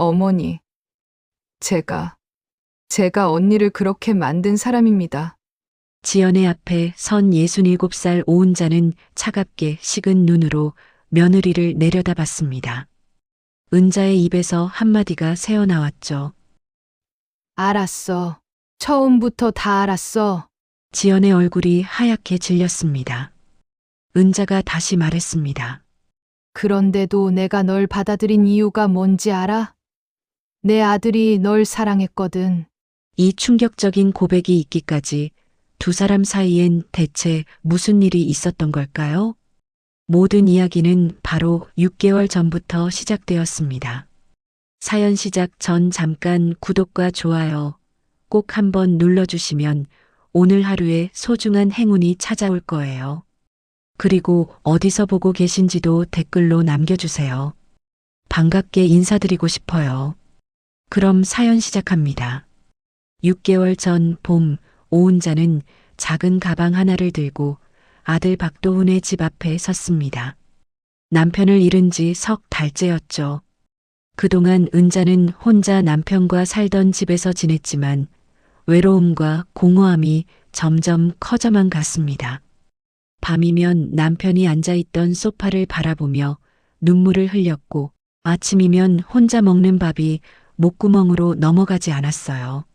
어머니, 제가 언니를 그렇게 만든 사람입니다. 지연의 앞에 선 67살 오은자는 차갑게 식은 눈으로 며느리를 내려다봤습니다. 은자의 입에서 한마디가 새어나왔죠. 알았어. 처음부터 다 알았어. 지연의 얼굴이 하얗게 질렸습니다. 은자가 다시 말했습니다. 그런데도 내가 널 받아들인 이유가 뭔지 알아? 내 아들이 널 사랑했거든. 이 충격적인 고백이 있기까지 두 사람 사이엔 대체 무슨 일이 있었던 걸까요? 모든 이야기는 바로 6개월 전부터 시작되었습니다. 사연 시작 전 잠깐 구독과 좋아요 꼭 한번 눌러주시면 오늘 하루에 소중한 행운이 찾아올 거예요. 그리고 어디서 보고 계신지도 댓글로 남겨주세요. 반갑게 인사드리고 싶어요. 그럼 사연 시작합니다. 6개월 전 봄, 오은자는 작은 가방 하나를 들고 아들 박도훈의 집 앞에 섰습니다. 남편을 잃은 지 석 달째였죠. 그동안 은자는 혼자 남편과 살던 집에서 지냈지만 외로움과 공허함이 점점 커져만 갔습니다. 밤이면 남편이 앉아있던 소파를 바라보며 눈물을 흘렸고 아침이면 혼자 먹는 밥이 목구멍으로 넘어가지 않았어요.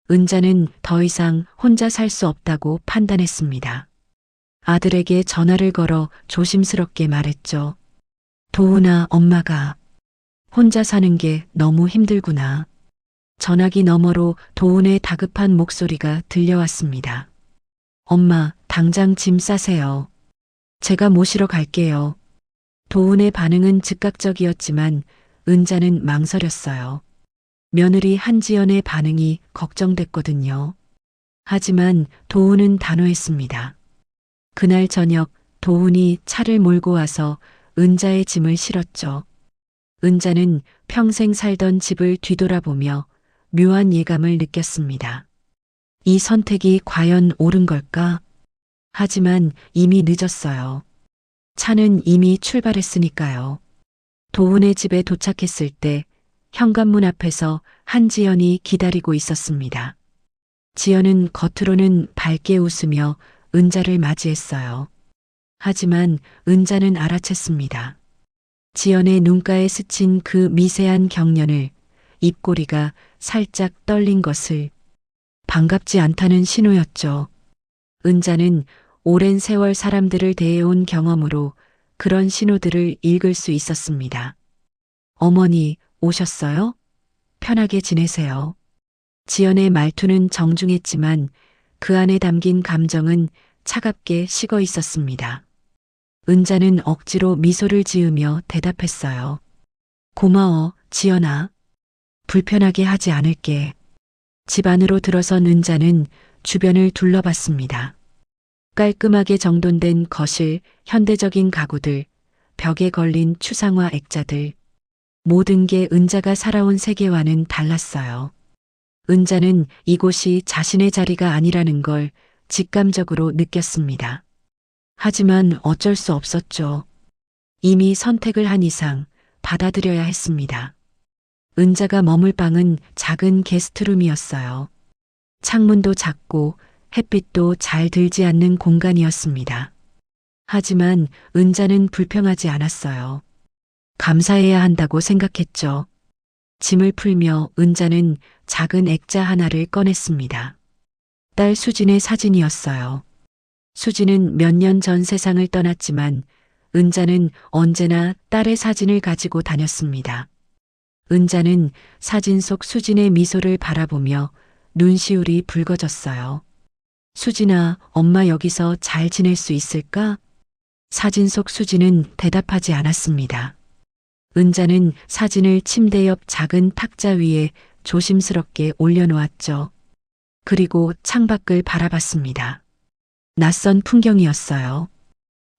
은자는 더 이상 혼자 살 수 없다고 판단했습니다. 아들에게 전화를 걸어 조심스럽게 말했죠. 도훈아, 엄마가 혼자 사는 게 너무 힘들구나. 전화기 너머로 도훈의 다급한 목소리가 들려왔습니다. 엄마, 당장 짐 싸세요. 제가 모시러 갈게요. 도훈의 반응은 즉각적이었지만 은자는 망설였어요. 며느리 한지연의 반응이 걱정됐거든요. 하지만 도훈은 단호했습니다. 그날 저녁 도훈이 차를 몰고 와서 은자의 짐을 실었죠. 은자는 평생 살던 집을 뒤돌아보며 묘한 예감을 느꼈습니다. 이 선택이 과연 옳은 걸까? 하지만 이미 늦었어요. 차는 이미 출발했으니까요. 도훈의 집에 도착했을 때 현관문 앞에서 한지연이 기다리고 있었습니다. 지연은 겉으로는 밝게 웃으며 은자를 맞이했어요. 하지만 은자는 알아챘습니다. 지연의 눈가에 스친 그 미세한 경련을, 입꼬리가 살짝 떨린 것을. 반갑지 않다는 신호였죠. 은자는 오랜 세월 사람들을 대해온 경험으로 그런 신호들을 읽을 수 있었습니다. 어머니, 오셨어요? 편하게 지내세요. 지연의 말투는 정중했지만 그 안에 담긴 감정은 차갑게 식어 있었습니다. 은자는 억지로 미소를 지으며 대답했어요. 고마워, 지연아. 불편하게 하지 않을게. 집 안으로 들어선 은자는 주변을 둘러봤습니다. 깔끔하게 정돈된 거실, 현대적인 가구들, 벽에 걸린 추상화 액자들. 모든 게 은자가 살아온 세계와는 달랐어요. 은자는 이곳이 자신의 자리가 아니라는 걸 직감적으로 느꼈습니다. 하지만 어쩔 수 없었죠. 이미 선택을 한 이상 받아들여야 했습니다. 은자가 머물 방은 작은 게스트룸이었어요. 창문도 작고 햇빛도 잘 들지 않는 공간이었습니다. 하지만 은자는 불평하지 않았어요. 감사해야 한다고 생각했죠. 짐을 풀며 은자는 작은 액자 하나를 꺼냈습니다. 딸 수진의 사진이었어요. 수진은 몇 년 전 세상을 떠났지만 은자는 언제나 딸의 사진을 가지고 다녔습니다. 은자는 사진 속 수진의 미소를 바라보며 눈시울이 붉어졌어요. 수진아, 엄마 여기서 잘 지낼 수 있을까? 사진 속 수진은 대답하지 않았습니다. 은자는 사진을 침대 옆 작은 탁자 위에 조심스럽게 올려놓았죠. 그리고 창밖을 바라봤습니다. 낯선 풍경이었어요.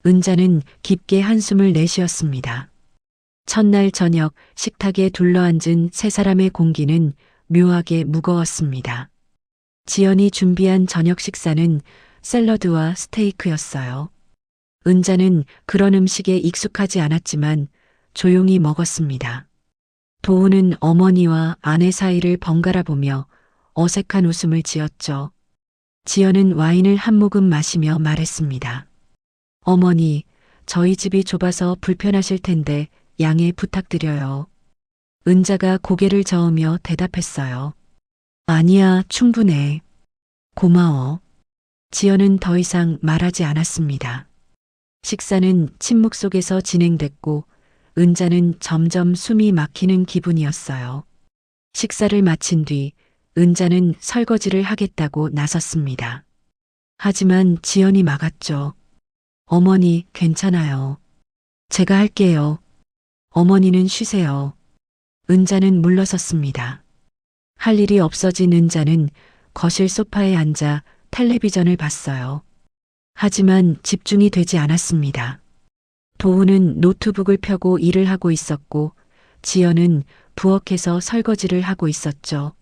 은자는 깊게 한숨을 내쉬었습니다. 첫날 저녁 식탁에 둘러앉은 세 사람의 공기는 묘하게 무거웠습니다. 지연이 준비한 저녁 식사는 샐러드와 스테이크였어요. 은자는 그런 음식에 익숙하지 않았지만 조용히 먹었습니다. 도우는 어머니와 아내 사이를 번갈아 보며 어색한 웃음을 지었죠. 지연은 와인을 한 모금 마시며 말했습니다. 어머니, 저희 집이 좁아서 불편하실 텐데 양해 부탁드려요. 은자가 고개를 저으며 대답했어요. 아니야, 충분해. 고마워. 지연은 더 이상 말하지 않았습니다. 식사는 침묵 속에서 진행됐고 은자는 점점 숨이 막히는 기분이었어요. 식사를 마친 뒤 은자는 설거지를 하겠다고 나섰습니다. 하지만 지연이 막았죠. 어머니, 괜찮아요. 제가 할게요. 어머니는 쉬세요. 은자는 물러섰습니다. 할 일이 없어진 은자는 거실 소파에 앉아 텔레비전을 봤어요. 하지만 집중이 되지 않았습니다. 도우는 노트북을 펴고 일을 하고 있었고 지연은 부엌에서 설거지를 하고 있었죠.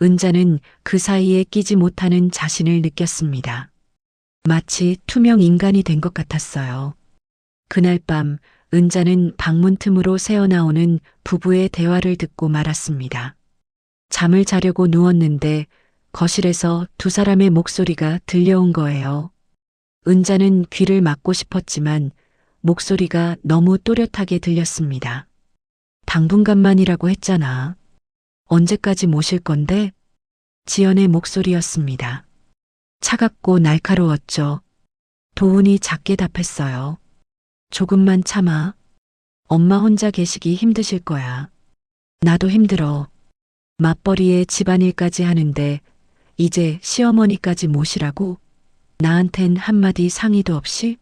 은자는 그 사이에 끼지 못하는 자신을 느꼈습니다. 마치 투명 인간이 된 것 같았어요. 그날 밤 은자는 방문 틈으로 새어나오는 부부의 대화를 듣고 말았습니다. 잠을 자려고 누웠는데 거실에서 두 사람의 목소리가 들려온 거예요. 은자는 귀를 막고 싶었지만 목소리가 너무 또렷하게 들렸습니다. 당분간만이라고 했잖아. 언제까지 모실 건데? 지연의 목소리였습니다. 차갑고 날카로웠죠. 도훈이 작게 답했어요. 조금만 참아. 엄마 혼자 계시기 힘드실 거야. 나도 힘들어. 맞벌이에 집안일까지 하는데 이제 시어머니까지 모시라고? 나한텐 한마디 상의도 없이?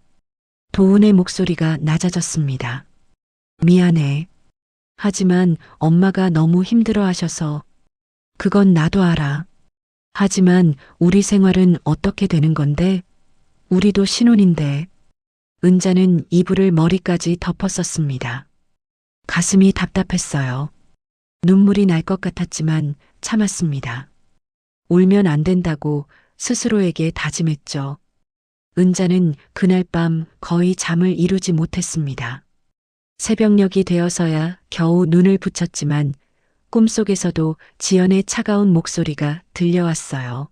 도훈의 목소리가 낮아졌습니다. 미안해. 하지만 엄마가 너무 힘들어 하셔서. 그건 나도 알아. 하지만 우리 생활은 어떻게 되는 건데? 우리도 신혼인데. 은자는 이불을 머리까지 덮었었습니다. 가슴이 답답했어요. 눈물이 날 것 같았지만 참았습니다. 울면 안 된다고 스스로에게 다짐했죠. 은자는 그날 밤 거의 잠을 이루지 못했습니다. 새벽녘이 되어서야 겨우 눈을 붙였지만 꿈속에서도 지연의 차가운 목소리가 들려왔어요.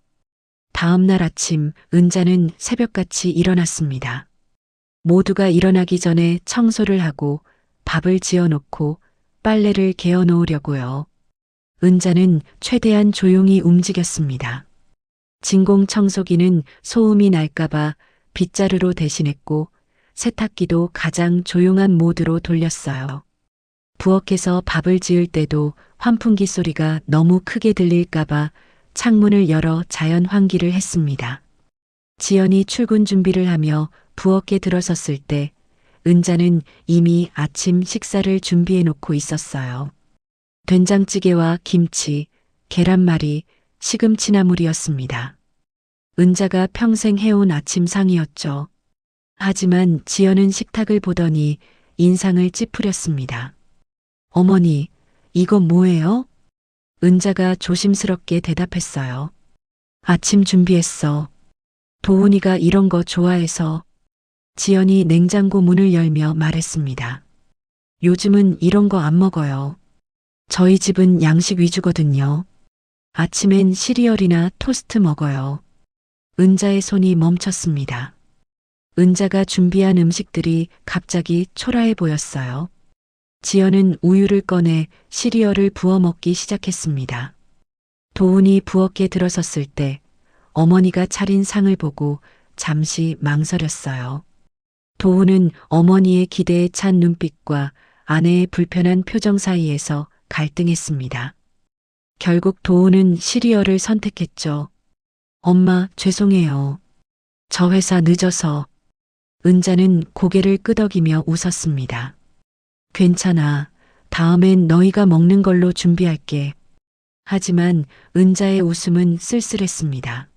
다음 날 아침 은자는 새벽같이 일어났습니다. 모두가 일어나기 전에 청소를 하고 밥을 지어놓고 빨래를 개어 놓으려고요. 은자는 최대한 조용히 움직였습니다. 진공 청소기는 소음이 날까봐 빗자루로 대신했고 세탁기도 가장 조용한 모드로 돌렸어요. 부엌에서 밥을 지을 때도 환풍기 소리가 너무 크게 들릴까봐 창문을 열어 자연 환기를 했습니다. 지연이 출근 준비를 하며 부엌에 들어섰을 때 은자는 이미 아침 식사를 준비해 놓고 있었어요. 된장찌개와 김치, 계란말이, 시금치나물이었습니다. 은자가 평생 해온 아침상이었죠. 하지만 지연은 식탁을 보더니 인상을 찌푸렸습니다. 어머니, 이건 뭐예요? 은자가 조심스럽게 대답했어요. 아침 준비했어. 도훈이가 이런 거 좋아해서. 지연이 냉장고 문을 열며 말했습니다. 요즘은 이런 거 안 먹어요. 저희 집은 양식 위주거든요. 아침엔 시리얼이나 토스트 먹어요. 은자의 손이 멈췄습니다. 은자가 준비한 음식들이 갑자기 초라해 보였어요. 지연은 우유를 꺼내 시리얼을 부어 먹기 시작했습니다. 도훈이 부엌에 들어섰을 때 어머니가 차린 상을 보고 잠시 망설였어요. 도훈은 어머니의 기대에 찬 눈빛과 아내의 불편한 표정 사이에서 갈등했습니다. 결국 도훈은 시리얼을 선택했죠. 엄마, 죄송해요. 저 회사 늦어서. 은자는 고개를 끄덕이며 웃었습니다. 괜찮아. 다음엔 너희가 먹는 걸로 준비할게. 하지만 은자의 웃음은 쓸쓸했습니다.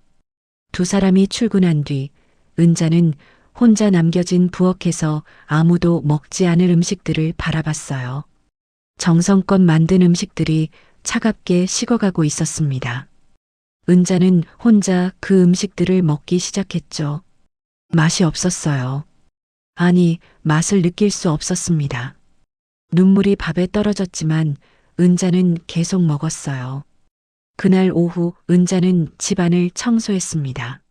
두 사람이 출근한 뒤 은자는 혼자 남겨진 부엌에서 아무도 먹지 않을 음식들을 바라봤어요. 정성껏 만든 음식들이 차갑게 식어가고 있었습니다. 은자는 혼자 그 음식들을 먹기 시작했죠. 맛이 없었어요. 아니, 맛을 느낄 수 없었습니다. 눈물이 밥에 떨어졌지만 은자는 계속 먹었어요. 그날 오후 은자는 집안을 청소했습니다.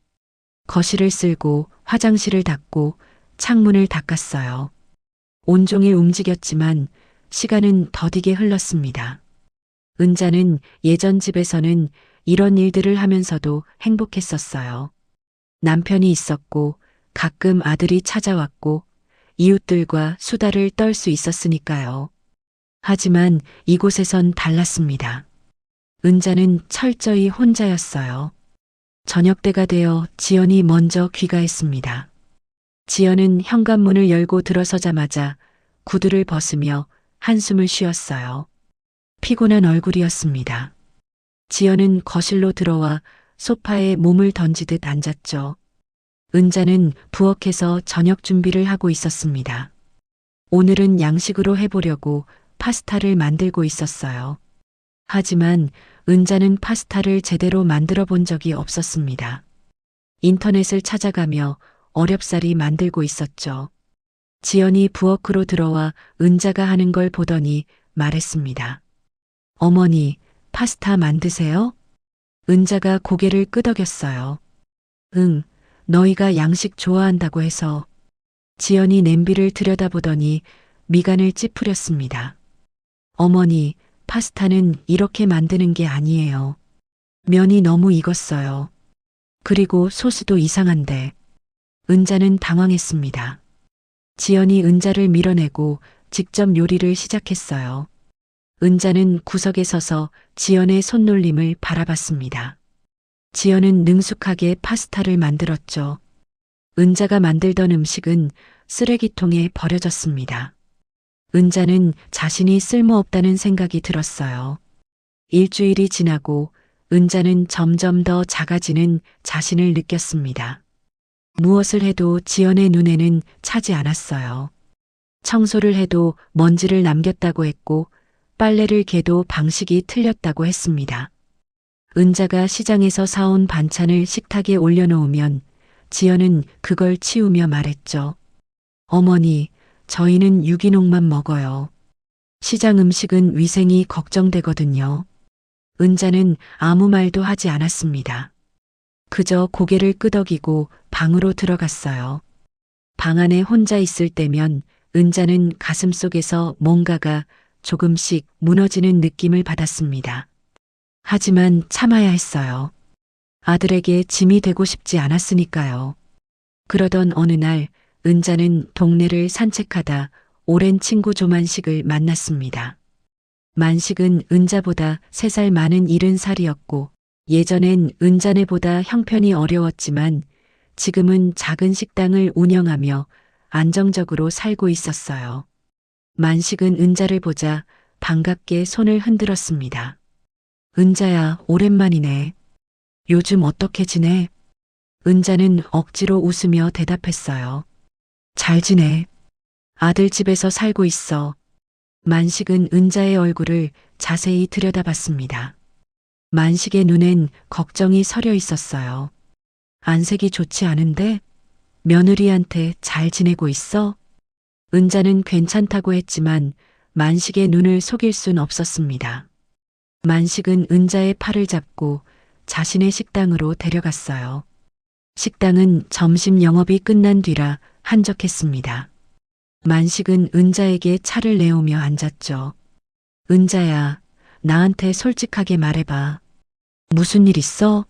거실을 쓸고 화장실을 닦고 창문을 닦았어요. 온종일 움직였지만 시간은 더디게 흘렀습니다. 은자는 예전 집에서는 이런 일들을 하면서도 행복했었어요. 남편이 있었고 가끔 아들이 찾아왔고 이웃들과 수다를 떨 수 있었으니까요. 하지만 이곳에선 달랐습니다. 은자는 철저히 혼자였어요. 저녁때가 되어 지연이 먼저 귀가했습니다. 지연은 현관문을 열고 들어서자마자 구두를 벗으며 한숨을 쉬었어요. 피곤한 얼굴이었습니다. 지연은 거실로 들어와 소파에 몸을 던지듯 앉았죠. 은자는 부엌에서 저녁 준비를 하고 있었습니다. 오늘은 양식으로 해보려고 파스타를 만들고 있었어요. 하지만 은자는 파스타를 제대로 만들어 본 적이 없었습니다. 인터넷을 찾아가며 어렵사리 만들고 있었죠. 지연이 부엌으로 들어와 은자가 하는 걸 보더니 말했습니다. 어머니, 파스타 만드세요? 은자가 고개를 끄덕였어요. 응, 너희가 양식 좋아한다고 해서. 지연이 냄비를 들여다보더니 미간을 찌푸렸습니다. 어머니, 파스타는 이렇게 만드는 게 아니에요. 면이 너무 익었어요. 그리고 소스도 이상한데. 은자는 당황했습니다. 지연이 은자를 밀어내고 직접 요리를 시작했어요. 은자는 구석에 서서 지연의 손놀림을 바라봤습니다. 지연은 능숙하게 파스타를 만들었죠. 은자가 만들던 음식은 쓰레기통에 버려졌습니다. 은자는 자신이 쓸모없다는 생각이 들었어요. 일주일이 지나고 은자는 점점 더 작아지는 자신을 느꼈습니다. 무엇을 해도 지연의 눈에는 차지 않았어요. 청소를 해도 먼지를 남겼다고 했고 빨래를 개도 방식이 틀렸다고 했습니다. 은자가 시장에서 사온 반찬을 식탁에 올려놓으면 지연은 그걸 치우며 말했죠. 어머니, 저희는 유기농만 먹어요. 시장 음식은 위생이 걱정되거든요. 은자는 아무 말도 하지 않았습니다. 그저 고개를 끄덕이고 방으로 들어갔어요. 방 안에 혼자 있을 때면 은자는 가슴속에서 뭔가가 조금씩 무너지는 느낌을 받았습니다. 하지만 참아야 했어요. 아들에게 짐이 되고 싶지 않았으니까요. 그러던 어느 날 은자는 동네를 산책하다 오랜 친구 조만식을 만났습니다. 만식은 은자보다 3살 많은 70살이었고 예전엔 은자네보다 형편이 어려웠지만 지금은 작은 식당을 운영하며 안정적으로 살고 있었어요. 만식은 은자를 보자 반갑게 손을 흔들었습니다. 은자야, 오랜만이네. 요즘 어떻게 지내? 은자는 억지로 웃으며 대답했어요. 잘 지내. 아들 집에서 살고 있어. 만식은 은자의 얼굴을 자세히 들여다봤습니다. 만식의 눈엔 걱정이 서려 있었어요. 안색이 좋지 않은데? 며느리한테 잘 지내고 있어? 은자는 괜찮다고 했지만 만식의 눈을 속일 순 없었습니다. 만식은 은자의 팔을 잡고 자신의 식당으로 데려갔어요. 식당은 점심 영업이 끝난 뒤라 한적했습니다. 만식은 은자에게 차를 내오며 앉았죠. 은자야, 나한테 솔직하게 말해봐. 무슨 일 있어?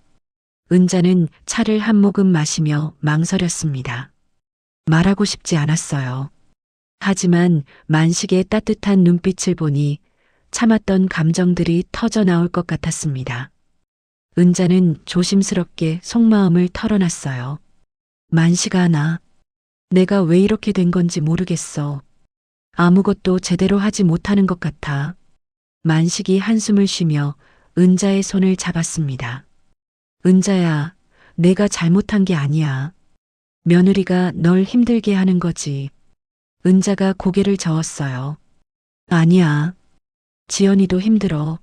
은자는 차를 한 모금 마시며 망설였습니다. 말하고 싶지 않았어요. 하지만 만식의 따뜻한 눈빛을 보니 참았던 감정들이 터져 나올 것 같았습니다. 은자는 조심스럽게 속마음을 털어놨어요. 만식아, 내가 왜 이렇게 된 건지 모르겠어. 아무것도 제대로 하지 못하는 것 같아. 만식이 한숨을 쉬며 은자의 손을 잡았습니다. 은자야, 내가 잘못한 게 아니야. 며느리가 널 힘들게 하는 거지. 은자가 고개를 저었어요. 아니야. 지연이도 힘들어.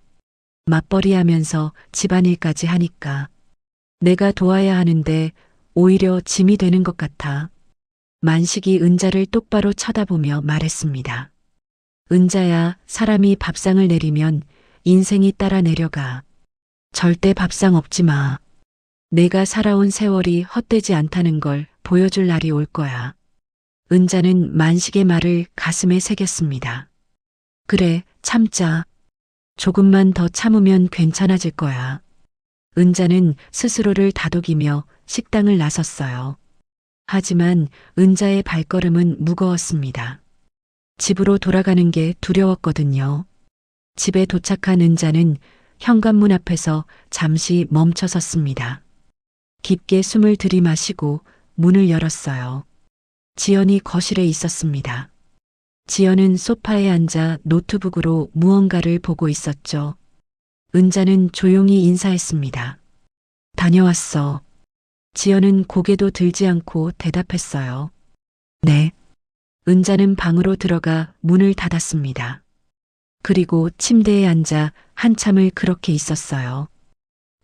맞벌이 하면서 집안일까지 하니까. 내가 도와야 하는데 오히려 짐이 되는 것 같아. 만식이 은자를 똑바로 쳐다보며 말했습니다. 은자야, 사람이 밥상을 내리면 인생이 따라 내려가. 절대 밥상 없지 마. 내가 살아온 세월이 헛되지 않다는 걸 보여줄 날이 올 거야. 은자는 만식의 말을 가슴에 새겼습니다. 그래, 참자. 조금만 더 참으면 괜찮아질 거야. 은자는 스스로를 다독이며 식당을 나섰어요. 하지만 은자의 발걸음은 무거웠습니다. 집으로 돌아가는 게 두려웠거든요. 집에 도착한 은자는 현관문 앞에서 잠시 멈춰 섰습니다. 깊게 숨을 들이마시고 문을 열었어요. 지연이 거실에 있었습니다. 지연은 소파에 앉아 노트북으로 무언가를 보고 있었죠. 은자는 조용히 인사했습니다. 다녀왔어. 지연은 고개도 들지 않고 대답했어요. 네. 은자는 방으로 들어가 문을 닫았습니다. 그리고 침대에 앉아 한참을 그렇게 있었어요.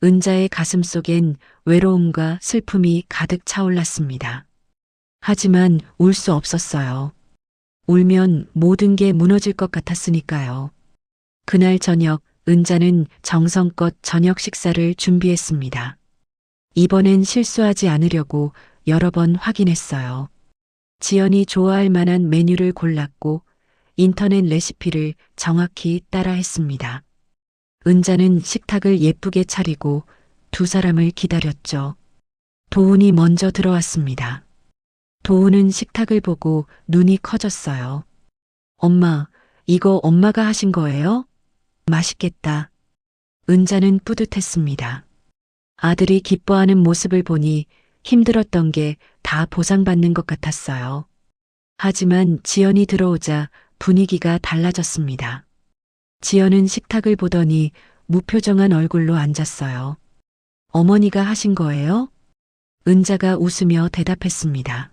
은자의 가슴 속엔 외로움과 슬픔이 가득 차올랐습니다. 하지만 울 수 없었어요. 울면 모든 게 무너질 것 같았으니까요. 그날 저녁 은자는 정성껏 저녁 식사를 준비했습니다. 이번엔 실수하지 않으려고 여러 번 확인했어요. 지연이 좋아할 만한 메뉴를 골랐고 인터넷 레시피를 정확히 따라했습니다. 은자는 식탁을 예쁘게 차리고 두 사람을 기다렸죠. 도훈이 먼저 들어왔습니다. 도훈은 식탁을 보고 눈이 커졌어요. 엄마, 이거 엄마가 하신 거예요? 맛있겠다. 은자는 뿌듯했습니다. 아들이 기뻐하는 모습을 보니 힘들었던 게 다 보상받는 것 같았어요. 하지만 지연이 들어오자 분위기가 달라졌습니다. 지연은 식탁을 보더니 무표정한 얼굴로 앉았어요. 어머니가 하신 거예요? 은자가 웃으며 대답했습니다.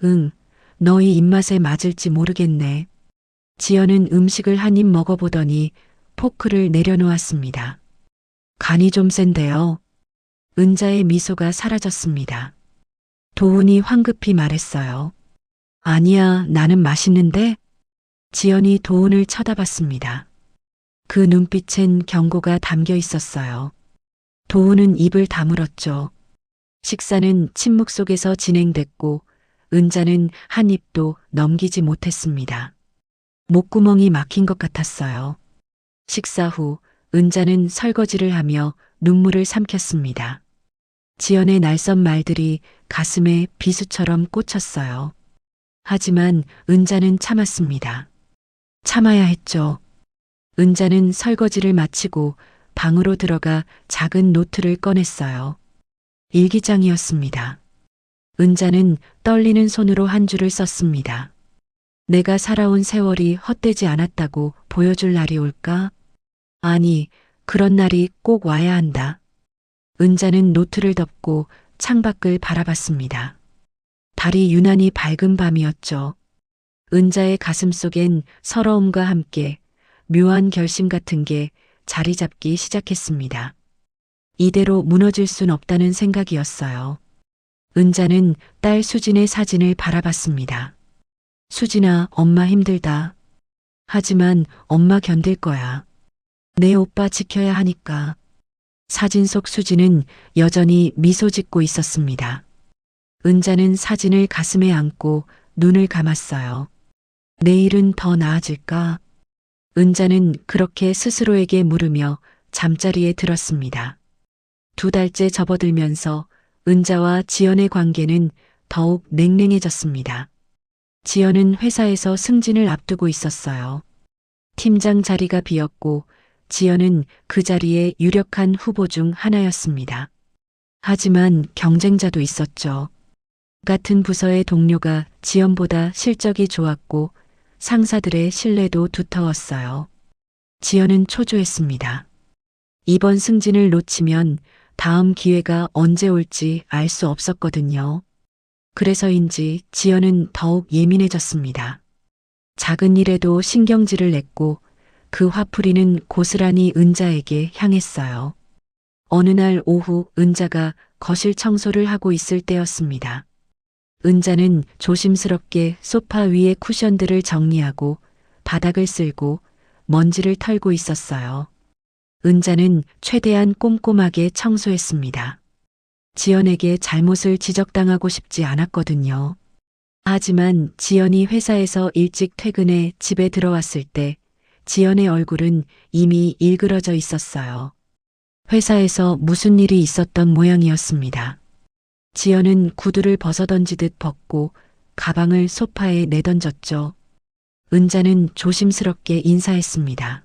응, 너희 입맛에 맞을지 모르겠네. 지연은 음식을 한 입 먹어보더니 포크를 내려놓았습니다. 간이 좀 센데요. 은자의 미소가 사라졌습니다. 도훈이 황급히 말했어요. 아니야, 나는 맛있는데? 지연이 도훈을 쳐다봤습니다. 그 눈빛엔 경고가 담겨 있었어요. 도훈은 입을 다물었죠. 식사는 침묵 속에서 진행됐고 은자는 한 입도 넘기지 못했습니다. 목구멍이 막힌 것 같았어요. 식사 후 은자는 설거지를 하며 눈물을 삼켰습니다. 지연의 날선 말들이 가슴에 비수처럼 꽂혔어요. 하지만 은자는 참았습니다. 참아야 했죠. 은자는 설거지를 마치고 방으로 들어가 작은 노트를 꺼냈어요. 일기장이었습니다. 은자는 떨리는 손으로 한 줄을 썼습니다. 내가 살아온 세월이 헛되지 않았다고 보여줄 날이 올까? 아니, 그런 날이 꼭 와야 한다. 은자는 노트를 덮고 창밖을 바라봤습니다. 달이 유난히 밝은 밤이었죠. 은자의 가슴 속엔 서러움과 함께 묘한 결심 같은 게 자리 잡기 시작했습니다. 이대로 무너질 순 없다는 생각이었어요. 은자는 딸 수진의 사진을 바라봤습니다. 수진아, 엄마 힘들다. 하지만 엄마 견딜 거야. 내 오빠 지켜야 하니까. 사진 속 수진은 여전히 미소 짓고 있었습니다. 은자는 사진을 가슴에 안고 눈을 감았어요. 내일은 더 나아질까? 은자는 그렇게 스스로에게 물으며 잠자리에 들었습니다. 2달째 접어들면서 은자와 지연의 관계는 더욱 냉랭해졌습니다. 지연은 회사에서 승진을 앞두고 있었어요. 팀장 자리가 비었고 지연은 그 자리에 유력한 후보 중 하나였습니다. 하지만 경쟁자도 있었죠. 같은 부서의 동료가 지연보다 실적이 좋았고 상사들의 신뢰도 두터웠어요. 지연은 초조했습니다. 이번 승진을 놓치면 다음 기회가 언제 올지 알 수 없었거든요. 그래서인지 지연은 더욱 예민해졌습니다. 작은 일에도 신경질을 냈고 그 화풀이는 고스란히 은자에게 향했어요. 어느 날 오후 은자가 거실 청소를 하고 있을 때였습니다. 은자는 조심스럽게 소파 위의 쿠션들을 정리하고 바닥을 쓸고 먼지를 털고 있었어요. 은자는 최대한 꼼꼼하게 청소했습니다. 지연에게 잘못을 지적당하고 싶지 않았거든요. 하지만 지연이 회사에서 일찍 퇴근해 집에 들어왔을 때 지연의 얼굴은 이미 일그러져 있었어요. 회사에서 무슨 일이 있었던 모양이었습니다. 지연은 구두를 벗어던지듯 벗고 가방을 소파에 내던졌죠. 은자는 조심스럽게 인사했습니다.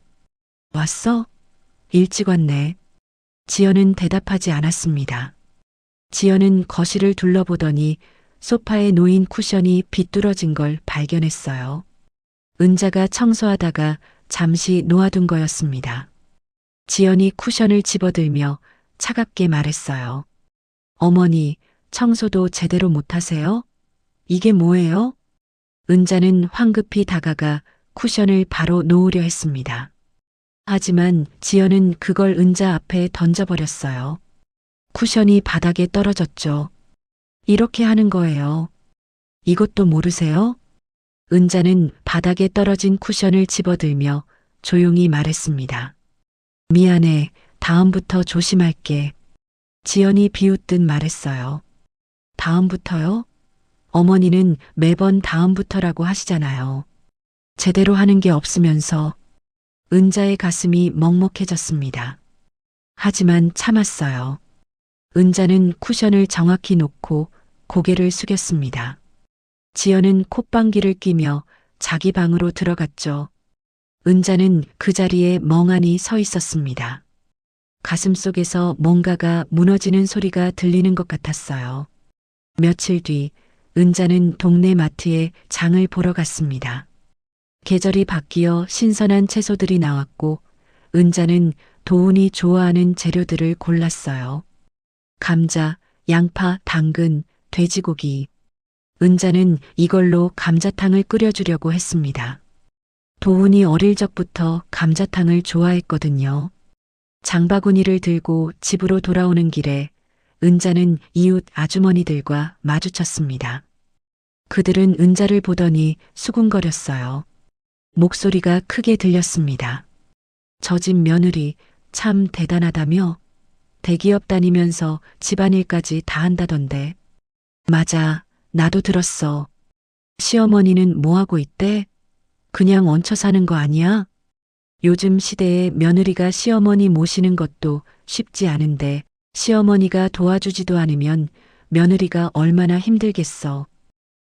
왔어? 일찍 왔네. 지연은 대답하지 않았습니다. 지연은 거실을 둘러보더니 소파에 놓인 쿠션이 비뚤어진 걸 발견했어요. 은자가 청소하다가 잠시 놓아둔 거였습니다. 지연이 쿠션을 집어들며 차갑게 말했어요. 어머니, 청소도 제대로 못하세요? 이게 뭐예요? 은자는 황급히 다가가 쿠션을 바로 놓으려 했습니다. 하지만 지연은 그걸 은자 앞에 던져버렸어요. 쿠션이 바닥에 떨어졌죠. 이렇게 하는 거예요. 이것도 모르세요? 은자는 바닥에 떨어진 쿠션을 집어들며 조용히 말했습니다. 미안해, 다음부터 조심할게. 지연이 비웃듯 말했어요. 다음부터요? 어머니는 매번 다음부터라고 하시잖아요. 제대로 하는 게 없으면서. 은자의 가슴이 먹먹해졌습니다. 하지만 참았어요. 은자는 쿠션을 정확히 놓고 고개를 숙였습니다. 지연은 콧방귀를 뀌며 자기 방으로 들어갔죠. 은자는 그 자리에 멍하니 서 있었습니다. 가슴속에서 뭔가가 무너지는 소리가 들리는 것 같았어요. 며칠 뒤 은자는 동네 마트에 장을 보러 갔습니다. 계절이 바뀌어 신선한 채소들이 나왔고 은자는 도훈이 좋아하는 재료들을 골랐어요. 감자, 양파, 당근, 돼지고기. 은자는 이걸로 감자탕을 끓여주려고 했습니다. 도훈이 어릴 적부터 감자탕을 좋아했거든요. 장바구니를 들고 집으로 돌아오는 길에 은자는 이웃 아주머니들과 마주쳤습니다. 그들은 은자를 보더니 수군거렸어요. 목소리가 크게 들렸습니다. 저 집 며느리 참 대단하다며? 대기업 다니면서 집안일까지 다 한다던데. 맞아, 나도 들었어. 시어머니는 뭐하고 있대? 그냥 얹혀 사는 거 아니야? 요즘 시대에 며느리가 시어머니 모시는 것도 쉽지 않은데 시어머니가 도와주지도 않으면 며느리가 얼마나 힘들겠어.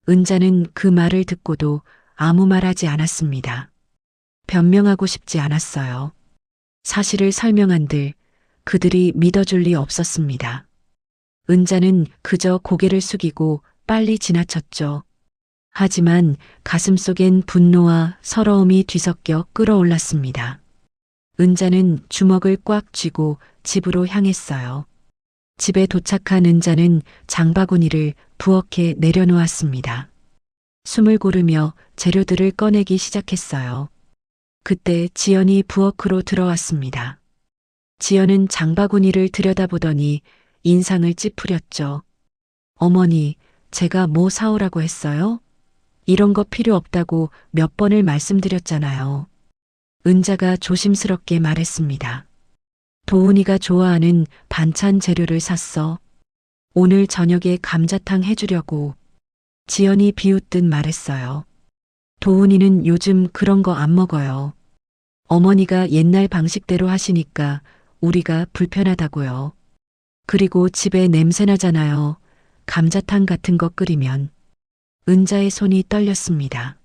은자는 그 말을 듣고도 아무 말 하지 않았습니다. 변명하고 싶지 않았어요. 사실을 설명한들 그들이 믿어줄 리 없었습니다. 은자는 그저 고개를 숙이고 빨리 지나쳤죠. 하지만 가슴속엔 분노와 서러움이 뒤섞여 끓어올랐습니다. 은자는 주먹을 꽉 쥐고 집으로 향했어요. 집에 도착한 은자는 장바구니를 부엌에 내려놓았습니다. 숨을 고르며 재료들을 꺼내기 시작했어요. 그때 지연이 부엌으로 들어왔습니다. 지연은 장바구니를 들여다보더니 인상을 찌푸렸죠. 어머니, 제가 뭐 사오라고 했어요? 이런 거 필요 없다고 몇 번을 말씀드렸잖아요. 은자가 조심스럽게 말했습니다. 도훈이가 좋아하는 반찬 재료를 샀어. 오늘 저녁에 감자탕 해주려고. 지연이 비웃듯 말했어요. 도훈이는 요즘 그런 거 안 먹어요. 어머니가 옛날 방식대로 하시니까 우리가 불편하다고요. 그리고 집에 냄새 나잖아요. 감자탕 같은 거 끓이면. 은자의 손이 떨렸습니다.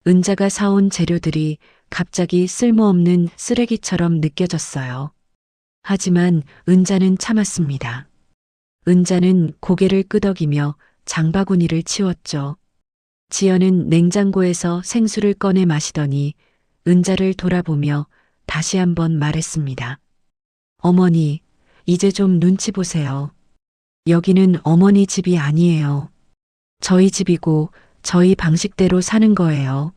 은자가 사온 재료들이 갑자기 쓸모없는 쓰레기처럼 느껴졌어요. 하지만 은자는 참았습니다. 은자는 고개를 끄덕이며 장바구니를 치웠죠. 지연은 냉장고에서 생수를 꺼내 마시더니 은자를 돌아보며 다시 한번 말했습니다. 어머니, 이제 좀 눈치 보세요. 여기는 어머니 집이 아니에요. 저희 집이고 저희 방식대로 사는 거예요.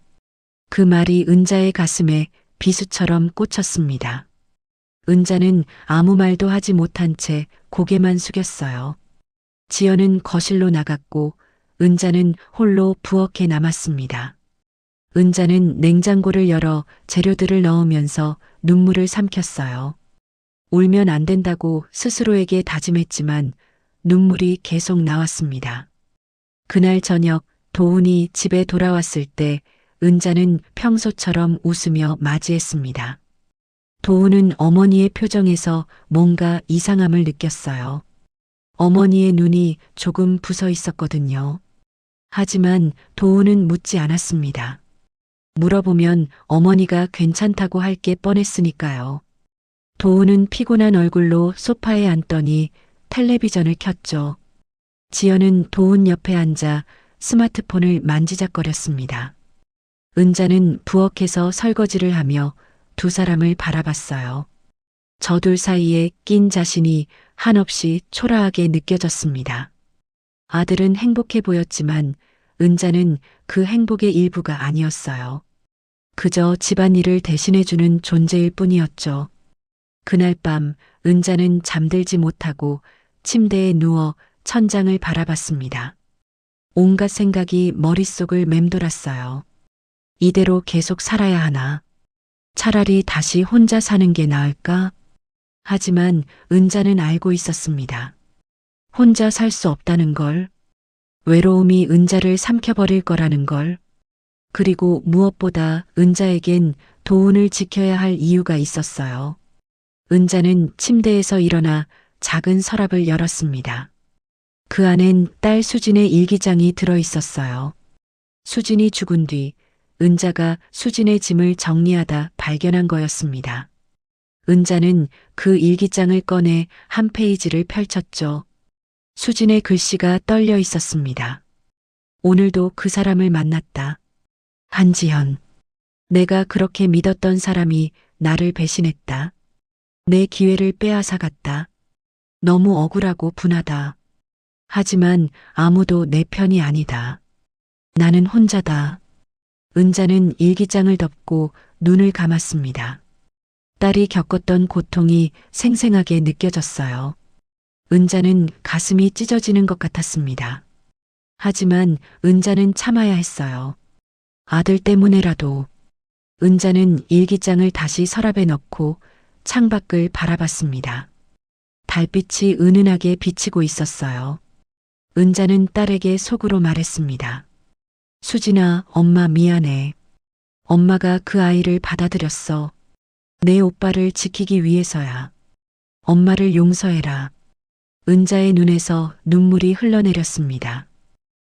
그 말이 은자의 가슴에 비수처럼 꽂혔습니다. 은자는 아무 말도 하지 못한 채 고개만 숙였어요. 지연은 거실로 나갔고 은자는 홀로 부엌에 남았습니다. 은자는 냉장고를 열어 재료들을 넣으면서 눈물을 삼켰어요. 울면 안 된다고 스스로에게 다짐했지만 눈물이 계속 나왔습니다. 그날 저녁 도훈이 집에 돌아왔을 때 은자는 평소처럼 웃으며 맞이했습니다. 도훈은 어머니의 표정에서 뭔가 이상함을 느꼈어요. 어머니의 눈이 조금 부서 있었거든요. 하지만 도훈은 묻지 않았습니다. 물어보면 어머니가 괜찮다고 할 게 뻔했으니까요. 도훈은 피곤한 얼굴로 소파에 앉더니 텔레비전을 켰죠. 지연은 도훈 옆에 앉아 스마트폰을 만지작거렸습니다. 은자는 부엌에서 설거지를 하며 두 사람을 바라봤어요. 저 둘 사이에 낀 자신이 한없이 초라하게 느껴졌습니다. 아들은 행복해 보였지만 은자는 그 행복의 일부가 아니었어요. 그저 집안일을 대신해주는 존재일 뿐이었죠. 그날 밤 은자는 잠들지 못하고 침대에 누워 천장을 바라봤습니다. 온갖 생각이 머릿속을 맴돌았어요. 이대로 계속 살아야 하나? 차라리 다시 혼자 사는 게 나을까? 하지만 은자는 알고 있었습니다. 혼자 살 수 없다는 걸, 외로움이 은자를 삼켜버릴 거라는 걸, 그리고 무엇보다 은자에겐 도훈을 지켜야 할 이유가 있었어요. 은자는 침대에서 일어나 작은 서랍을 열었습니다. 그 안엔 딸 수진의 일기장이 들어 있었어요. 수진이 죽은 뒤 은자가 수진의 짐을 정리하다 발견한 거였습니다. 은자는 그 일기장을 꺼내 한 페이지를 펼쳤죠. 수진의 글씨가 떨려 있었습니다. 오늘도 그 사람을 만났다. 한지현. 내가 그렇게 믿었던 사람이 나를 배신했다. 내 기회를 빼앗아갔다. 너무 억울하고 분하다. 하지만 아무도 내 편이 아니다. 나는 혼자다. 은자는 일기장을 덮고 눈을 감았습니다. 딸이 겪었던 고통이 생생하게 느껴졌어요. 은자는 가슴이 찢어지는 것 같았습니다. 하지만 은자는 참아야 했어요. 아들 때문에라도. 은자는 일기장을 다시 서랍에 넣고 창밖을 바라봤습니다. 달빛이 은은하게 비치고 있었어요. 은자는 딸에게 속으로 말했습니다. 수진아, 엄마 미안해. 엄마가 그 아이를 받아들였어. 내 오빠를 지키기 위해서야. 엄마를 용서해라. 은자의 눈에서 눈물이 흘러내렸습니다.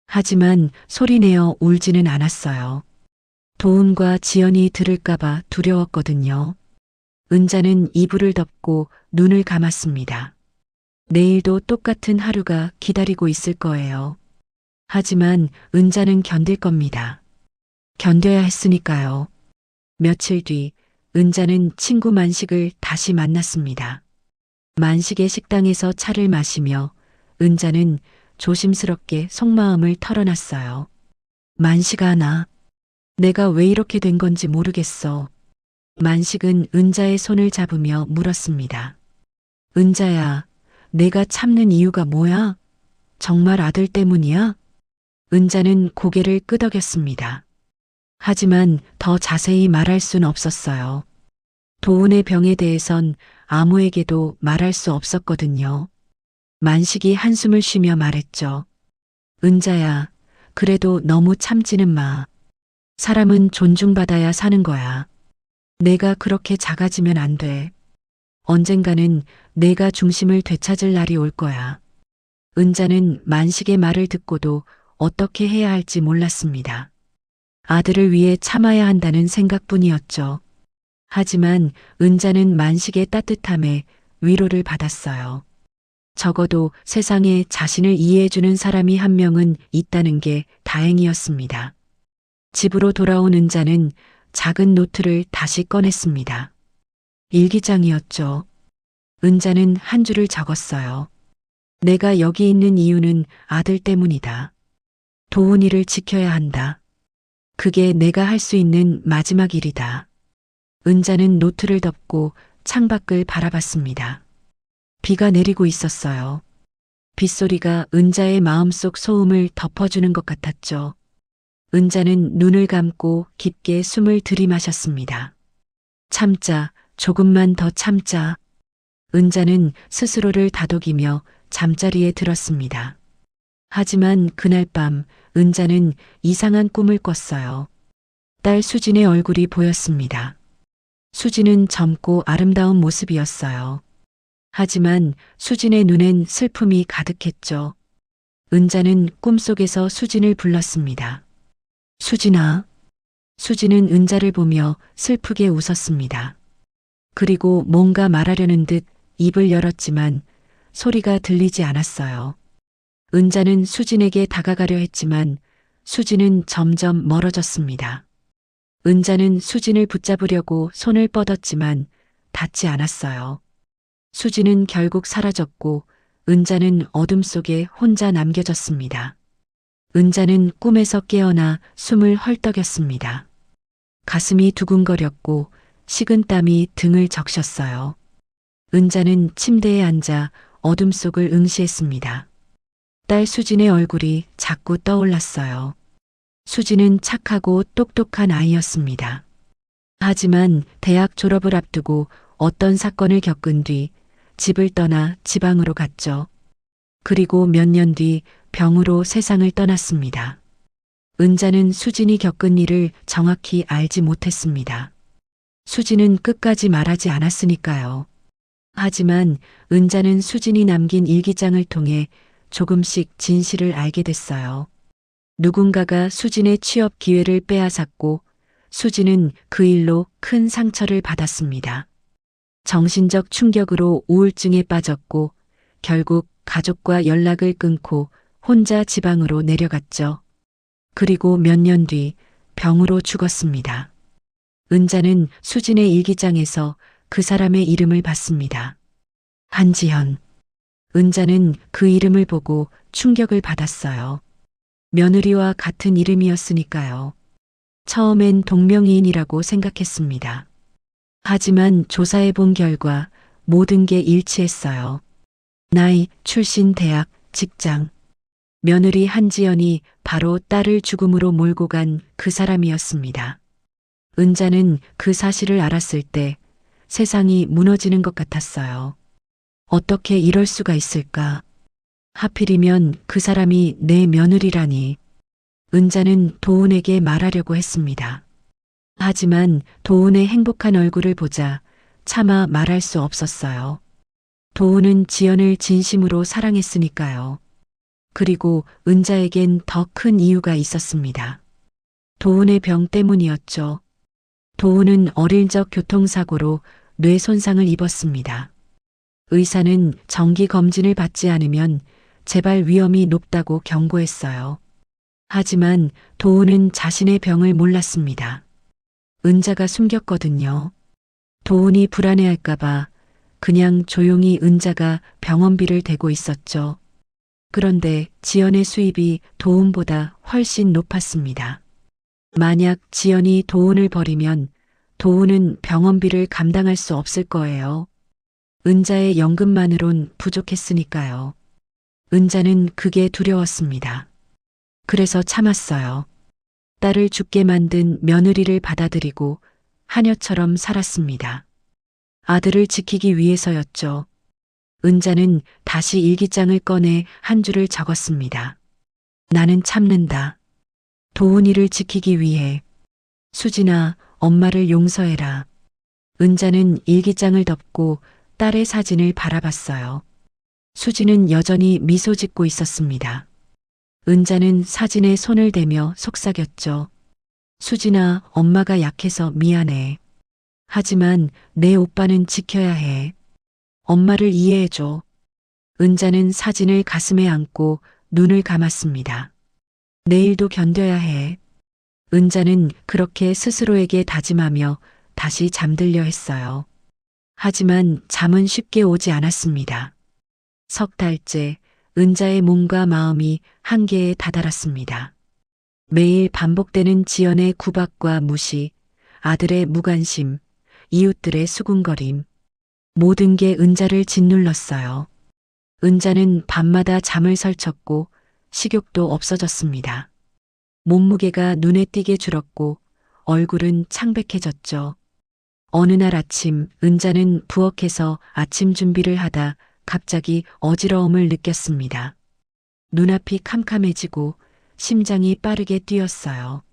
하지만 소리내어 울지는 않았어요. 도훈과 지연이 들을까봐 두려웠거든요. 은자는 이불을 덮고 눈을 감았습니다. 내일도 똑같은 하루가 기다리고 있을 거예요. 하지만 은자는 견딜 겁니다. 견뎌야 했으니까요. 며칠 뒤 은자는 친구 만식을 다시 만났습니다. 만식의 식당에서 차를 마시며 은자는 조심스럽게 속마음을 털어놨어요. 만식아, 내가 왜 이렇게 된 건지 모르겠어. 만식은 은자의 손을 잡으며 물었습니다. 은자야, 내가 참는 이유가 뭐야? 정말 아들 때문이야? 은자는 고개를 끄덕였습니다. 하지만 더 자세히 말할 순 없었어요. 도훈의 병에 대해선 아무에게도 말할 수 없었거든요. 만식이 한숨을 쉬며 말했죠. 은자야, 그래도 너무 참지는 마. 사람은 존중받아야 사는 거야. 내가 그렇게 작아지면 안 돼. 언젠가는 내가 중심을 되찾을 날이 올 거야. 은자는 만식의 말을 듣고도 어떻게 해야 할지 몰랐습니다. 아들을 위해 참아야 한다는 생각뿐이었죠. 하지만 은자는 만식의 따뜻함에 위로를 받았어요. 적어도 세상에 자신을 이해해주는 사람이 한 명은 있다는 게 다행이었습니다. 집으로 돌아온 은자는 작은 노트를 다시 꺼냈습니다. 일기장이었죠. 은자는 한 줄을 적었어요. 내가 여기 있는 이유는 아들 때문이다. 도훈이를 지켜야 한다. 그게 내가 할 수 있는 마지막 일이다. 은자는 노트를 덮고 창밖을 바라봤습니다. 비가 내리고 있었어요. 빗소리가 은자의 마음속 소음을 덮어주는 것 같았죠. 은자는 눈을 감고 깊게 숨을 들이마셨습니다. 참자, 조금만 더 참자. 은자는 스스로를 다독이며 잠자리에 들었습니다. 하지만 그날 밤 은자는 이상한 꿈을 꿨어요. 딸 수진의 얼굴이 보였습니다. 수진은 젊고 아름다운 모습이었어요. 하지만 수진의 눈엔 슬픔이 가득했죠. 은자는 꿈속에서 수진을 불렀습니다. 수진아. 수진은 은자를 보며 슬프게 웃었습니다. 그리고 뭔가 말하려는 듯 입을 열었지만 소리가 들리지 않았어요. 은자는 수진에게 다가가려 했지만 수진은 점점 멀어졌습니다. 은자는 수진을 붙잡으려고 손을 뻗었지만 닿지 않았어요. 수진은 결국 사라졌고 은자는 어둠 속에 혼자 남겨졌습니다. 은자는 꿈에서 깨어나 숨을 헐떡였습니다. 가슴이 두근거렸고 식은땀이 등을 적셨어요. 은자는 침대에 앉아 어둠 속을 응시했습니다. 딸 수진의 얼굴이 자꾸 떠올랐어요. 수진은 착하고 똑똑한 아이였습니다. 하지만 대학 졸업을 앞두고 어떤 사건을 겪은 뒤 집을 떠나 지방으로 갔죠. 그리고 몇 년 뒤 병으로 세상을 떠났습니다. 은자는 수진이 겪은 일을 정확히 알지 못했습니다. 수진은 끝까지 말하지 않았으니까요. 하지만 은자는 수진이 남긴 일기장을 통해 조금씩 진실을 알게 됐어요. 누군가가 수진의 취업 기회를 빼앗았고 수진은 그 일로 큰 상처를 받았습니다. 정신적 충격으로 우울증에 빠졌고 결국 가족과 연락을 끊고 혼자 지방으로 내려갔죠. 그리고 몇 년 뒤 병으로 죽었습니다. 은자는 수진의 일기장에서 그 사람의 이름을 봤습니다. 한지현. 은자는 그 이름을 보고 충격을 받았어요. 며느리와 같은 이름이었으니까요. 처음엔 동명이인이라고 생각했습니다. 하지만 조사해 본 결과 모든 게 일치했어요. 나이, 출신 대학, 직장. 며느리 한지연이 바로 딸을 죽음으로 몰고 간 그 사람이었습니다. 은자는 그 사실을 알았을 때 세상이 무너지는 것 같았어요. 어떻게 이럴 수가 있을까? 하필이면 그 사람이 내 며느리라니. 은자는 도훈에게 말하려고 했습니다. 하지만 도훈의 행복한 얼굴을 보자 차마 말할 수 없었어요. 도훈은 지연을 진심으로 사랑했으니까요. 그리고 은자에겐 더 큰 이유가 있었습니다. 도훈의 병 때문이었죠. 도훈은 어릴 적 교통사고로 뇌 손상을 입었습니다. 의사는 정기 검진을 받지 않으면 재발 위험이 높다고 경고했어요. 하지만 도훈은 자신의 병을 몰랐습니다. 은자가 숨겼거든요. 도훈이 불안해할까봐 그냥 조용히 은자가 병원비를 대고 있었죠. 그런데 지연의 수입이 도훈보다 훨씬 높았습니다. 만약 지연이 도훈을 버리면 도훈은 병원비를 감당할 수 없을 거예요. 은자의 연금만으론 부족했으니까요. 은자는 그게 두려웠습니다. 그래서 참았어요. 딸을 죽게 만든 며느리를 받아들이고 하녀처럼 살았습니다. 아들을 지키기 위해서였죠. 은자는 다시 일기장을 꺼내 한 줄을 적었습니다. 나는 참는다. 도훈이를 지키기 위해. 수진아, 엄마를 용서해라. 은자는 일기장을 덮고 딸의 사진을 바라봤어요. 수진은 여전히 미소 짓고 있었습니다. 은자는 사진에 손을 대며 속삭였죠. 수진아, 엄마가 약해서 미안해. 하지만 내 오빠는 지켜야 해. 엄마를 이해해줘. 은자는 사진을 가슴에 안고 눈을 감았습니다. 내일도 견뎌야 해. 은자는 그렇게 스스로에게 다짐하며 다시 잠들려 했어요. 하지만 잠은 쉽게 오지 않았습니다. 석 달째 은자의 몸과 마음이 한계에 다다랐습니다. 매일 반복되는 지연의 구박과 무시, 아들의 무관심, 이웃들의 수군거림. 모든 게 은자를 짓눌렀어요. 은자는 밤마다 잠을 설쳤고 식욕도 없어졌습니다. 몸무게가 눈에 띄게 줄었고 얼굴은 창백해졌죠. 어느 날 아침 은자는 부엌에서 아침 준비를 하다 갑자기 어지러움을 느꼈습니다. 눈앞이 캄캄해지고 심장이 빠르게 뛰었어요.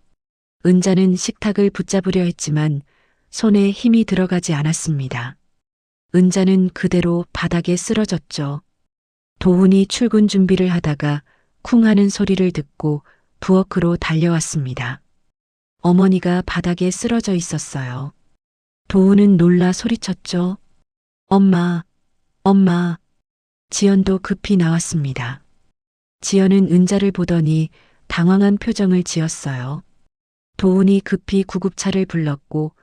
은자는 식탁을 붙잡으려 했지만 손에 힘이 들어가지 않았습니다. 은자는 그대로 바닥에 쓰러졌죠. 도훈이 출근 준비를 하다가 쿵 하는 소리를 듣고 부엌으로 달려왔습니다. 어머니가 바닥에 쓰러져 있었어요. 도훈은 놀라 소리쳤죠. 엄마, 엄마. 지연도 급히 나왔습니다. 지연은 은자를 보더니 당황한 표정을 지었어요. 도훈이 급히 구급차를 불렀고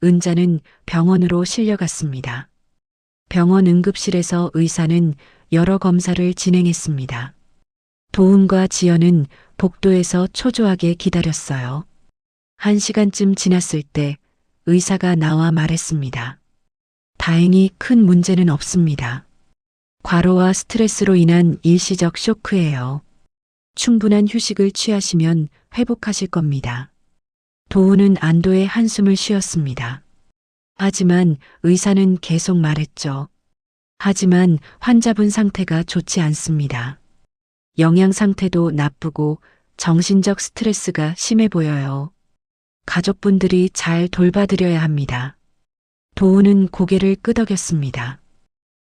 은자는 병원으로 실려갔습니다. 병원 응급실에서 의사는 여러 검사를 진행했습니다. 도훈과 지연은 복도에서 초조하게 기다렸어요. 1시간쯤 지났을 때 의사가 나와 말했습니다. 다행히 큰 문제는 없습니다. 과로와 스트레스로 인한 일시적 쇼크예요. 충분한 휴식을 취하시면 회복하실 겁니다. 도훈은 안도의 한숨을 쉬었습니다. 하지만 의사는 계속 말했죠. 하지만 환자분 상태가 좋지 않습니다. 영양 상태도 나쁘고 정신적 스트레스가 심해 보여요. 가족분들이 잘 돌봐드려야 합니다. 도훈은 고개를 끄덕였습니다.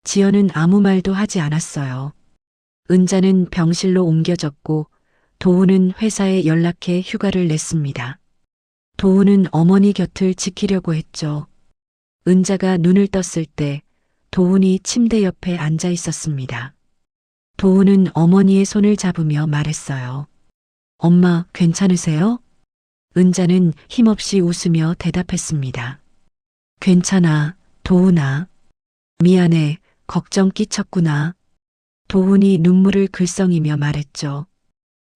지연은 아무 말도 하지 않았어요. 은자는 병실로 옮겨졌고 도훈은 회사에 연락해 휴가를 냈습니다. 도훈은 어머니 곁을 지키려고 했죠. 은자가 눈을 떴을 때 도훈이 침대 옆에 앉아 있었습니다. 도훈은 어머니의 손을 잡으며 말했어요. 엄마, 괜찮으세요? 은자는 힘없이 웃으며 대답했습니다. 괜찮아, 도훈아. 미안해, 걱정 끼쳤구나. 도훈이 눈물을 글썽이며 말했죠.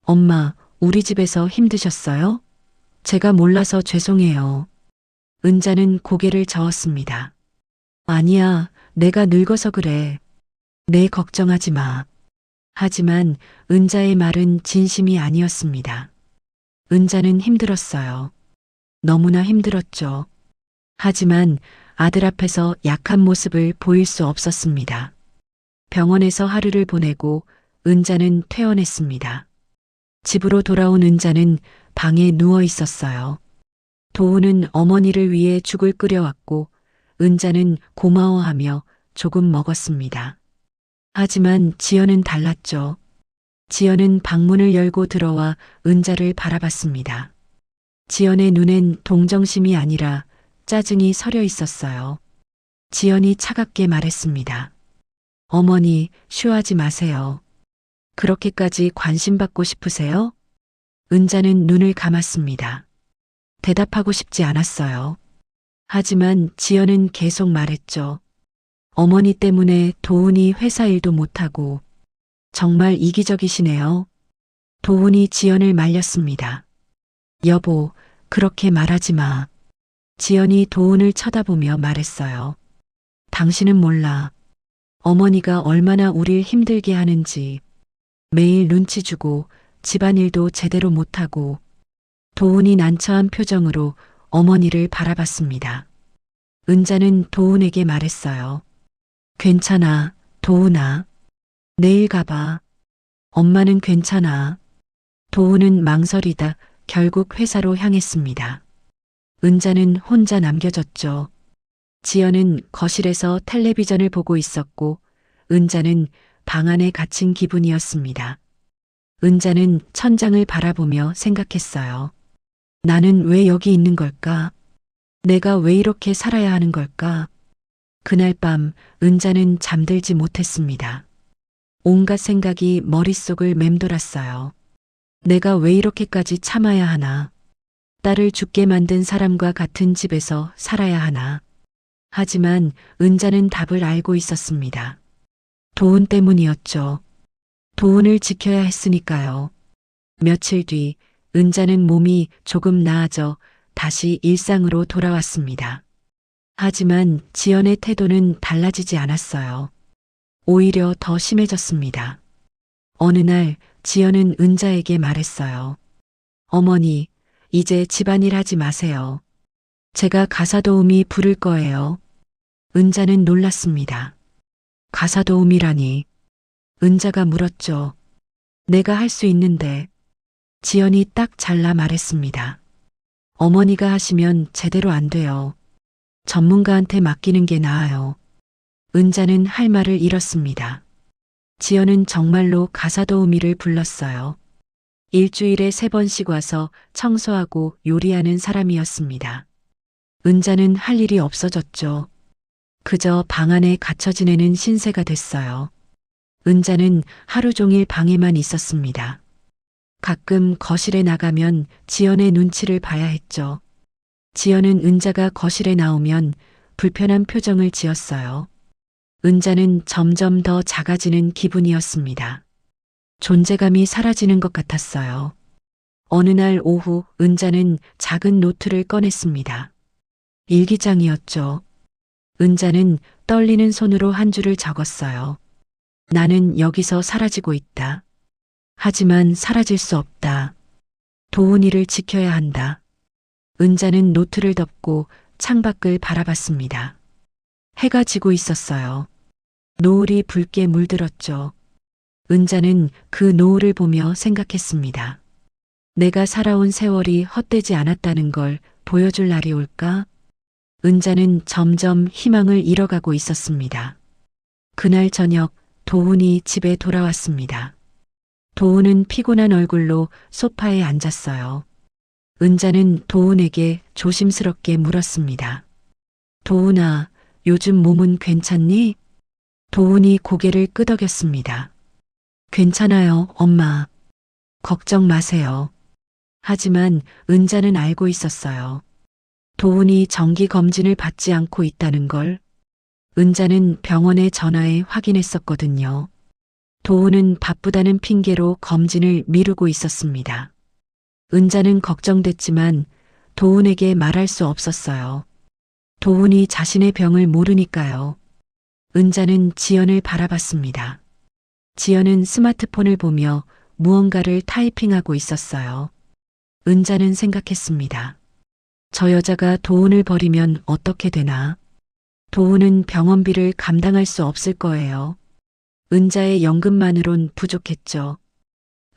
엄마, 우리 집에서 힘드셨어요? 제가 몰라서 죄송해요. 은자는 고개를 저었습니다. 아니야, 내가 늙어서 그래. 내 걱정하지 마. 하지만 은자의 말은 진심이 아니었습니다. 은자는 힘들었어요. 너무나 힘들었죠. 하지만 아들 앞에서 약한 모습을 보일 수 없었습니다. 병원에서 하루를 보내고 은자는 퇴원했습니다. 집으로 돌아온 은자는 방에 누워 있었어요. 도훈은 어머니를 위해 죽을 끓여왔고 은자는 고마워하며 조금 먹었습니다. 하지만 지연은 달랐죠. 지연은 방문을 열고 들어와 은자를 바라봤습니다. 지연의 눈엔 동정심이 아니라 짜증이 서려 있었어요. 지연이 차갑게 말했습니다. 어머니, 쉬하지 마세요. 그렇게까지 관심받고 싶으세요? 은자는 눈을 감았습니다. 대답하고 싶지 않았어요. 하지만 지연은 계속 말했죠. 어머니 때문에 도훈이 회사 일도 못하고 정말 이기적이시네요. 도훈이 지연을 말렸습니다. 여보, 그렇게 말하지 마. 지연이 도훈을 쳐다보며 말했어요. 당신은 몰라. 어머니가 얼마나 우릴 힘들게 하는지. 매일 눈치 주고 집안일도 제대로 못하고. 도훈이 난처한 표정으로 어머니를 바라봤습니다. 은자는 도훈에게 말했어요. 괜찮아, 도훈아. 내일 가봐. 엄마는 괜찮아. 도훈은 망설이다 결국 회사로 향했습니다. 은자는 혼자 남겨졌죠. 지연은 거실에서 텔레비전을 보고 있었고 은자는 방 안에 갇힌 기분이었습니다. 은자는 천장을 바라보며 생각했어요. 나는 왜 여기 있는 걸까? 내가 왜 이렇게 살아야 하는 걸까? 그날 밤 은자는 잠들지 못했습니다. 온갖 생각이 머릿속을 맴돌았어요. 내가 왜 이렇게까지 참아야 하나? 딸을 죽게 만든 사람과 같은 집에서 살아야 하나? 하지만 은자는 답을 알고 있었습니다. 도훈 때문이었죠. 도훈을 지켜야 했으니까요. 며칠 뒤 은자는 몸이 조금 나아져 다시 일상으로 돌아왔습니다. 하지만 지연의 태도는 달라지지 않았어요. 오히려 더 심해졌습니다. 어느 날 지연은 은자에게 말했어요. 어머니, 이제 집안일 하지 마세요. 제가 가사도우미 부를 거예요. 은자는 놀랐습니다. 가사도우미라니. 은자가 물었죠. 내가 할 수 있는데. 지연이 딱 잘라 말했습니다. 어머니가 하시면 제대로 안 돼요. 전문가한테 맡기는 게 나아요. 은자는 할 말을 잃었습니다. 지연은 정말로 가사도우미를 불렀어요. 일주일에 3번씩 와서 청소하고 요리하는 사람이었습니다. 은자는 할 일이 없어졌죠. 그저 방 안에 갇혀 지내는 신세가 됐어요. 은자는 하루 종일 방에만 있었습니다. 가끔 거실에 나가면 지연의 눈치를 봐야 했죠. 지연은 은자가 거실에 나오면 불편한 표정을 지었어요. 은자는 점점 더 작아지는 기분이었습니다. 존재감이 사라지는 것 같았어요. 어느 날 오후 은자는 작은 노트를 꺼냈습니다. 일기장이었죠. 은자는 떨리는 손으로 한 줄을 적었어요. 나는 여기서 사라지고 있다. 하지만 사라질 수 없다. 도훈이를 지켜야 한다. 은자는 노트를 덮고 창밖을 바라봤습니다. 해가 지고 있었어요. 노을이 붉게 물들었죠. 은자는 그 노을을 보며 생각했습니다. 내가 살아온 세월이 헛되지 않았다는 걸 보여줄 날이 올까? 은자는 점점 희망을 잃어가고 있었습니다. 그날 저녁 도훈이 집에 돌아왔습니다. 도훈은 피곤한 얼굴로 소파에 앉았어요. 은자는 도훈에게 조심스럽게 물었습니다. 도훈아, 요즘 몸은 괜찮니? 도훈이 고개를 끄덕였습니다. 괜찮아요, 엄마. 걱정 마세요. 하지만 은자는 알고 있었어요. 도훈이 정기 검진을 받지 않고 있다는 걸. 은자는 병원에 전화해 확인했었거든요. 도훈은 바쁘다는 핑계로 검진을 미루고 있었습니다. 은자는 걱정됐지만 도훈에게 말할 수 없었어요. 도훈이 자신의 병을 모르니까요. 은자는 지연을 바라봤습니다. 지연은 스마트폰을 보며 무언가를 타이핑하고 있었어요. 은자는 생각했습니다. 저 여자가 도훈을 버리면 어떻게 되나? 도훈은 병원비를 감당할 수 없을 거예요. 은자의 연금만으론 부족했죠.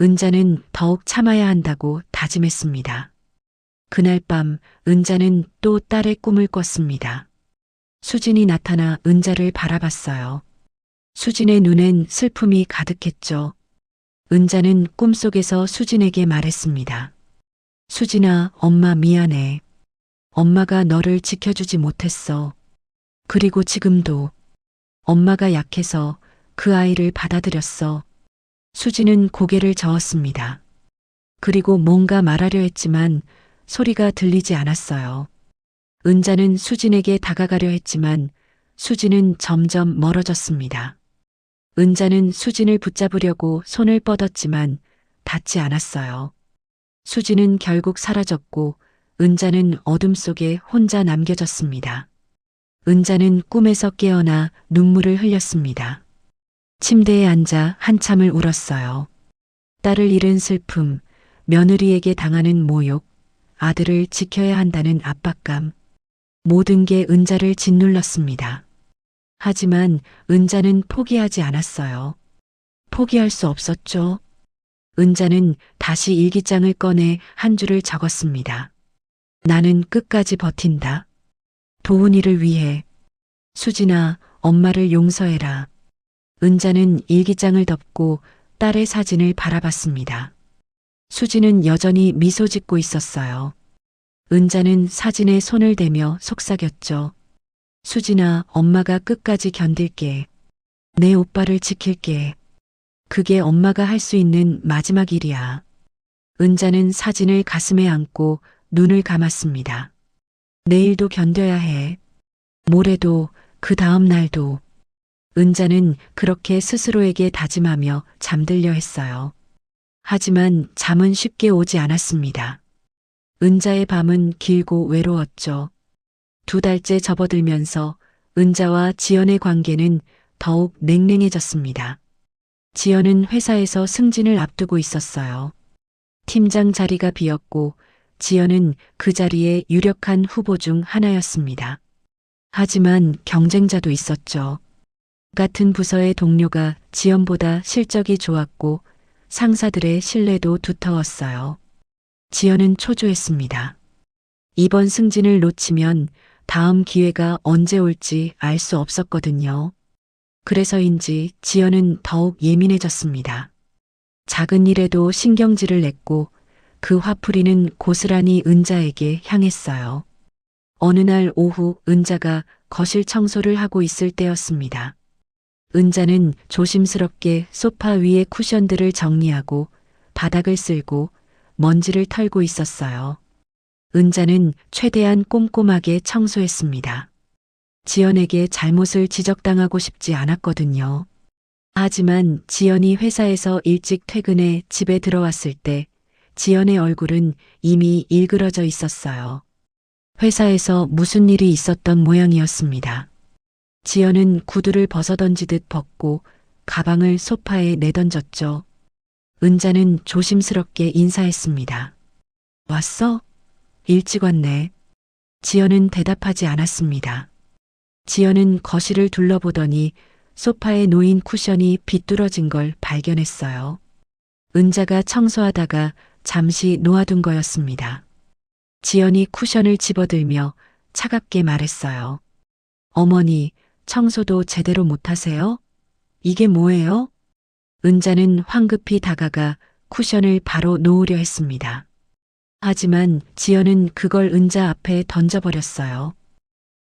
은자는 더욱 참아야 한다고 다짐했습니다. 그날 밤 은자는 또 딸의 꿈을 꿨습니다. 수진이 나타나 은자를 바라봤어요. 수진의 눈엔 슬픔이 가득했죠. 은자는 꿈속에서 수진에게 말했습니다. 수진아, 엄마 미안해. 엄마가 너를 지켜주지 못했어. 그리고 지금도 엄마가 약해서 그 아이를 받아들였어. 수진은 고개를 저었습니다. 그리고 뭔가 말하려 했지만 소리가 들리지 않았어요. 은자는 수진에게 다가가려 했지만 수진은 점점 멀어졌습니다. 은자는 수진을 붙잡으려고 손을 뻗었지만 닿지 않았어요. 수진은 결국 사라졌고 은자는 어둠 속에 혼자 남겨졌습니다. 은자는 꿈에서 깨어나 눈물을 흘렸습니다. 침대에 앉아 한참을 울었어요. 딸을 잃은 슬픔, 며느리에게 당하는 모욕, 아들을 지켜야 한다는 압박감, 모든 게 은자를 짓눌렀습니다. 하지만 은자는 포기하지 않았어요. 포기할 수 없었죠. 은자는 다시 일기장을 꺼내 한 줄을 적었습니다. 나는 끝까지 버틴다. 도훈이를 위해. 수진아, 엄마를 용서해라. 은자는 일기장을 덮고 딸의 사진을 바라봤습니다. 수진은 여전히 미소 짓고 있었어요. 은자는 사진에 손을 대며 속삭였죠. 수진아, 엄마가 끝까지 견딜게. 내 오빠를 지킬게. 그게 엄마가 할 수 있는 마지막 일이야. 은자는 사진을 가슴에 안고 눈을 감았습니다. 내일도 견뎌야 해. 모레도, 그 다음 날도. 은자는 그렇게 스스로에게 다짐하며 잠들려 했어요. 하지만 잠은 쉽게 오지 않았습니다. 은자의 밤은 길고 외로웠죠. 2달째 접어들면서 은자와 지연의 관계는 더욱 냉랭해졌습니다. 지연은 회사에서 승진을 앞두고 있었어요. 팀장 자리가 비었고 지연은 그 자리에 유력한 후보 중 하나였습니다. 하지만 경쟁자도 있었죠. 같은 부서의 동료가 지연보다 실적이 좋았고 상사들의 신뢰도 두터웠어요. 지연은 초조했습니다. 이번 승진을 놓치면 다음 기회가 언제 올지 알 수 없었거든요. 그래서인지 지연은 더욱 예민해졌습니다. 작은 일에도 신경질을 냈고 그 화풀이는 고스란히 은자에게 향했어요. 어느 날 오후 은자가 거실 청소를 하고 있을 때였습니다. 은자는 조심스럽게 소파 위의 쿠션들을 정리하고 바닥을 쓸고 먼지를 털고 있었어요. 은자는 최대한 꼼꼼하게 청소했습니다. 지연에게 잘못을 지적당하고 싶지 않았거든요. 하지만 지연이 회사에서 일찍 퇴근해 집에 들어왔을 때 지연의 얼굴은 이미 일그러져 있었어요. 회사에서 무슨 일이 있었던 모양이었습니다. 지연은 구두를 벗어던지듯 벗고 가방을 소파에 내던졌죠. 은자는 조심스럽게 인사했습니다. 왔어? 일찍 왔네. 지연은 대답하지 않았습니다. 지연은 거실을 둘러보더니 소파에 놓인 쿠션이 비뚤어진 걸 발견했어요. 은자가 청소하다가 잠시 놓아둔 거였습니다. 지연이 쿠션을 집어들며 차갑게 말했어요. 어머니, 청소도 제대로 못하세요? 이게 뭐예요? 은자는 황급히 다가가 쿠션을 바로 놓으려 했습니다. 하지만 지연은 그걸 은자 앞에 던져버렸어요.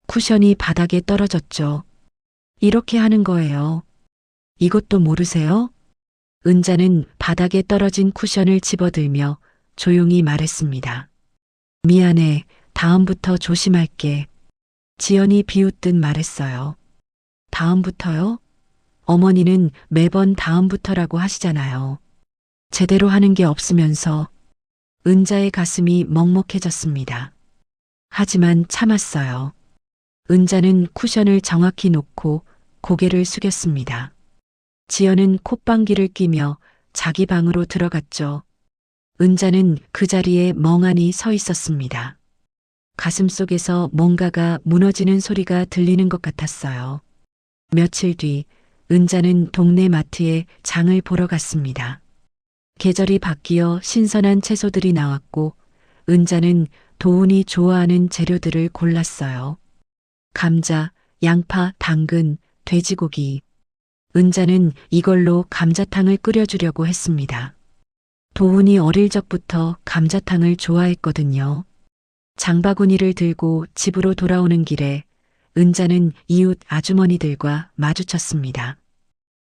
쿠션이 바닥에 떨어졌죠. 이렇게 하는 거예요. 이것도 모르세요? 은자는 바닥에 떨어진 쿠션을 집어들며 조용히 말했습니다. 미안해, 다음부터 조심할게. 지연이 비웃듯 말했어요. 다음부터요? 어머니는 매번 다음부터라고 하시잖아요. 제대로 하는 게 없으면서. 은자의 가슴이 먹먹해졌습니다. 하지만 참았어요. 은자는 쿠션을 정확히 놓고 고개를 숙였습니다. 지연은 콧방귀를 뀌며 자기 방으로 들어갔죠. 은자는 그 자리에 멍하니 서 있었습니다. 가슴속에서 뭔가가 무너지는 소리가 들리는 것 같았어요. 며칠 뒤 은자는 동네 마트에 장을 보러 갔습니다. 계절이 바뀌어 신선한 채소들이 나왔고 은자는 도훈이 좋아하는 재료들을 골랐어요. 감자, 양파, 당근, 돼지고기. 은자는 이걸로 감자탕을 끓여주려고 했습니다. 도훈이 어릴 적부터 감자탕을 좋아했거든요. 장바구니를 들고 집으로 돌아오는 길에 은자는 이웃 아주머니들과 마주쳤습니다.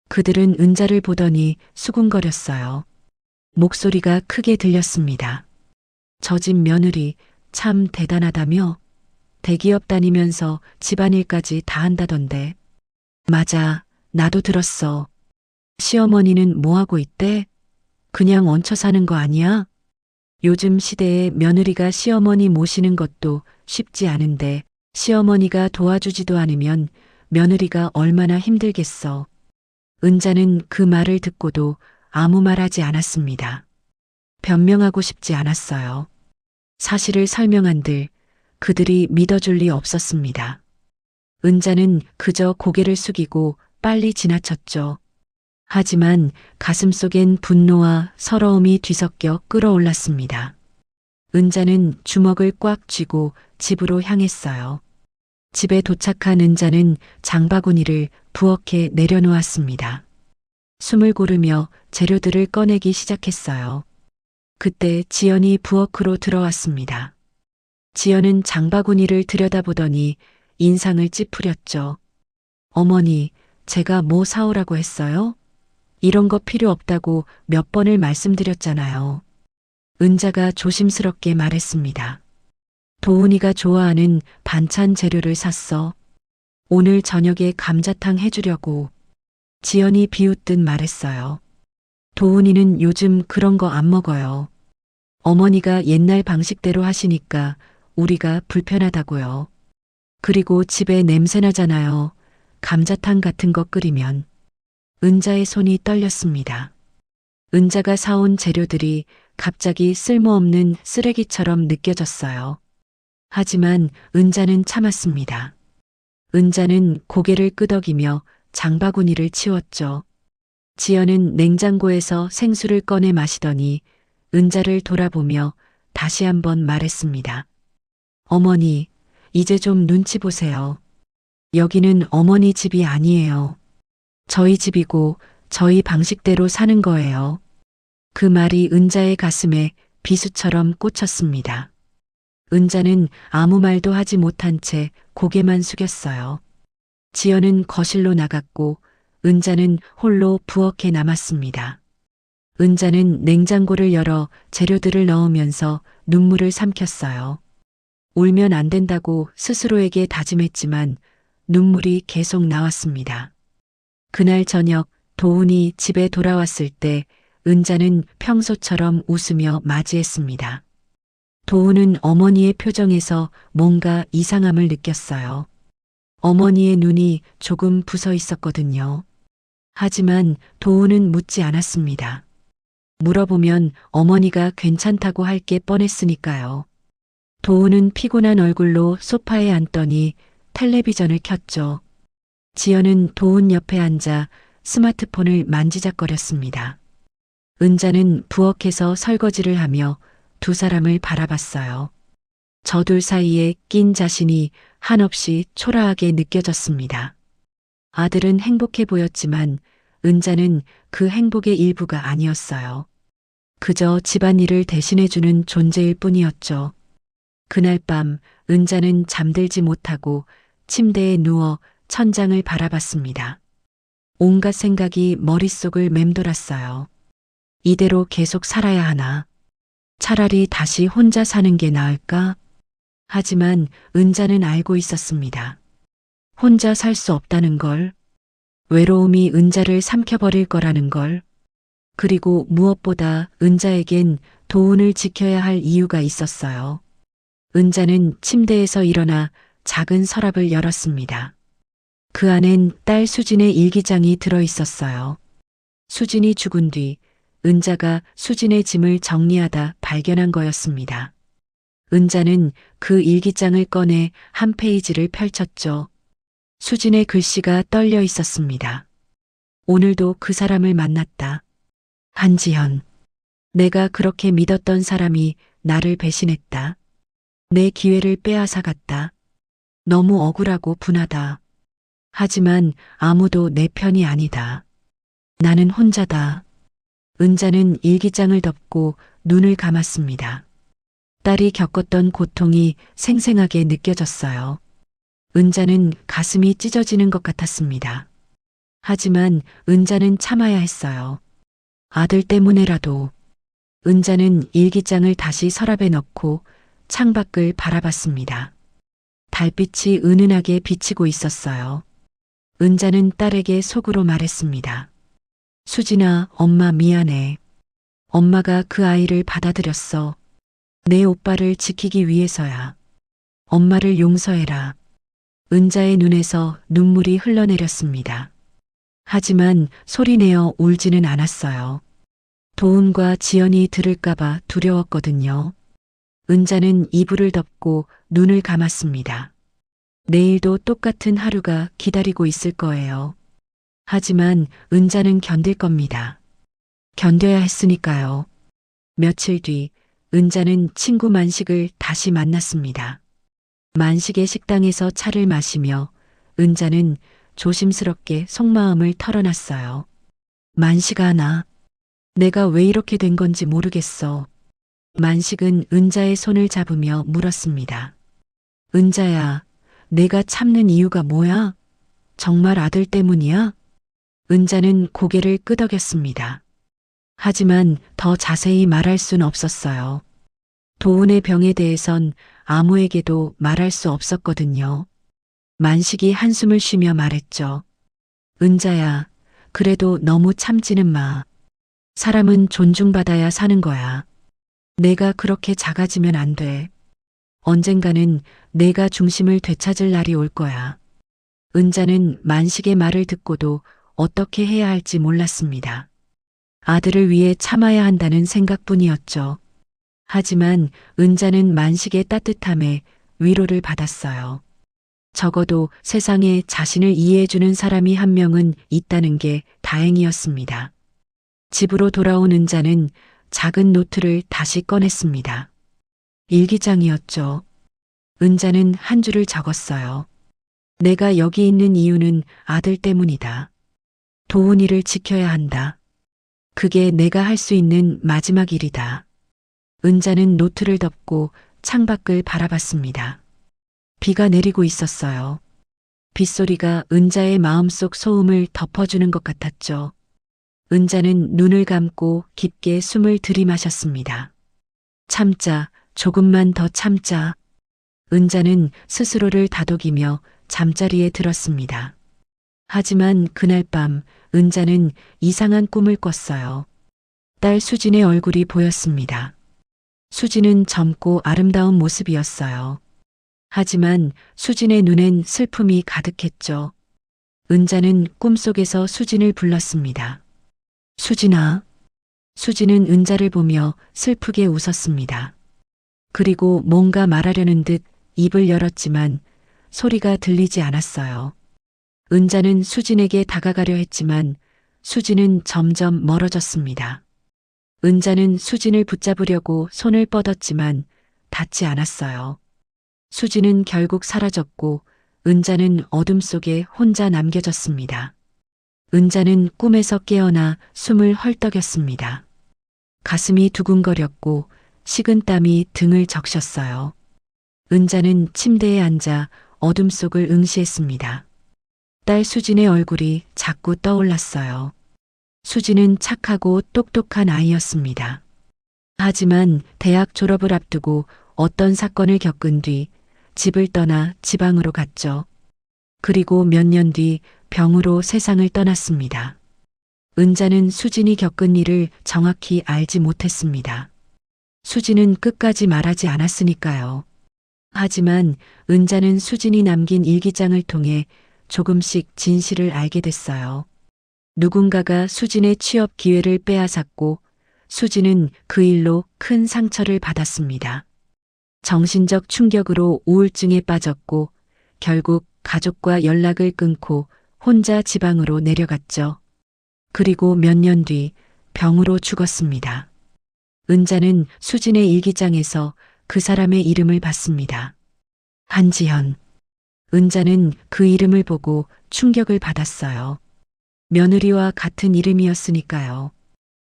그들은 은자를 보더니 수군거렸어요. 목소리가 크게 들렸습니다. 저 집 며느리 참 대단하다며? 대기업 다니면서 집안일까지 다 한다던데. 맞아, 나도 들었어. 시어머니는 뭐하고 있대? 그냥 얹혀 사는 거 아니야? 요즘 시대에 며느리가 시어머니 모시는 것도 쉽지 않은데 시어머니가 도와주지도 않으면 며느리가 얼마나 힘들겠어. 은자는 그 말을 듣고도 아무 말 하지 않았습니다. 변명하고 싶지 않았어요. 사실을 설명한들 그들이 믿어줄 리 없었습니다. 은자는 그저 고개를 숙이고 빨리 지나쳤죠. 하지만 가슴속엔 분노와 서러움이 뒤섞여 끓어올랐습니다. 은자는 주먹을 꽉 쥐고 집으로 향했어요. 집에 도착한 은자는 장바구니를 부엌에 내려놓았습니다. 숨을 고르며 재료들을 꺼내기 시작했어요. 그때 지연이 부엌으로 들어왔습니다. 지연은 장바구니를 들여다보더니 인상을 찌푸렸죠. 어머니, 제가 뭐 사오라고 했어요? 이런 거 필요 없다고 몇 번을 말씀드렸잖아요. 은자가 조심스럽게 말했습니다. 도훈이가 좋아하는 반찬 재료를 샀어. 오늘 저녁에 감자탕 해주려고. 지연이 비웃듯 말했어요. 도훈이는 요즘 그런 거 안 먹어요. 어머니가 옛날 방식대로 하시니까 우리가 불편하다고요. 그리고 집에 냄새 나잖아요. 감자탕 같은 거 끓이면. 은자의 손이 떨렸습니다. 은자가 사온 재료들이 갑자기 쓸모없는 쓰레기처럼 느껴졌어요. 하지만 은자는 참았습니다. 은자는 고개를 끄덕이며 장바구니를 치웠죠. 지연은 냉장고에서 생수를 꺼내 마시더니 은자를 돌아보며 다시 한번 말했습니다. 어머니, 이제 좀 눈치 보세요. 여기는 어머니 집이 아니에요. 저희 집이고 저희 방식대로 사는 거예요. 그 말이 은자의 가슴에 비수처럼 꽂혔습니다. 은자는 아무 말도 하지 못한 채 고개만 숙였어요. 지연은 거실로 나갔고 은자는 홀로 부엌에 남았습니다. 은자는 냉장고를 열어 재료들을 넣으면서 눈물을 삼켰어요. 울면 안 된다고 스스로에게 다짐했지만 눈물이 계속 나왔습니다. 그날 저녁 도훈이 집에 돌아왔을 때 은자는 평소처럼 웃으며 맞이했습니다. 도훈은 어머니의 표정에서 뭔가 이상함을 느꼈어요. 어머니의 눈이 조금 부서 있었거든요. 하지만 도훈은 묻지 않았습니다. 물어보면 어머니가 괜찮다고 할 게 뻔했으니까요. 도훈은 피곤한 얼굴로 소파에 앉더니 텔레비전을 켰죠. 지연은 도훈 옆에 앉아 스마트폰을 만지작거렸습니다. 은자는 부엌에서 설거지를 하며 두 사람을 바라봤어요. 저 둘 사이에 낀 자신이 한없이 초라하게 느껴졌습니다. 아들은 행복해 보였지만 은자는 그 행복의 일부가 아니었어요. 그저 집안일을 대신해주는 존재일 뿐이었죠. 그날 밤 은자는 잠들지 못하고 침대에 누워 천장을 바라봤습니다. 온갖 생각이 머릿속을 맴돌았어요. 이대로 계속 살아야 하나? 차라리 다시 혼자 사는 게 나을까? 하지만 은자는 알고 있었습니다. 혼자 살 수 없다는 걸, 외로움이 은자를 삼켜버릴 거라는 걸, 그리고 무엇보다 은자에겐 도훈을 지켜야 할 이유가 있었어요. 은자는 침대에서 일어나 작은 서랍을 열었습니다. 그 안엔 딸 수진의 일기장이 들어 있었어요. 수진이 죽은 뒤 은자가 수진의 짐을 정리하다 발견한 거였습니다. 은자는 그 일기장을 꺼내 한 페이지를 펼쳤죠. 수진의 글씨가 떨려 있었습니다. 오늘도 그 사람을 만났다. 한지현. 내가 그렇게 믿었던 사람이 나를 배신했다. 내 기회를 빼앗아갔다. 너무 억울하고 분하다. 하지만 아무도 내 편이 아니다. 나는 혼자다. 은자는 일기장을 덮고 눈을 감았습니다. 딸이 겪었던 고통이 생생하게 느껴졌어요. 은자는 가슴이 찢어지는 것 같았습니다. 하지만 은자는 참아야 했어요. 아들 때문에라도. 은자는 일기장을 다시 서랍에 넣고 창밖을 바라봤습니다. 달빛이 은은하게 비치고 있었어요. 은자는 딸에게 속으로 말했습니다. 수진아, 엄마 미안해. 엄마가 그 아이를 받아들였어. 내 오빠를 지키기 위해서야. 엄마를 용서해라. 은자의 눈에서 눈물이 흘러내렸습니다. 하지만 소리내어 울지는 않았어요. 도훈과 지연이 들을까봐 두려웠거든요. 은자는 이불을 덮고 눈을 감았습니다. 내일도 똑같은 하루가 기다리고 있을 거예요. 하지만 은자는 견딜 겁니다. 견뎌야 했으니까요. 며칠 뒤 은자는 친구 만식을 다시 만났습니다. 만식의 식당에서 차를 마시며 은자는 조심스럽게 속마음을 털어놨어요. 만식아, 내가 왜 이렇게 된 건지 모르겠어. 만식은 은자의 손을 잡으며 물었습니다. 은자야, 내가 참는 이유가 뭐야? 정말 아들 때문이야? 은자는 고개를 끄덕였습니다. 하지만 더 자세히 말할 순 없었어요. 도훈의 병에 대해선 아무에게도 말할 수 없었거든요. 만식이 한숨을 쉬며 말했죠. 은자야, 그래도 너무 참지는 마. 사람은 존중받아야 사는 거야. 내가 그렇게 작아지면 안 돼. 언젠가는 내가 중심을 되찾을 날이 올 거야. 은자는 만식의 말을 듣고도 어떻게 해야 할지 몰랐습니다. 아들을 위해 참아야 한다는 생각뿐이었죠. 하지만 은자는 만식의 따뜻함에 위로를 받았어요. 적어도 세상에 자신을 이해해주는 사람이 한 명은 있다는 게 다행이었습니다. 집으로 돌아온 은자는 작은 노트를 다시 꺼냈습니다. 일기장이었죠. 은자는 한 줄을 적었어요. 내가 여기 있는 이유는 아들 때문이다. 도훈이를 지켜야 한다. 그게 내가 할 수 있는 마지막 일이다. 은자는 노트를 덮고 창밖을 바라봤습니다. 비가 내리고 있었어요. 빗소리가 은자의 마음속 소음을 덮어주는 것 같았죠. 은자는 눈을 감고 깊게 숨을 들이마셨습니다. 참자, 조금만 더 참자. 은자는 스스로를 다독이며 잠자리에 들었습니다. 하지만 그날 밤 은자는 이상한 꿈을 꿨어요. 딸 수진의 얼굴이 보였습니다. 수진은 젊고 아름다운 모습이었어요. 하지만 수진의 눈엔 슬픔이 가득했죠. 은자는 꿈속에서 수진을 불렀습니다. 수진아. 수진은 은자를 보며 슬프게 웃었습니다. 그리고 뭔가 말하려는 듯 입을 열었지만 소리가 들리지 않았어요. 은자는 수진에게 다가가려 했지만 수진은 점점 멀어졌습니다. 은자는 수진을 붙잡으려고 손을 뻗었지만 닿지 않았어요. 수진은 결국 사라졌고 은자는 어둠 속에 혼자 남겨졌습니다. 은자는 꿈에서 깨어나 숨을 헐떡였습니다. 가슴이 두근거렸고 식은땀이 등을 적셨어요. 은자는 침대에 앉아 어둠 속을 응시했습니다. 딸 수진의 얼굴이 자꾸 떠올랐어요. 수진은 착하고 똑똑한 아이였습니다. 하지만 대학 졸업을 앞두고 어떤 사건을 겪은 뒤 집을 떠나 지방으로 갔죠. 그리고 몇 년 뒤 병으로 세상을 떠났습니다. 은자는 수진이 겪은 일을 정확히 알지 못했습니다. 수진은 끝까지 말하지 않았으니까요. 하지만 은자는 수진이 남긴 일기장을 통해 조금씩 진실을 알게 됐어요. 누군가가 수진의 취업 기회를 빼앗았고 수진은 그 일로 큰 상처를 받았습니다. 정신적 충격으로 우울증에 빠졌고 결국 가족과 연락을 끊고 혼자 지방으로 내려갔죠. 그리고 몇 년 뒤 병으로 죽었습니다. 은자는 수진의 일기장에서 그 사람의 이름을 봤습니다. 한지현. 은자는 그 이름을 보고 충격을 받았어요. 며느리와 같은 이름이었으니까요.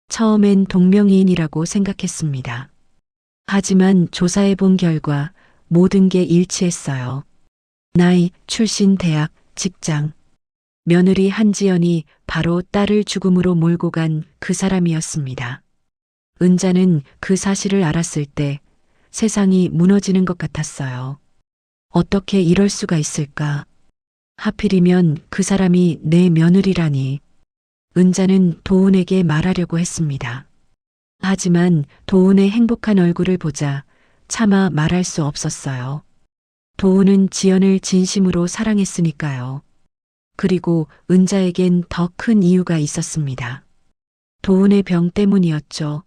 처음엔 동명이인이라고 생각했습니다. 하지만 조사해 본 결과 모든 게 일치했어요. 나이, 출신 대학, 직장. 며느리 한지연이 바로 딸을 죽음으로 몰고 간 그 사람이었습니다. 은자는 그 사실을 알았을 때 세상이 무너지는 것 같았어요. 어떻게 이럴 수가 있을까? 하필이면 그 사람이 내 며느리라니. 은자는 도훈에게 말하려고 했습니다. 하지만 도훈의 행복한 얼굴을 보자 차마 말할 수 없었어요. 도훈은 지연을 진심으로 사랑했으니까요. 그리고 은자에겐 더 큰 이유가 있었습니다. 도훈의 병 때문이었죠.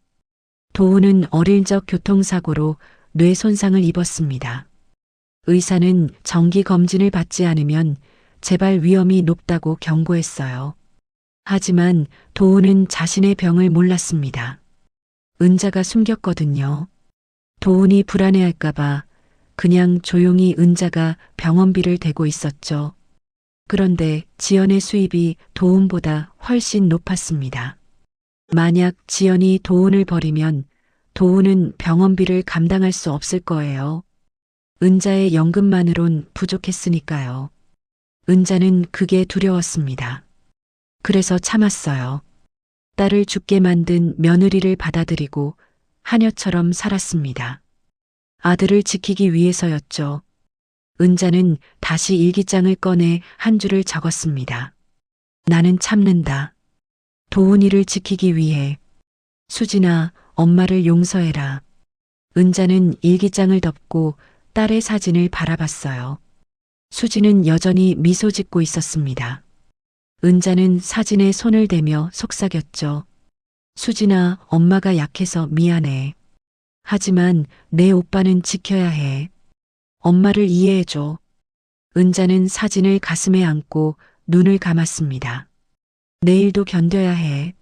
도훈은 어릴 적 교통사고로 뇌 손상을 입었습니다. 의사는 정기 검진을 받지 않으면 재발 위험이 높다고 경고했어요. 하지만 도훈은 자신의 병을 몰랐습니다. 은자가 숨겼거든요. 도훈이 불안해할까봐 그냥 조용히 은자가 병원비를 대고 있었죠. 그런데 지연의 수입이 도훈보다 훨씬 높았습니다. 만약 지연이 도훈을 버리면 도훈은 병원비를 감당할 수 없을 거예요. 은자의 연금만으론 부족했으니까요. 은자는 그게 두려웠습니다. 그래서 참았어요. 딸을 죽게 만든 며느리를 받아들이고 하녀처럼 살았습니다. 아들을 지키기 위해서였죠. 은자는 다시 일기장을 꺼내 한 줄을 적었습니다. 나는 참는다. 도훈이를 지키기 위해. 수진아, 엄마를 용서해라. 은자는 일기장을 덮고 딸의 사진을 바라봤어요. 수진은 여전히 미소 짓고 있었습니다. 은자는 사진에 손을 대며 속삭였죠. 수진아, 엄마가 약해서 미안해. 하지만 내 오빠는 지켜야 해. 엄마를 이해해줘. 은자는 사진을 가슴에 안고 눈을 감았습니다. 내일도 견뎌야 해.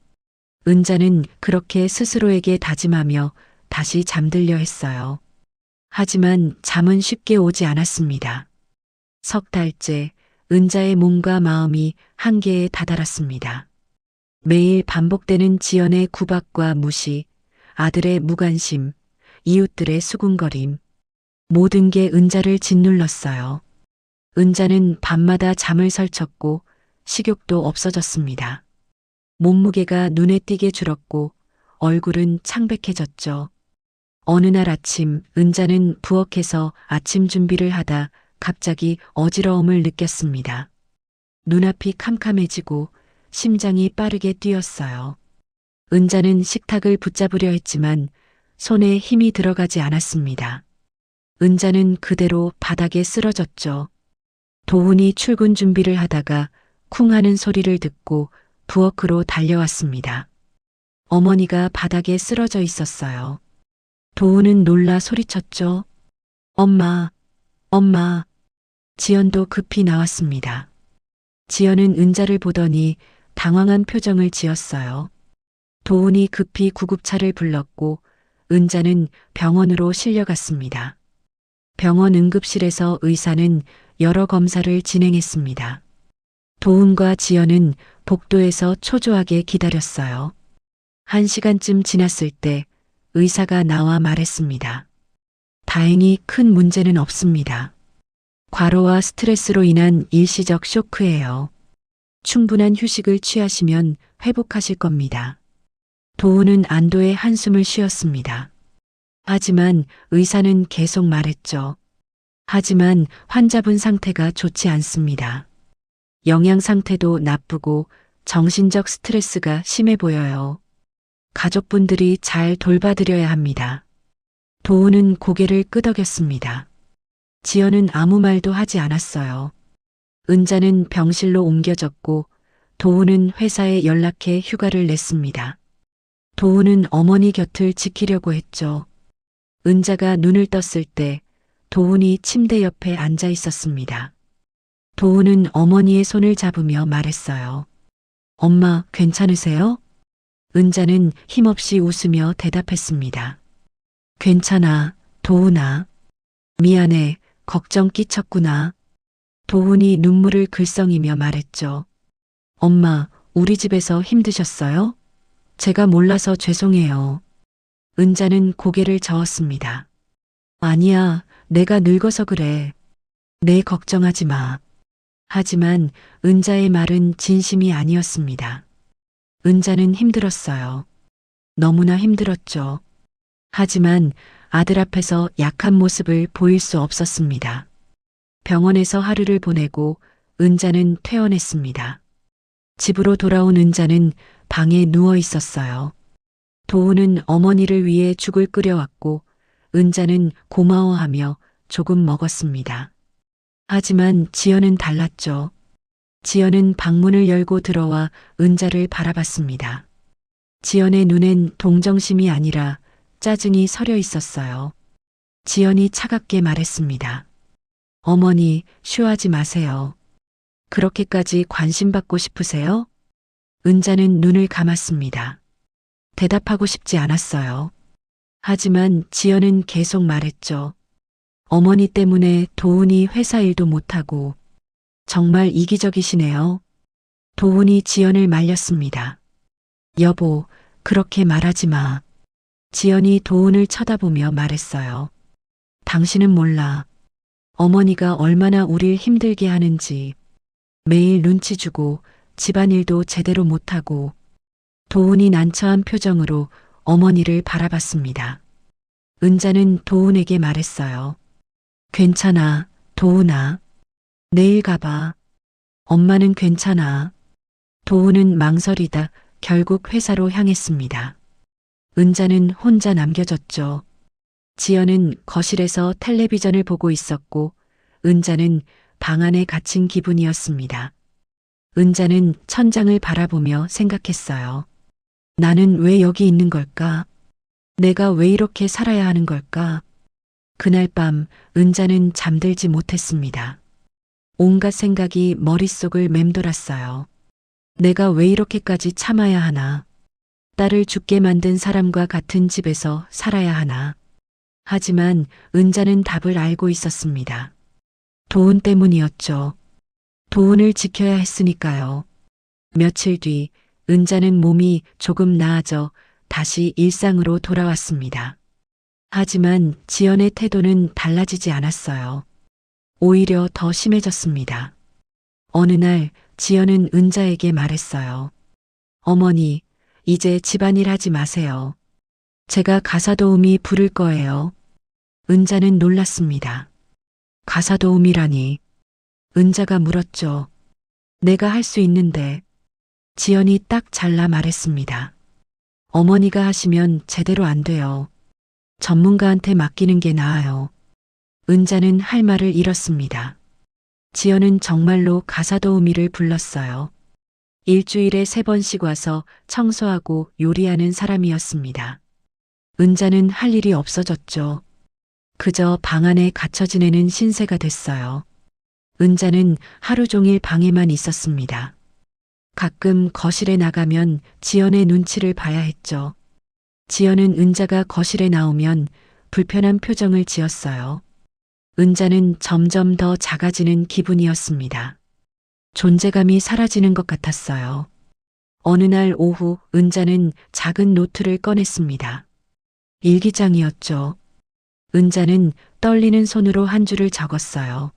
은자는 그렇게 스스로에게 다짐하며 다시 잠들려 했어요. 하지만 잠은 쉽게 오지 않았습니다. 석 달째 은자의 몸과 마음이 한계에 다다랐습니다. 매일 반복되는 지연의 구박과 무시, 아들의 무관심, 이웃들의 수군거림, 모든 게 은자를 짓눌렀어요. 은자는 밤마다 잠을 설쳤고 식욕도 없어졌습니다. 몸무게가 눈에 띄게 줄었고 얼굴은 창백해졌죠. 어느 날 아침 은자는 부엌에서 아침 준비를 하다 갑자기 어지러움을 느꼈습니다. 눈앞이 캄캄해지고 심장이 빠르게 뛰었어요. 은자는 식탁을 붙잡으려 했지만 손에 힘이 들어가지 않았습니다. 은자는 그대로 바닥에 쓰러졌죠. 도훈이 출근 준비를 하다가 쿵 하는 소리를 듣고 부엌으로 달려왔습니다. 어머니가 바닥에 쓰러져 있었어요. 도훈은 놀라 소리쳤죠. 엄마, 엄마. 지연도 급히 나왔습니다. 지연은 은자를 보더니 당황한 표정을 지었어요. 도훈이 급히 구급차를 불렀고 은자는 병원으로 실려갔습니다. 병원 응급실에서 의사는 여러 검사를 진행했습니다. 도훈과 지연은 복도에서 초조하게 기다렸어요. 1시간쯤 지났을 때 의사가 나와 말했습니다. 다행히 큰 문제는 없습니다. 과로와 스트레스로 인한 일시적 쇼크예요. 충분한 휴식을 취하시면 회복하실 겁니다. 도훈은 안도의 한숨을 쉬었습니다. 하지만 의사는 계속 말했죠. 하지만 환자분 상태가 좋지 않습니다. 영양 상태도 나쁘고 정신적 스트레스가 심해 보여요. 가족분들이 잘 돌봐드려야 합니다. 도훈은 고개를 끄덕였습니다. 지연은 아무 말도 하지 않았어요. 은자는 병실로 옮겨졌고 도훈은 회사에 연락해 휴가를 냈습니다. 도훈은 어머니 곁을 지키려고 했죠. 은자가 눈을 떴을 때 도훈이 침대 옆에 앉아 있었습니다. 도훈은 어머니의 손을 잡으며 말했어요. 엄마, 괜찮으세요? 은자는 힘없이 웃으며 대답했습니다. 괜찮아, 도훈아. 미안해, 걱정 끼쳤구나. 도훈이 눈물을 글썽이며 말했죠. 엄마, 우리 집에서 힘드셨어요? 제가 몰라서 죄송해요. 은자는 고개를 저었습니다. 아니야, 내가 늙어서 그래. 내 걱정하지 마. 하지만 은자의 말은 진심이 아니었습니다. 은자는 힘들었어요. 너무나 힘들었죠. 하지만 아들 앞에서 약한 모습을 보일 수 없었습니다. 병원에서 하루를 보내고 은자는 퇴원했습니다. 집으로 돌아온 은자는 방에 누워 있었어요. 도훈은 어머니를 위해 죽을 끓여왔고 은자는 고마워하며 조금 먹었습니다. 하지만 지연은 달랐죠. 지연은 방문을 열고 들어와 은자를 바라봤습니다. 지연의 눈엔 동정심이 아니라 짜증이 서려 있었어요. 지연이 차갑게 말했습니다. 어머니, 쉬하지 마세요. 그렇게까지 관심받고 싶으세요? 은자는 눈을 감았습니다. 대답하고 싶지 않았어요. 하지만 지연은 계속 말했죠. 어머니 때문에 도훈이 회사 일도 못하고 정말 이기적이시네요. 도훈이 지연을 말렸습니다. 여보, 그렇게 말하지 마. 지연이 도훈을 쳐다보며 말했어요. 당신은 몰라. 어머니가 얼마나 우릴 힘들게 하는지. 매일 눈치 주고 집안일도 제대로 못하고. 도훈이 난처한 표정으로 어머니를 바라봤습니다. 은자는 도훈에게 말했어요. 괜찮아, 도훈아. 내일 가봐. 엄마는 괜찮아. 도훈은 망설이다 결국 회사로 향했습니다. 은자는 혼자 남겨졌죠. 지연은 거실에서 텔레비전을 보고 있었고 은자는 방 안에 갇힌 기분이었습니다. 은자는 천장을 바라보며 생각했어요. 나는 왜 여기 있는 걸까? 내가 왜 이렇게 살아야 하는 걸까? 그날 밤 은자는 잠들지 못했습니다. 온갖 생각이 머릿속을 맴돌았어요. 내가 왜 이렇게까지 참아야 하나? 딸을 죽게 만든 사람과 같은 집에서 살아야 하나? 하지만 은자는 답을 알고 있었습니다. 도훈 때문이었죠. 도훈을 지켜야 했으니까요. 며칠 뒤 은자는 몸이 조금 나아져 다시 일상으로 돌아왔습니다. 하지만 지연의 태도는 달라지지 않았어요. 오히려 더 심해졌습니다. 어느 날 지연은 은자에게 말했어요. 어머니, 이제 집안일 하지 마세요. 제가 가사도우미 부를 거예요. 은자는 놀랐습니다. 가사도우미라니. 은자가 물었죠. 내가 할 수 있는데. 지연이 딱 잘라 말했습니다. 어머니가 하시면 제대로 안 돼요. 전문가한테 맡기는 게 나아요. 은자는 할 말을 잃었습니다. 지연은 정말로 가사도우미를 불렀어요. 일주일에 3번씩 와서 청소하고 요리하는 사람이었습니다. 은자는 할 일이 없어졌죠. 그저 방 안에 갇혀 지내는 신세가 됐어요. 은자는 하루 종일 방에만 있었습니다. 가끔 거실에 나가면 지연의 눈치를 봐야 했죠. 지연은 은자가 거실에 나오면 불편한 표정을 지었어요. 은자는 점점 더 작아지는 기분이었습니다. 존재감이 사라지는 것 같았어요. 어느 날 오후 은자는 작은 노트를 꺼냈습니다. 일기장이었죠. 은자는 떨리는 손으로 한 줄을 적었어요.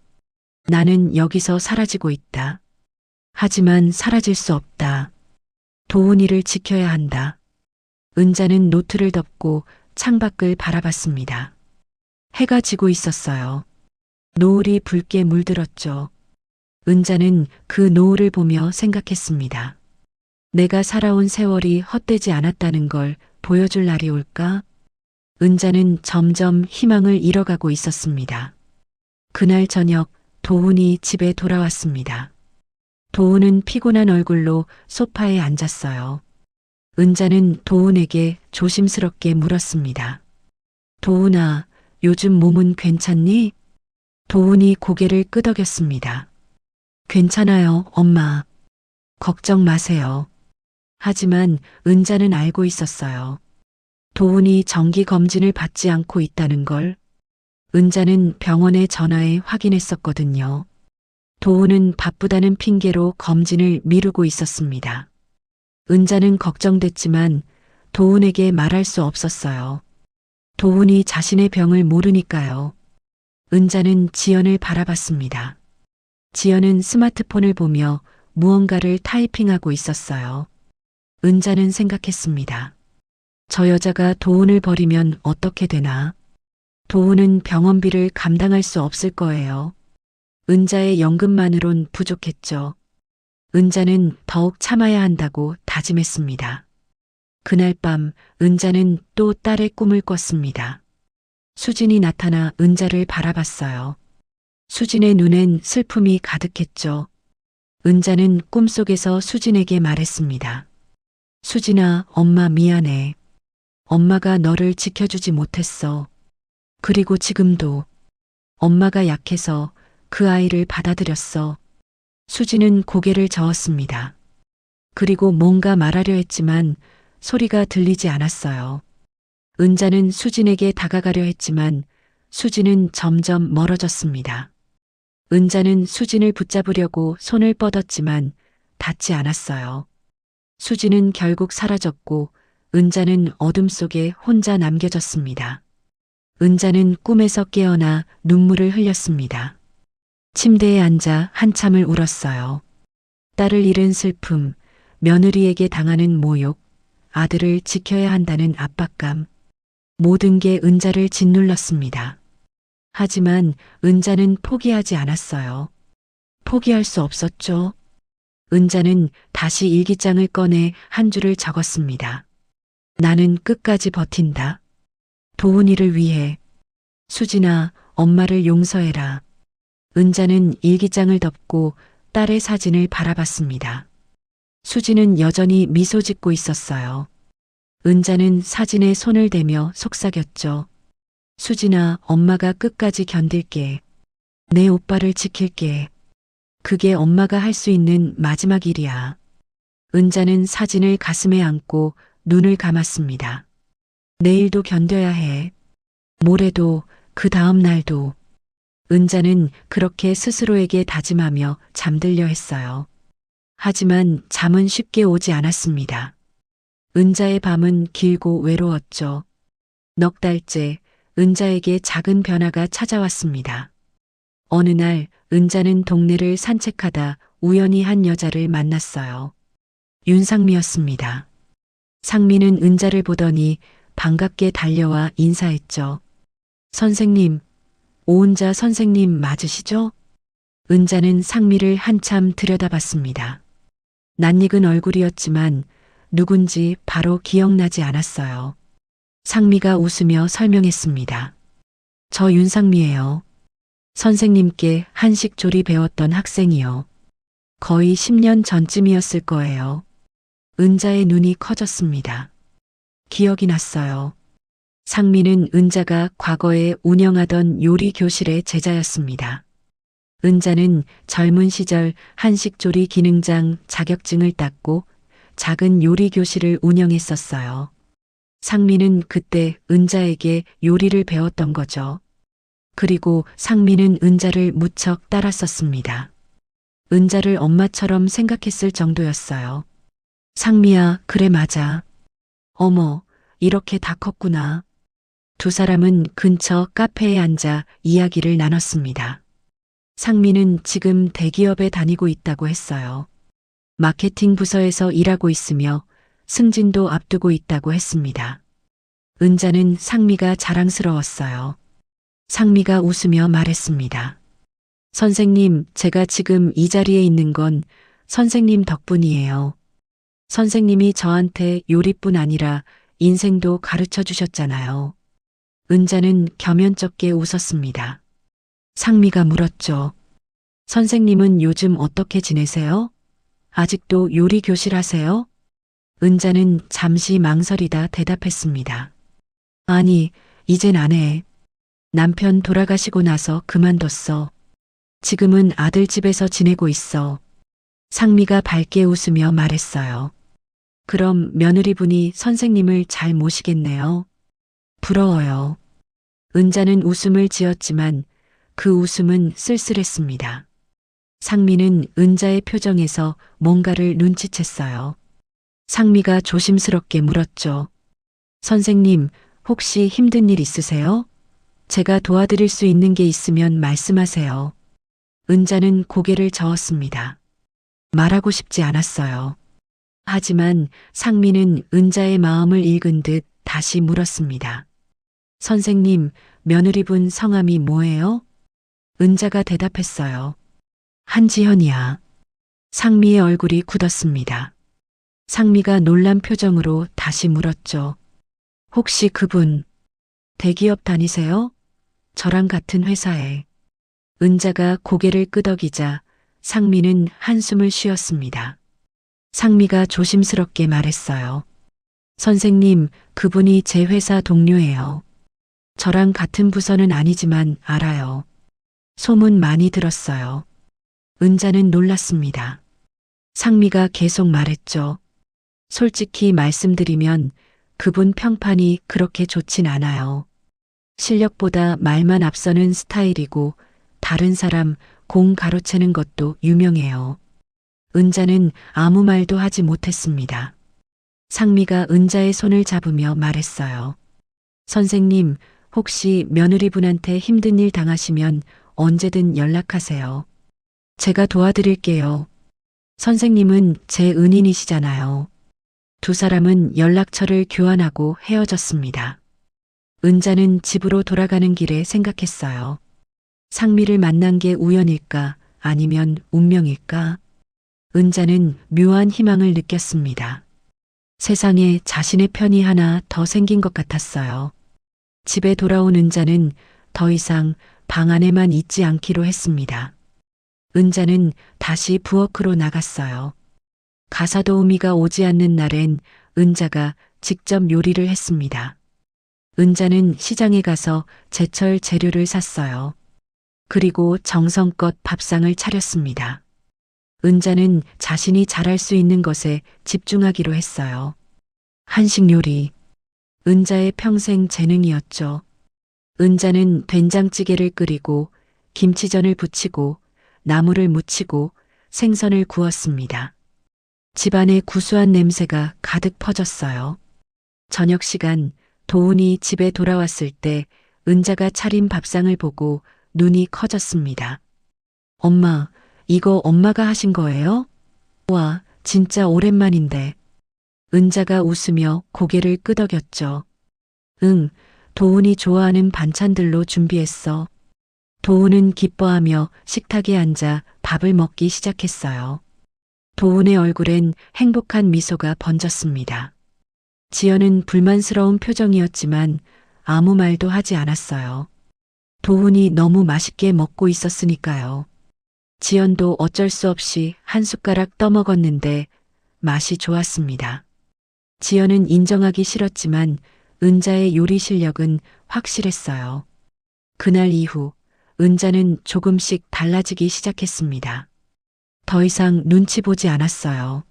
나는 여기서 사라지고 있다. 하지만 사라질 수 없다. 도훈이를 지켜야 한다. 은자는 노트를 덮고 창밖을 바라봤습니다. 해가 지고 있었어요. 노을이 붉게 물들었죠. 은자는 그 노을을 보며 생각했습니다. 내가 살아온 세월이 헛되지 않았다는 걸 보여줄 날이 올까? 은자는 점점 희망을 잃어가고 있었습니다. 그날 저녁 도훈이 집에 돌아왔습니다. 도훈은 피곤한 얼굴로 소파에 앉았어요. 은자는 도훈에게 조심스럽게 물었습니다. 도훈아, 요즘 몸은 괜찮니? 도훈이 고개를 끄덕였습니다. 괜찮아요, 엄마. 걱정 마세요. 하지만 은자는 알고 있었어요. 도훈이 정기 검진을 받지 않고 있다는 걸. 은자는 병원에 전화해 확인했었거든요. 도훈은 바쁘다는 핑계로 검진을 미루고 있었습니다. 은자는 걱정됐지만 도훈에게 말할 수 없었어요. 도훈이 자신의 병을 모르니까요. 은자는 지연을 바라봤습니다. 지연은 스마트폰을 보며 무언가를 타이핑하고 있었어요. 은자는 생각했습니다. 저 여자가 도훈을 버리면 어떻게 되나? 도훈은 병원비를 감당할 수 없을 거예요. 은자의 연금만으론 부족했죠. 은자는 더욱 참아야 한다고 다짐했습니다. 그날 밤 은자는 또 딸의 꿈을 꿨습니다. 수진이 나타나 은자를 바라봤어요. 수진의 눈엔 슬픔이 가득했죠. 은자는 꿈속에서 수진에게 말했습니다. 수진아, 엄마 미안해. 엄마가 너를 지켜주지 못했어. 그리고 지금도 엄마가 약해서 그 아이를 받아들였어. 수진은 고개를 저었습니다. 그리고 뭔가 말하려 했지만 소리가 들리지 않았어요. 은자는 수진에게 다가가려 했지만 수진은 점점 멀어졌습니다. 은자는 수진을 붙잡으려고 손을 뻗었지만 닿지 않았어요. 수진은 결국 사라졌고 은자는 어둠 속에 혼자 남겨졌습니다. 은자는 꿈에서 깨어나 눈물을 흘렸습니다. 침대에 앉아 한참을 울었어요. 딸을 잃은 슬픔, 며느리에게 당하는 모욕, 아들을 지켜야 한다는 압박감, 모든 게 은자를 짓눌렀습니다. 하지만 은자는 포기하지 않았어요. 포기할 수 없었죠. 은자는 다시 일기장을 꺼내 한 줄을 적었습니다. 나는 끝까지 버틴다. 도훈이를 위해. 수진아, 엄마를 용서해라. 은자는 일기장을 덮고 딸의 사진을 바라봤습니다. 수진은 여전히 미소 짓고 있었어요. 은자는 사진에 손을 대며 속삭였죠. 수진아, 엄마가 끝까지 견딜게. 내 오빠를 지킬게. 그게 엄마가 할 수 있는 마지막 일이야. 은자는 사진을 가슴에 안고 눈을 감았습니다. 내일도 견뎌야 해. 모레도, 그 다음 날도. 은자는 그렇게 스스로에게 다짐하며 잠들려 했어요. 하지만 잠은 쉽게 오지 않았습니다. 은자의 밤은 길고 외로웠죠. 넉 달째 은자에게 작은 변화가 찾아왔습니다. 어느 날 은자는 동네를 산책하다 우연히 한 여자를 만났어요. 윤상미였습니다. 상미는 은자를 보더니 반갑게 달려와 인사했죠. 선생님, 오은자 선생님 맞으시죠? 은자는 상미를 한참 들여다봤습니다. 낯익은 얼굴이었지만 누군지 바로 기억나지 않았어요. 상미가 웃으며 설명했습니다. 저 윤상미예요. 선생님께 한식 조리 배웠던 학생이요. 거의 10년 전쯤이었을 거예요. 은자의 눈이 커졌습니다. 기억이 났어요. 상미는 은자가 과거에 운영하던 요리 교실의 제자였습니다. 은자는 젊은 시절 한식조리 기능장 자격증을 땄고 작은 요리 교실을 운영했었어요. 상미는 그때 은자에게 요리를 배웠던 거죠. 그리고 상미는 은자를 무척 따랐었습니다. 은자를 엄마처럼 생각했을 정도였어요. 상미야, 그래 맞아. 어머, 이렇게 다 컸구나. 두 사람은 근처 카페에 앉아 이야기를 나눴습니다. 상미는 지금 대기업에 다니고 있다고 했어요. 마케팅 부서에서 일하고 있으며 승진도 앞두고 있다고 했습니다. 은자는 상미가 자랑스러웠어요. 상미가 웃으며 말했습니다. 선생님, 제가 지금 이 자리에 있는 건 선생님 덕분이에요. 선생님이 저한테 요리뿐 아니라 인생도 가르쳐 주셨잖아요. 은자는 겸연쩍게 웃었습니다. 상미가 물었죠. 선생님은 요즘 어떻게 지내세요? 아직도 요리 교실 하세요? 은자는 잠시 망설이다 대답했습니다. 아니, 이젠 안 해. 남편 돌아가시고 나서 그만뒀어. 지금은 아들 집에서 지내고 있어. 상미가 밝게 웃으며 말했어요. 그럼 며느리분이 선생님을 잘 모시겠네요. 부러워요. 은자는 웃음을 지었지만 그 웃음은 쓸쓸했습니다. 상미는 은자의 표정에서 뭔가를 눈치챘어요. 상미가 조심스럽게 물었죠. 선생님, 혹시 힘든 일 있으세요? 제가 도와드릴 수 있는 게 있으면 말씀하세요. 은자는 고개를 저었습니다. 말하고 싶지 않았어요. 하지만 상미는 은자의 마음을 읽은 듯 다시 물었습니다. 선생님, 며느리분 성함이 뭐예요? 은자가 대답했어요. 한지현이야. 상미의 얼굴이 굳었습니다. 상미가 놀란 표정으로 다시 물었죠. 혹시 그분 대기업 다니세요? 저랑 같은 회사에. 은자가 고개를 끄덕이자 상미는 한숨을 쉬었습니다. 상미가 조심스럽게 말했어요. 선생님, 그분이 제 회사 동료예요. 저랑 같은 부서는 아니지만 알아요. 소문 많이 들었어요. 은자는 놀랐습니다. 상미가 계속 말했죠. 솔직히 말씀드리면 그분 평판이 그렇게 좋진 않아요. 실력보다 말만 앞서는 스타일이고 다른 사람 공 가로채는 것도 유명해요. 은자는 아무 말도 하지 못했습니다. 상미가 은자의 손을 잡으며 말했어요. 선생님, 혹시 며느리분한테 힘든 일 당하시면 언제든 연락하세요. 제가 도와드릴게요. 선생님은 제 은인이시잖아요. 두 사람은 연락처를 교환하고 헤어졌습니다. 은자는 집으로 돌아가는 길에 생각했어요. 상미를 만난 게 우연일까 아니면 운명일까? 은자는 묘한 희망을 느꼈습니다. 세상에 자신의 편이 하나 더 생긴 것 같았어요. 집에 돌아온 은자는 더 이상 방 안에만 있지 않기로 했습니다. 은자는 다시 부엌으로 나갔어요. 가사도우미가 오지 않는 날엔 은자가 직접 요리를 했습니다. 은자는 시장에 가서 제철 재료를 샀어요. 그리고 정성껏 밥상을 차렸습니다. 은자는 자신이 잘할 수 있는 것에 집중하기로 했어요. 한식 요리. 은자의 평생 재능이었죠. 은자는 된장찌개를 끓이고 김치전을 부치고 나물을 무치고 생선을 구웠습니다. 집안에 구수한 냄새가 가득 퍼졌어요. 저녁 시간 도훈이 집에 돌아왔을 때 은자가 차린 밥상을 보고 눈이 커졌습니다. 엄마, 이거 엄마가 하신 거예요? 와, 진짜 오랜만인데. 은자가 웃으며 고개를 끄덕였죠. 응, 도훈이 좋아하는 반찬들로 준비했어. 도훈은 기뻐하며 식탁에 앉아 밥을 먹기 시작했어요. 도훈의 얼굴엔 행복한 미소가 번졌습니다. 지연은 불만스러운 표정이었지만 아무 말도 하지 않았어요. 도훈이 너무 맛있게 먹고 있었으니까요. 지연도 어쩔 수 없이 한 숟가락 떠먹었는데 맛이 좋았습니다. 지연은 인정하기 싫었지만 은자의 요리 실력은 확실했어요. 그날 이후 은자는 조금씩 달라지기 시작했습니다. 더 이상 눈치 보지 않았어요.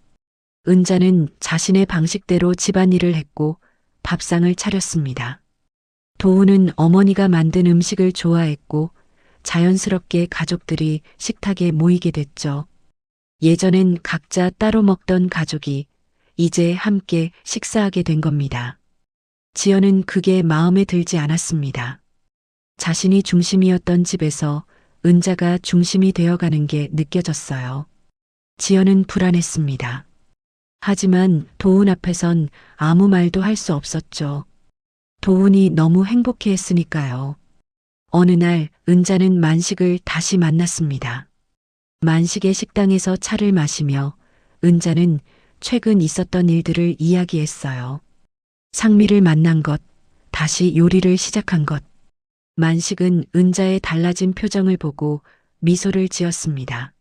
은자는 자신의 방식대로 집안일을 했고 밥상을 차렸습니다. 도훈은 어머니가 만든 음식을 좋아했고 자연스럽게 가족들이 식탁에 모이게 됐죠. 예전엔 각자 따로 먹던 가족이 이제 함께 식사하게 된 겁니다. 지연은 그게 마음에 들지 않았습니다. 자신이 중심이었던 집에서 은자가 중심이 되어가는 게 느껴졌어요. 지연은 불안했습니다. 하지만 도훈 앞에선 아무 말도 할 수 없었죠. 도훈이 너무 행복해했으니까요. 어느 날 은자는 만식을 다시 만났습니다. 만식의 식당에서 차를 마시며 은자는 최근 있었던 일들을 이야기했어요. 상미를 만난 것, 다시 요리를 시작한 것. 만식은 은자의 달라진 표정을 보고 미소를 지었습니다.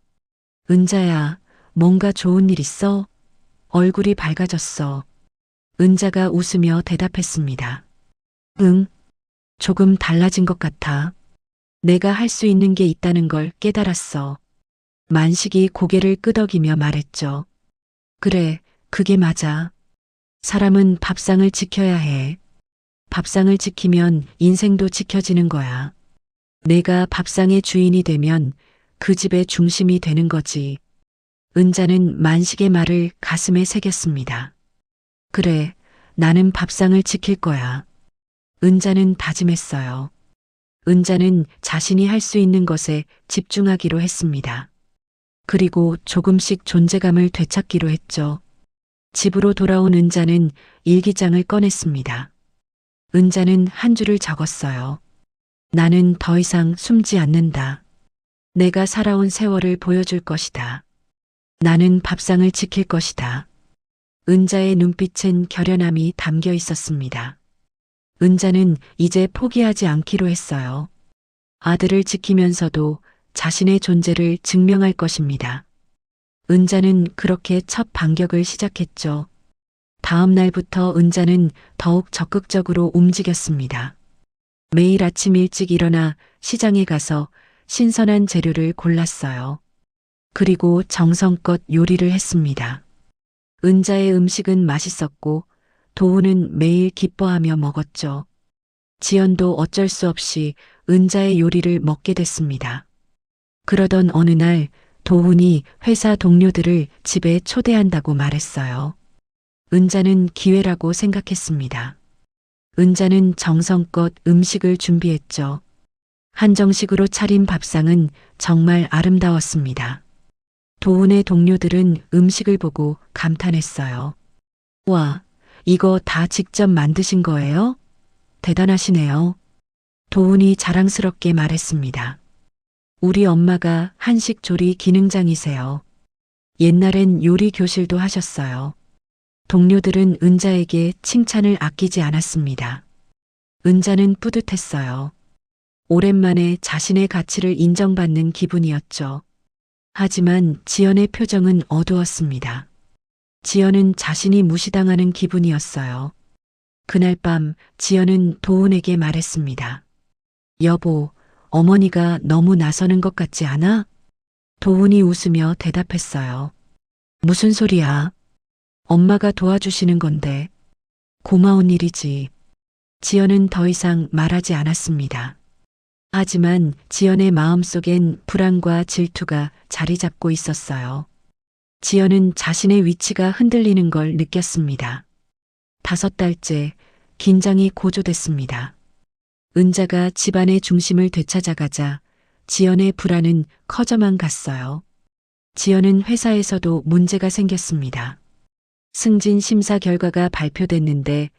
은자야, 뭔가 좋은 일 있어? 얼굴이 밝아졌어. 은자가 웃으며 대답했습니다. 응, 조금 달라진 것 같아. 내가 할 수 있는 게 있다는 걸 깨달았어. 만식이 고개를 끄덕이며 말했죠. 그래, 그게 맞아. 사람은 밥상을 지켜야 해. 밥상을 지키면 인생도 지켜지는 거야. 내가 밥상의 주인이 되면 그 집의 중심이 되는 거지. 은자는 만식의 말을 가슴에 새겼습니다. 그래, 나는 밥상을 지킬 거야. 은자는 다짐했어요. 은자는 자신이 할 수 있는 것에 집중하기로 했습니다. 그리고 조금씩 존재감을 되찾기로 했죠. 집으로 돌아온 은자는 일기장을 꺼냈습니다. 은자는 한 줄을 적었어요. 나는 더 이상 숨지 않는다. 내가 살아온 세월을 보여줄 것이다. 나는 밥상을 지킬 것이다. 은자의 눈빛엔 결연함이 담겨 있었습니다. 은자는 이제 포기하지 않기로 했어요. 아들을 지키면서도 자신의 존재를 증명할 것입니다. 은자는 그렇게 첫 반격을 시작했죠. 다음 날부터 은자는 더욱 적극적으로 움직였습니다. 매일 아침 일찍 일어나 시장에 가서 신선한 재료를 골랐어요. 그리고 정성껏 요리를 했습니다. 은자의 음식은 맛있었고 도훈은 매일 기뻐하며 먹었죠. 지연도 어쩔 수 없이 은자의 요리를 먹게 됐습니다. 그러던 어느 날 도훈이 회사 동료들을 집에 초대한다고 말했어요. 은자는 기회라고 생각했습니다. 은자는 정성껏 음식을 준비했죠. 한정식으로 차린 밥상은 정말 아름다웠습니다. 도훈의 동료들은 음식을 보고 감탄했어요. 와, 이거 다 직접 만드신 거예요? 대단하시네요. 도훈이 자랑스럽게 말했습니다. 우리 엄마가 한식 조리 기능장이세요. 옛날엔 요리 교실도 하셨어요. 동료들은 은자에게 칭찬을 아끼지 않았습니다. 은자는 뿌듯했어요. 오랜만에 자신의 가치를 인정받는 기분이었죠. 하지만 지연의 표정은 어두웠습니다. 지연은 자신이 무시당하는 기분이었어요. 그날 밤 지연은 도훈에게 말했습니다. 여보, 어머니가 너무 나서는 것 같지 않아? 도훈이 웃으며 대답했어요. 무슨 소리야? 엄마가 도와주시는 건데. 고마운 일이지. 지연은 더 이상 말하지 않았습니다. 하지만 지연의 마음속엔 불안과 질투가 자리 잡고 있었어요. 지연은 자신의 위치가 흔들리는 걸 느꼈습니다. 5달째 긴장이 고조됐습니다. 은자가 집안의 중심을 되찾아가자 지연의 불안은 커져만 갔어요. 지연은 회사에서도 문제가 생겼습니다. 승진 심사 결과가 발표됐는데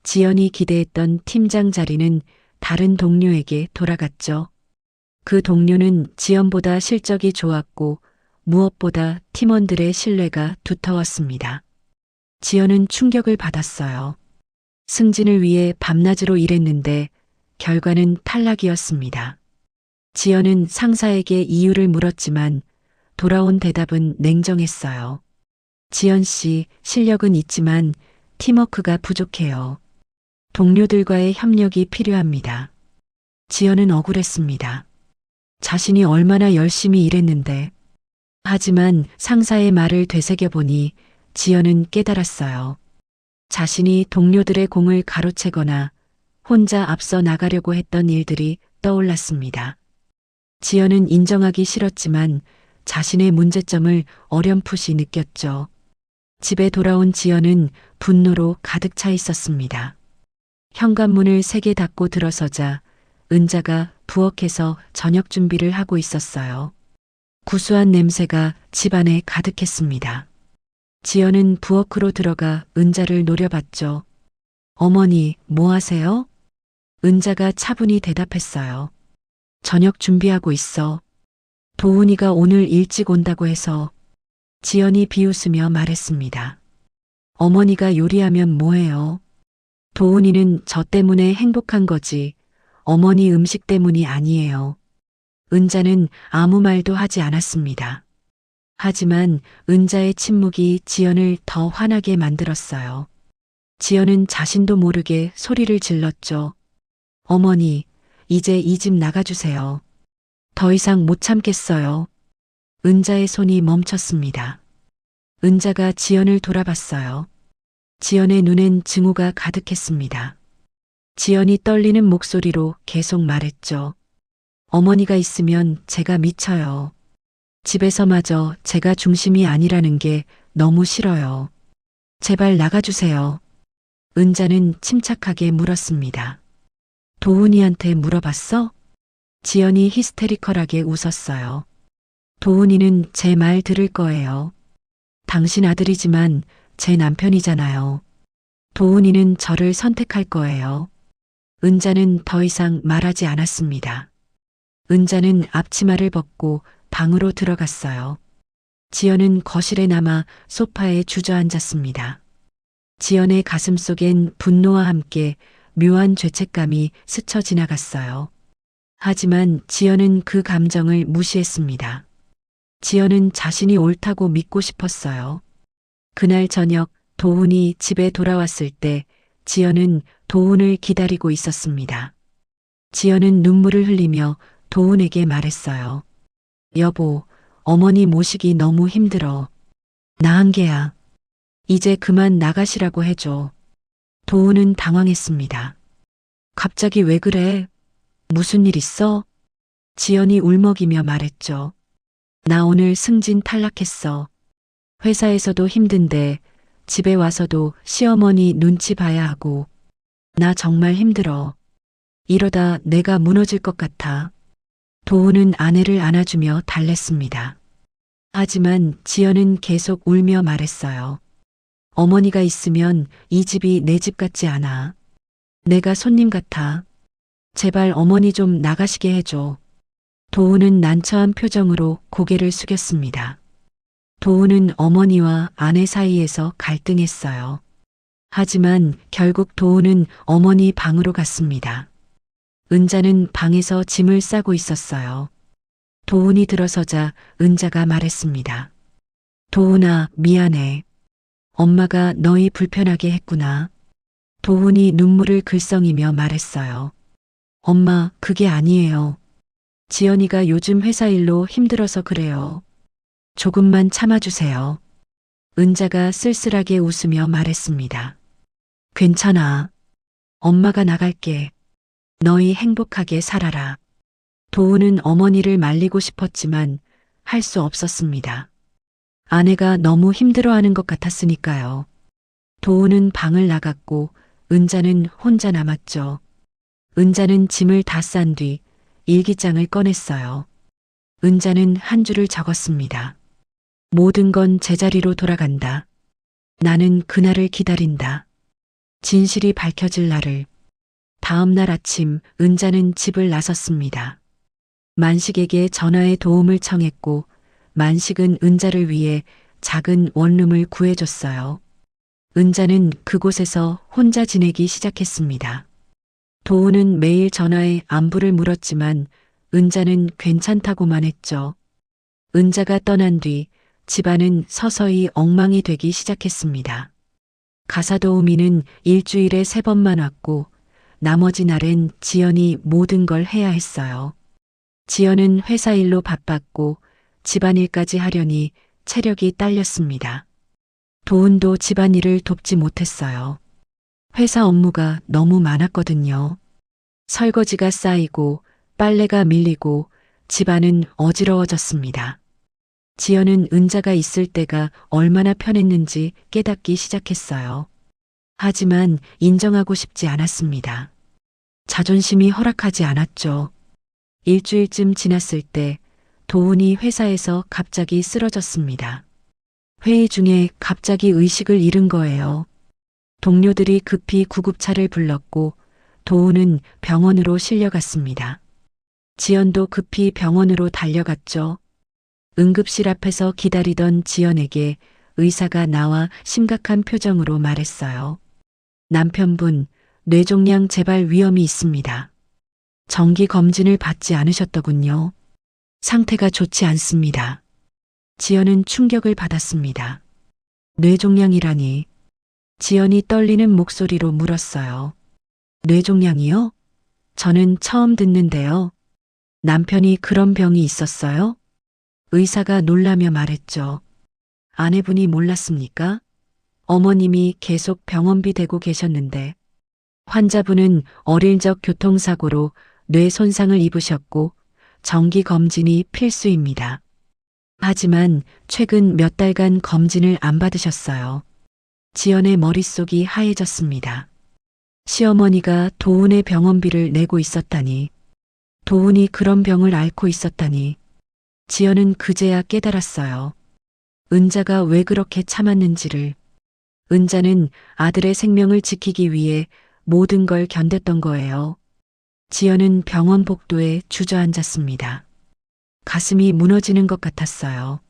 지연이 기대했던 팀장 자리는 다른 동료에게 돌아갔죠. 그 동료는 지연보다 실적이 좋았고 무엇보다 팀원들의 신뢰가 두터웠습니다. 지연은 충격을 받았어요. 승진을 위해 밤낮으로 일했는데 결과는 탈락이었습니다. 지연은 상사에게 이유를 물었지만 돌아온 대답은 냉정했어요. 지연 씨, 실력은 있지만 팀워크가 부족해요. 동료들과의 협력이 필요합니다. 지연은 억울했습니다. 자신이 얼마나 열심히 일했는데. 하지만 상사의 말을 되새겨보니 지연은 깨달았어요. 자신이 동료들의 공을 가로채거나 혼자 앞서 나가려고 했던 일들이 떠올랐습니다. 지연은 인정하기 싫었지만 자신의 문제점을 어렴풋이 느꼈죠. 집에 돌아온 지연은 분노로 가득 차 있었습니다. 현관문을 세게 닫고 들어서자 은자가 부엌에서 저녁 준비를 하고 있었어요. 구수한 냄새가 집안에 가득했습니다. 지연은 부엌으로 들어가 은자를 노려봤죠. 어머니, 뭐 하세요? 은자가 차분히 대답했어요. 저녁 준비하고 있어. 도훈이가 오늘 일찍 온다고 해서. 지연이 비웃으며 말했습니다. 어머니가 요리하면 뭐해요? 도훈이는 저 때문에 행복한 거지 어머니 음식 때문이 아니에요. 은자는 아무 말도 하지 않았습니다. 하지만 은자의 침묵이 지연을 더 화나게 만들었어요. 지연은 자신도 모르게 소리를 질렀죠. 어머니, 이제 이 집 나가주세요. 더 이상 못 참겠어요. 은자의 손이 멈췄습니다. 은자가 지연을 돌아봤어요. 지연의 눈엔 증오가 가득했습니다. 지연이 떨리는 목소리로 계속 말했죠. 어머니가 있으면 제가 미쳐요. 집에서마저 제가 중심이 아니라는 게 너무 싫어요. 제발 나가주세요. 은자는 침착하게 물었습니다. 도훈이한테 물어봤어? 지연이 히스테리컬하게 웃었어요. 도훈이는 제 말 들을 거예요. 당신 아들이지만 제 남편이잖아요. 도훈이는 저를 선택할 거예요. 은자는 더 이상 말하지 않았습니다. 은자는 앞치마를 벗고 방으로 들어갔어요. 지연은 거실에 남아 소파에 주저앉았습니다. 지연의 가슴 속엔 분노와 함께 묘한 죄책감이 스쳐 지나갔어요. 하지만 지연은 그 감정을 무시했습니다. 지연은 자신이 옳다고 믿고 싶었어요. 그날 저녁 도훈이 집에 돌아왔을 때 지연은 도훈을 기다리고 있었습니다. 지연은 눈물을 흘리며 도훈에게 말했어요. 여보, 어머니 모시기 너무 힘들어. 나 한계야. 이제 그만 나가시라고 해줘. 도훈은 당황했습니다. 갑자기 왜 그래? 무슨 일 있어? 지연이 울먹이며 말했죠. 나 오늘 승진 탈락했어. 회사에서도 힘든데 집에 와서도 시어머니 눈치 봐야 하고 나 정말 힘들어. 이러다 내가 무너질 것 같아. 도훈은 아내를 안아주며 달랬습니다. 하지만 지연은 계속 울며 말했어요. 어머니가 있으면 이 집이 내 집 같지 않아. 내가 손님 같아. 제발 어머니 좀 나가시게 해줘. 도훈은 난처한 표정으로 고개를 숙였습니다. 도훈은 어머니와 아내 사이에서 갈등했어요. 하지만 결국 도훈은 어머니 방으로 갔습니다. 은자는 방에서 짐을 싸고 있었어요. 도훈이 들어서자 은자가 말했습니다. 도훈아, 미안해. 엄마가 너희 불편하게 했구나. 도훈이 눈물을 글썽이며 말했어요. 엄마, 그게 아니에요. 지연이가 요즘 회사 일로 힘들어서 그래요. 조금만 참아주세요. 은자가 쓸쓸하게 웃으며 말했습니다. 괜찮아. 엄마가 나갈게. 너희 행복하게 살아라. 도훈은 어머니를 말리고 싶었지만 할 수 없었습니다. 아내가 너무 힘들어하는 것 같았으니까요. 도훈은 방을 나갔고 은자는 혼자 남았죠. 은자는 짐을 다 싼 뒤 일기장을 꺼냈어요. 은자는 한 줄을 적었습니다. 모든 건 제자리로 돌아간다. 나는 그날을 기다린다. 진실이 밝혀질 날을. 다음 날 아침 은자는 집을 나섰습니다. 만식에게 전화에 도움을 청했고 만식은 은자를 위해 작은 원룸을 구해줬어요. 은자는 그곳에서 혼자 지내기 시작했습니다. 도훈은 매일 전화에 안부를 물었지만 은자는 괜찮다고만 했죠. 은자가 떠난 뒤 집안은 서서히 엉망이 되기 시작했습니다. 가사도우미는 일주일에 3번만 왔고 나머지 날엔 지연이 모든 걸 해야 했어요. 지연은 회사 일로 바빴고 집안일까지 하려니 체력이 딸렸습니다. 도훈도 집안일을 돕지 못했어요. 회사 업무가 너무 많았거든요. 설거지가 쌓이고 빨래가 밀리고 집안은 어지러워졌습니다. 지연은 은자가 있을 때가 얼마나 편했는지 깨닫기 시작했어요. 하지만 인정하고 싶지 않았습니다. 자존심이 허락하지 않았죠. 일주일쯤 지났을 때 도훈이 회사에서 갑자기 쓰러졌습니다. 회의 중에 갑자기 의식을 잃은 거예요. 동료들이 급히 구급차를 불렀고 도훈은 병원으로 실려갔습니다. 지연도 급히 병원으로 달려갔죠. 응급실 앞에서 기다리던 지연에게 의사가 나와 심각한 표정으로 말했어요. 남편분, 뇌종양 재발 위험이 있습니다. 정기 검진을 받지 않으셨더군요. 상태가 좋지 않습니다. 지연은 충격을 받았습니다. 뇌종양이라니. 지연이 떨리는 목소리로 물었어요. 뇌종양이요? 저는 처음 듣는데요. 남편이 그런 병이 있었어요? 의사가 놀라며 말했죠. 아내분이 몰랐습니까? 어머님이 계속 병원비 대고 계셨는데 환자분은 어릴 적 교통사고로 뇌 손상을 입으셨고 정기 검진이 필수입니다. 하지만 최근 몇 달간 검진을 안 받으셨어요. 지연의 머릿속이 하얘졌습니다. 시어머니가 도훈의 병원비를 내고 있었다니. 도훈이 그런 병을 앓고 있었다니. 지연은 그제야 깨달았어요. 은자가 왜 그렇게 참았는지를. 은자는 아들의 생명을 지키기 위해 모든 걸 견뎠던 거예요. 지연은 병원 복도에 주저앉았습니다. 가슴이 무너지는 것 같았어요.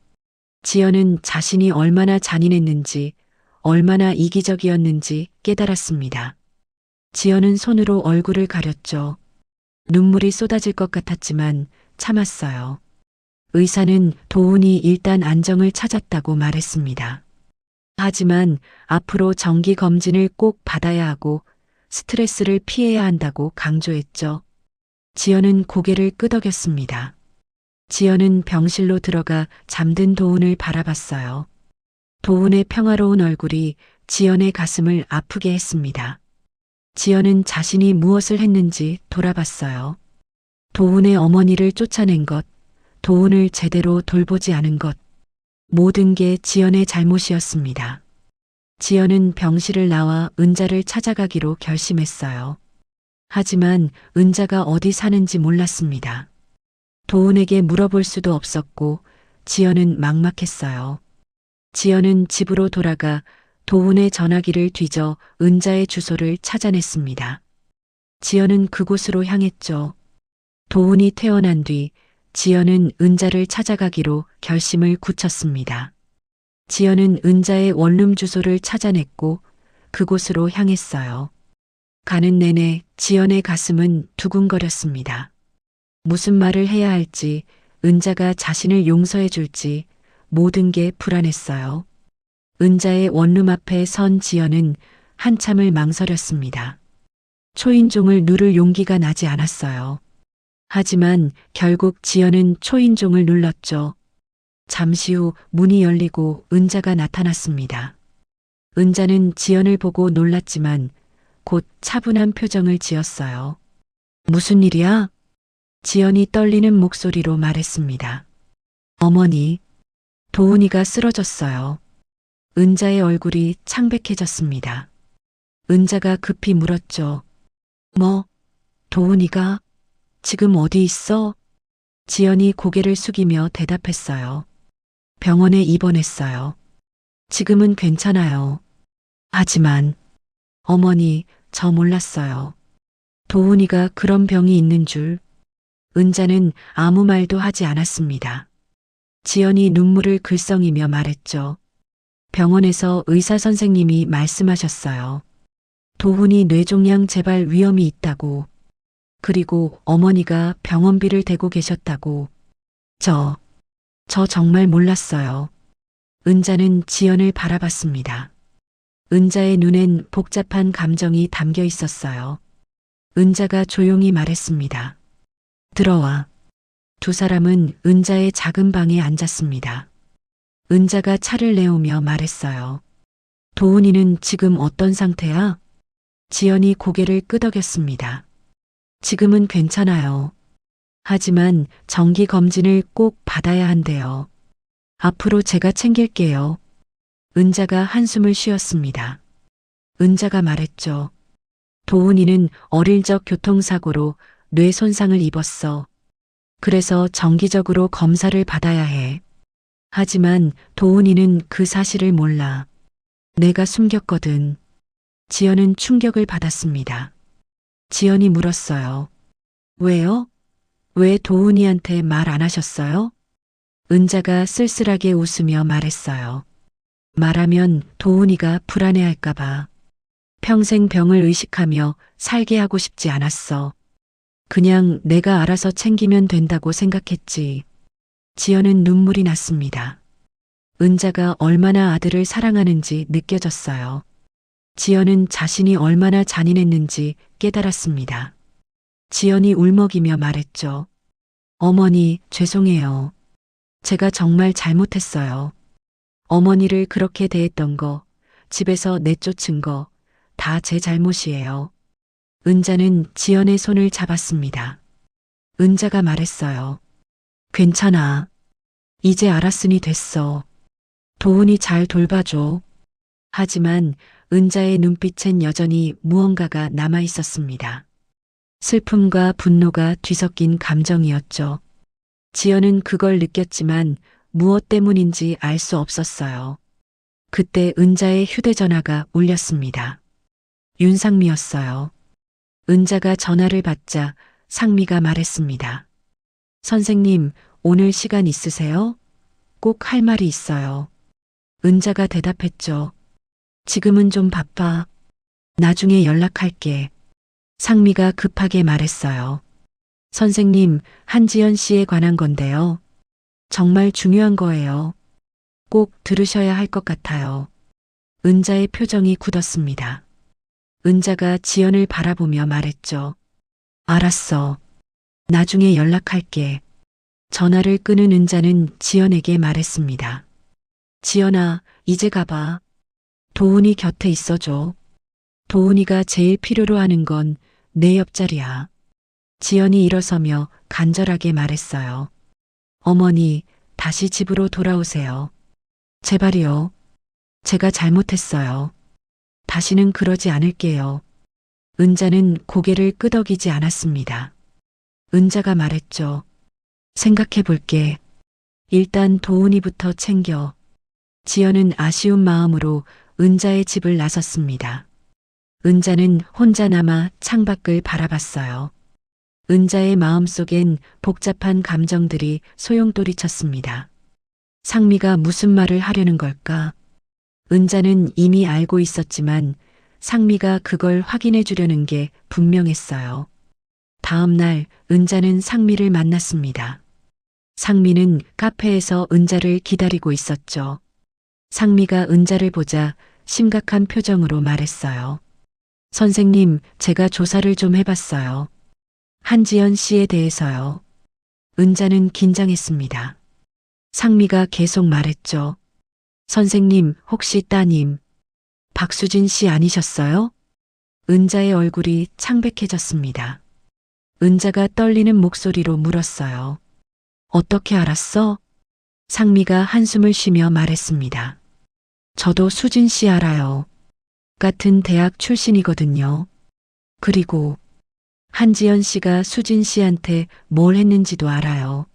지연은 자신이 얼마나 잔인했는지, 얼마나 이기적이었는지 깨달았습니다. 지연은 손으로 얼굴을 가렸죠. 눈물이 쏟아질 것 같았지만 참았어요. 의사는 도훈이 일단 안정을 찾았다고 말했습니다. 하지만 앞으로 정기 검진을 꼭 받아야 하고 스트레스를 피해야 한다고 강조했죠. 지연은 고개를 끄덕였습니다. 지연은 병실로 들어가 잠든 도훈을 바라봤어요. 도훈의 평화로운 얼굴이 지연의 가슴을 아프게 했습니다. 지연은 자신이 무엇을 했는지 돌아봤어요. 도훈의 어머니를 쫓아낸 것, 도훈을 제대로 돌보지 않은 것, 모든 게 지연의 잘못이었습니다. 지연은 병실을 나와 은자를 찾아가기로 결심했어요. 하지만 은자가 어디 사는지 몰랐습니다. 도훈에게 물어볼 수도 없었고 지연은 막막했어요. 지연은 집으로 돌아가 도훈의 전화기를 뒤져 은자의 주소를 찾아냈습니다. 지연은 그곳으로 향했죠. 도훈이 퇴원한 뒤 지연은 은자를 찾아가기로 결심을 굳혔습니다. 지연은 은자의 원룸 주소를 찾아냈고 그곳으로 향했어요. 가는 내내 지연의 가슴은 두근거렸습니다. 무슨 말을 해야 할지, 은자가 자신을 용서해 줄지 모든 게 불안했어요. 은자의 원룸 앞에 선 지연은 한참을 망설였습니다. 초인종을 누를 용기가 나지 않았어요. 하지만 결국 지연은 초인종을 눌렀죠. 잠시 후 문이 열리고 은자가 나타났습니다. 은자는 지연을 보고 놀랐지만 곧 차분한 표정을 지었어요. 무슨 일이야? 지연이 떨리는 목소리로 말했습니다. 어머니, 도훈이가 쓰러졌어요. 은자의 얼굴이 창백해졌습니다. 은자가 급히 물었죠. 뭐, 도훈이가 지금 어디 있어? 지연이 고개를 숙이며 대답했어요. 병원에 입원했어요. 지금은 괜찮아요. 하지만, 어머니, 저 몰랐어요. 도훈이가 그런 병이 있는 줄. 은자는 아무 말도 하지 않았습니다. 지연이 눈물을 글썽이며 말했죠. 병원에서 의사 선생님이 말씀하셨어요. 도훈이 뇌종양 재발 위험이 있다고. 그리고 어머니가 병원비를 대고 계셨다고. 저 정말 몰랐어요. 은자는 지연을 바라봤습니다. 은자의 눈엔 복잡한 감정이 담겨 있었어요. 은자가 조용히 말했습니다. 들어와. 두 사람은 은자의 작은 방에 앉았습니다. 은자가 차를 내오며 말했어요. 도훈이는 지금 어떤 상태야? 지연이 고개를 끄덕였습니다. 지금은 괜찮아요. 하지만 정기 검진을 꼭 받아야 한대요. 앞으로 제가 챙길게요. 은자가 한숨을 쉬었습니다. 은자가 말했죠. 도훈이는 어릴 적 교통사고로 뇌 손상을 입었어. 그래서 정기적으로 검사를 받아야 해. 하지만 도훈이는 그 사실을 몰라. 내가 숨겼거든. 지연은 충격을 받았습니다. 지연이 물었어요. 왜요? 왜 도훈이한테 말 안 하셨어요? 은자가 쓸쓸하게 웃으며 말했어요. 말하면 도훈이가 불안해할까봐. 평생 병을 의식하며 살게 하고 싶지 않았어. 그냥 내가 알아서 챙기면 된다고 생각했지. 지연은 눈물이 났습니다. 은자가 얼마나 아들을 사랑하는지 느껴졌어요. 지연은 자신이 얼마나 잔인했는지 깨달았습니다. 지연이 울먹이며 말했죠. 어머니, 죄송해요. 제가 정말 잘못했어요. 어머니를 그렇게 대했던 거, 집에서 내쫓은 거, 다 제 잘못이에요. 은자는 지연의 손을 잡았습니다. 은자가 말했어요. 괜찮아. 이제 알았으니 됐어. 도훈이 잘 돌봐줘. 하지만 은자의 눈빛엔 여전히 무언가가 남아 있었습니다. 슬픔과 분노가 뒤섞인 감정이었죠. 지연은 그걸 느꼈지만 무엇 때문인지 알 수 없었어요. 그때 은자의 휴대전화가 울렸습니다. 윤상미였어요. 은자가 전화를 받자 상미가 말했습니다. 선생님, 오늘 시간 있으세요? 꼭 할 말이 있어요. 은자가 대답했죠. 지금은 좀 바빠. 나중에 연락할게. 상미가 급하게 말했어요. 선생님, 한지연 씨에 관한 건데요. 정말 중요한 거예요. 꼭 들으셔야 할 것 같아요. 은자의 표정이 굳었습니다. 은자가 지연을 바라보며 말했죠. 알았어. 나중에 연락할게. 전화를 끄는 은자는 지연에게 말했습니다. 지연아, 이제 가봐. 도훈이 곁에 있어줘. 도훈이가 제일 필요로 하는 건 내 옆자리야. 지연이 일어서며 간절하게 말했어요. 어머니, 다시 집으로 돌아오세요. 제발이요. 제가 잘못했어요. 다시는 그러지 않을게요. 은자는 고개를 끄덕이지 않았습니다. 은자가 말했죠. 생각해 볼게. 일단 도훈이부터 챙겨. 지연은 아쉬운 마음으로 은자의 집을 나섰습니다. 은자는 혼자 남아 창밖을 바라봤어요. 은자의 마음속엔 복잡한 감정들이 소용돌이쳤습니다. 상미가 무슨 말을 하려는 걸까? 은자는 이미 알고 있었지만 상미가 그걸 확인해 주려는 게 분명했어요. 다음 날 은자는 상미를 만났습니다. 상미는 카페에서 은자를 기다리고 있었죠. 상미가 은자를 보자 심각한 표정으로 말했어요. 선생님, 제가 조사를 좀 해봤어요. 한지연 씨에 대해서요. 은자는 긴장했습니다. 상미가 계속 말했죠. 선생님, 혹시 따님, 박수진 씨 아니셨어요? 은자의 얼굴이 창백해졌습니다. 은자가 떨리는 목소리로 물었어요. 어떻게 알았어? 상미가 한숨을 쉬며 말했습니다. 저도 수진 씨 알아요. 같은 대학 출신이거든요. 그리고 한지연 씨가 수진 씨한테 뭘 했는지도 알아요.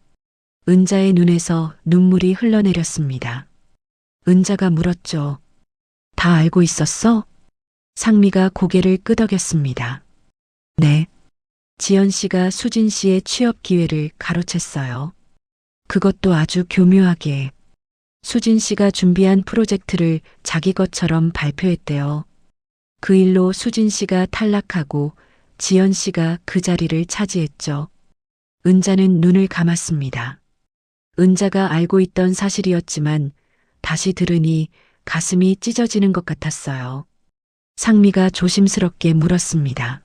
은자의 눈에서 눈물이 흘러내렸습니다. 은자가 물었죠. 다 알고 있었어? 상미가 고개를 끄덕였습니다. 네. 지연 씨가 수진 씨의 취업 기회를 가로챘어요. 그것도 아주 교묘하게. 수진 씨가 준비한 프로젝트를 자기 것처럼 발표했대요. 그 일로 수진 씨가 탈락하고 지연 씨가 그 자리를 차지했죠. 은자는 눈을 감았습니다. 은자가 알고 있던 사실이었지만 다시 들으니 가슴이 찢어지는 것 같았어요. 상미가 조심스럽게 물었습니다.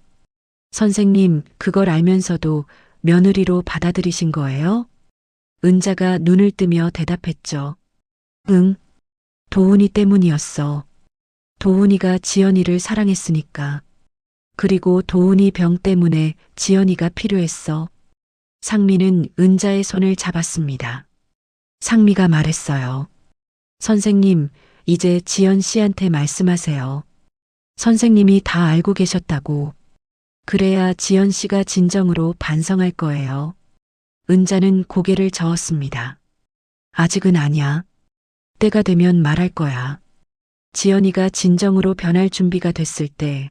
선생님, 그걸 알면서도 며느리로 받아들이신 거예요? 은자가 눈을 뜨며 대답했죠. 응, 도훈이 때문이었어. 도훈이가 지연이를 사랑했으니까. 그리고 도훈이 병 때문에 지연이가 필요했어. 상미는 은자의 손을 잡았습니다. 상미가 말했어요. 선생님, 이제 지연 씨한테 말씀하세요. 선생님이 다 알고 계셨다고. 그래야 지연 씨가 진정으로 반성할 거예요. 은자는 고개를 저었습니다. 아직은 아니야. 때가 되면 말할 거야. 지연이가 진정으로 변할 준비가 됐을 때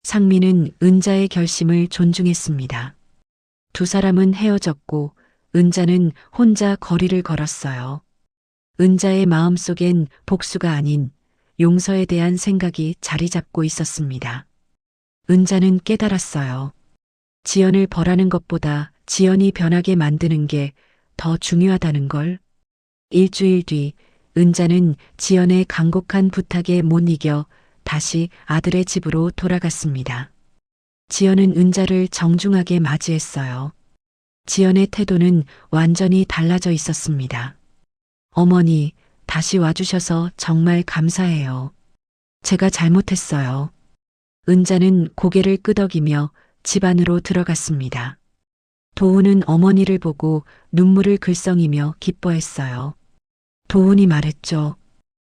상미는 은자의 결심을 존중했습니다. 두 사람은 헤어졌고 은자는 혼자 거리를 걸었어요. 은자의 마음속엔 복수가 아닌 용서에 대한 생각이 자리 잡고 있었습니다. 은자는 깨달았어요. 지연을 벌하는 것보다 지연이 변하게 만드는 게 더 중요하다는 걸. 일주일 뒤 은자는 지연의 간곡한 부탁에 못 이겨 다시 아들의 집으로 돌아갔습니다. 지연은 은자를 정중하게 맞이했어요. 지연의 태도는 완전히 달라져 있었습니다. 어머니, 다시 와주셔서 정말 감사해요. 제가 잘못했어요. 은자는 고개를 끄덕이며 집 안으로 들어갔습니다. 도훈은 어머니를 보고 눈물을 글썽이며 기뻐했어요. 도훈이 말했죠.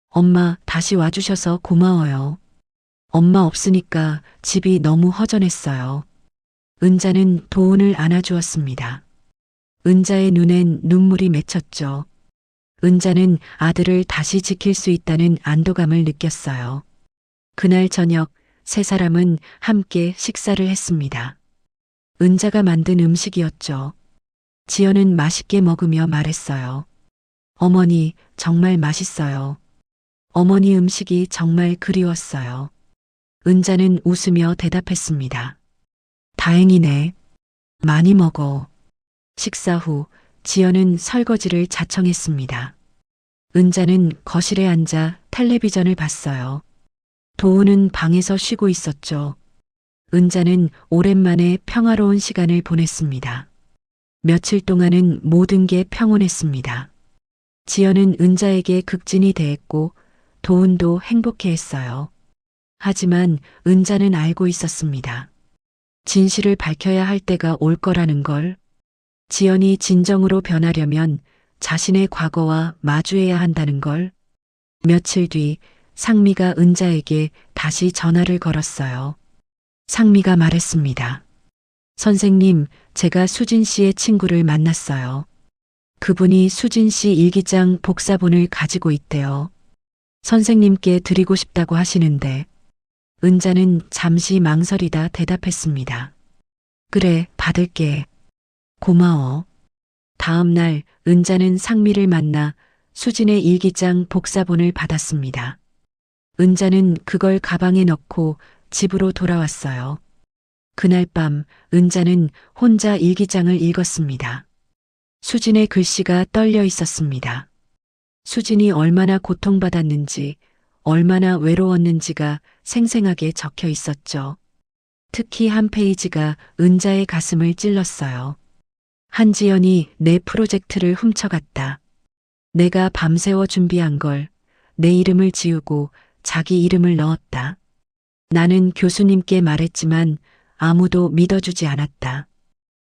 엄마, 다시 와주셔서 고마워요. 엄마 없으니까 집이 너무 허전했어요. 은자는 도훈을 안아주었습니다. 은자의 눈엔 눈물이 맺혔죠. 은자는 아들을 다시 지킬 수 있다는 안도감을 느꼈어요. 그날 저녁 세 사람은 함께 식사를 했습니다. 은자가 만든 음식이었죠. 지연은 맛있게 먹으며 말했어요. 어머니, 정말 맛있어요. 어머니 음식이 정말 그리웠어요. 은자는 웃으며 대답했습니다. 다행이네. 많이 먹어. 식사 후 지연은 설거지를 자청했습니다. 은자는 거실에 앉아 텔레비전을 봤어요. 도훈은 방에서 쉬고 있었죠. 은자는 오랜만에 평화로운 시간을 보냈습니다. 며칠 동안은 모든 게 평온했습니다. 지연은 은자에게 극진히 대했고 도훈도 행복해했어요. 하지만 은자는 알고 있었습니다. 진실을 밝혀야 할 때가 올 거라는 걸. 지연이 진정으로 변하려면 자신의 과거와 마주해야 한다는 걸. 며칠 뒤 상미가 은자에게 다시 전화를 걸었어요. 상미가 말했습니다. 선생님, 제가 수진 씨의 친구를 만났어요. 그분이 수진 씨 일기장 복사본을 가지고 있대요. 선생님께 드리고 싶다고 하시는데. 은자는 잠시 망설이다 대답했습니다. 그래, 받을게. 고마워. 다음 날 은자는 상미를 만나 수진의 일기장 복사본을 받았습니다. 은자는 그걸 가방에 넣고 집으로 돌아왔어요. 그날 밤 은자는 혼자 일기장을 읽었습니다. 수진의 글씨가 떨려 있었습니다. 수진이 얼마나 고통받았는지, 얼마나 외로웠는지가 생생하게 적혀 있었죠. 특히 한 페이지가 은자의 가슴을 찔렀어요. 한지연이 내 프로젝트를 훔쳐갔다. 내가 밤새워 준비한 걸 내 이름을 지우고 자기 이름을 넣었다. 나는 교수님께 말했지만 아무도 믿어주지 않았다.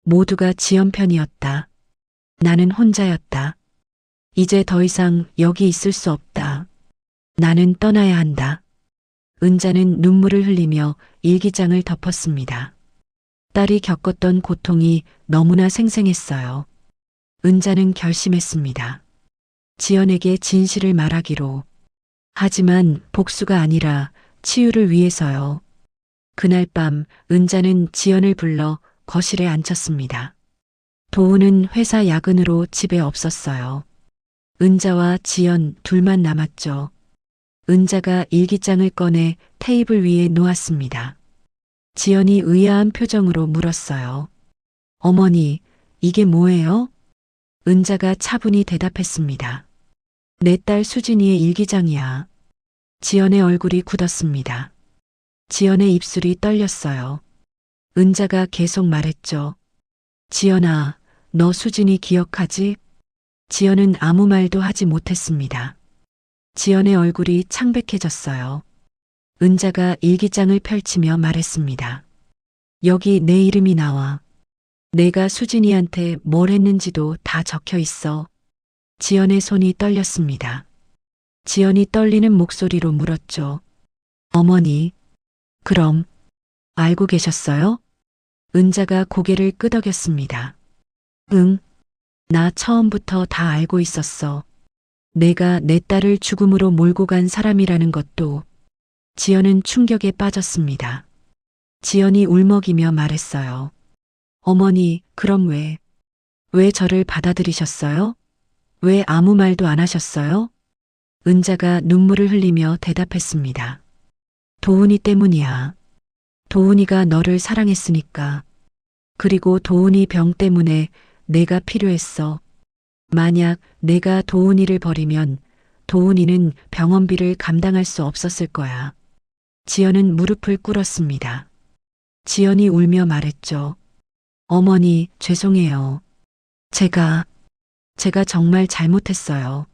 모두가 지연 편이었다. 나는 혼자였다. 이제 더 이상 여기 있을 수 없다. 나는 떠나야 한다. 은자는 눈물을 흘리며 일기장을 덮었습니다. 딸이 겪었던 고통이 너무나 생생했어요. 은자는 결심했습니다. 지연에게 진실을 말하기로. 하지만 복수가 아니라 치유를 위해서요. 그날 밤 은자는 지연을 불러 거실에 앉혔습니다. 도훈은 회사 야근으로 집에 없었어요. 은자와 지연 둘만 남았죠. 은자가 일기장을 꺼내 테이블 위에 놓았습니다. 지연이 의아한 표정으로 물었어요. 어머니, 이게 뭐예요? 은자가 차분히 대답했습니다. 내 딸 수진이의 일기장이야. 지연의 얼굴이 굳었습니다. 지연의 입술이 떨렸어요. 은자가 계속 말했죠. 지연아, 너 수진이 기억하지? 지연은 아무 말도 하지 못했습니다. 지연의 얼굴이 창백해졌어요. 은자가 일기장을 펼치며 말했습니다. 여기 내 이름이 나와. 내가 수진이한테 뭘 했는지도 다 적혀 있어. 지연의 손이 떨렸습니다. 지연이 떨리는 목소리로 물었죠. 어머니, 그럼 알고 계셨어요? 은자가 고개를 끄덕였습니다. 응, 나 처음부터 다 알고 있었어. 내가 내 딸을 죽음으로 몰고 간 사람이라는 것도. 지연은 충격에 빠졌습니다. 지연이 울먹이며 말했어요. 어머니, 그럼 왜 저를 받아들이셨어요? 왜 아무 말도 안 하셨어요? 은자가 눈물을 흘리며 대답했습니다. 도훈이 때문이야. 도훈이가 너를 사랑했으니까. 그리고 도훈이 병 때문에 내가 필요했어. 만약 내가 도훈이를 버리면 도훈이는 병원비를 감당할 수 없었을 거야. 지연은 무릎을 꿇었습니다. 지연이 울며 말했죠. 어머니, 죄송해요. 제가 정말 잘못했어요.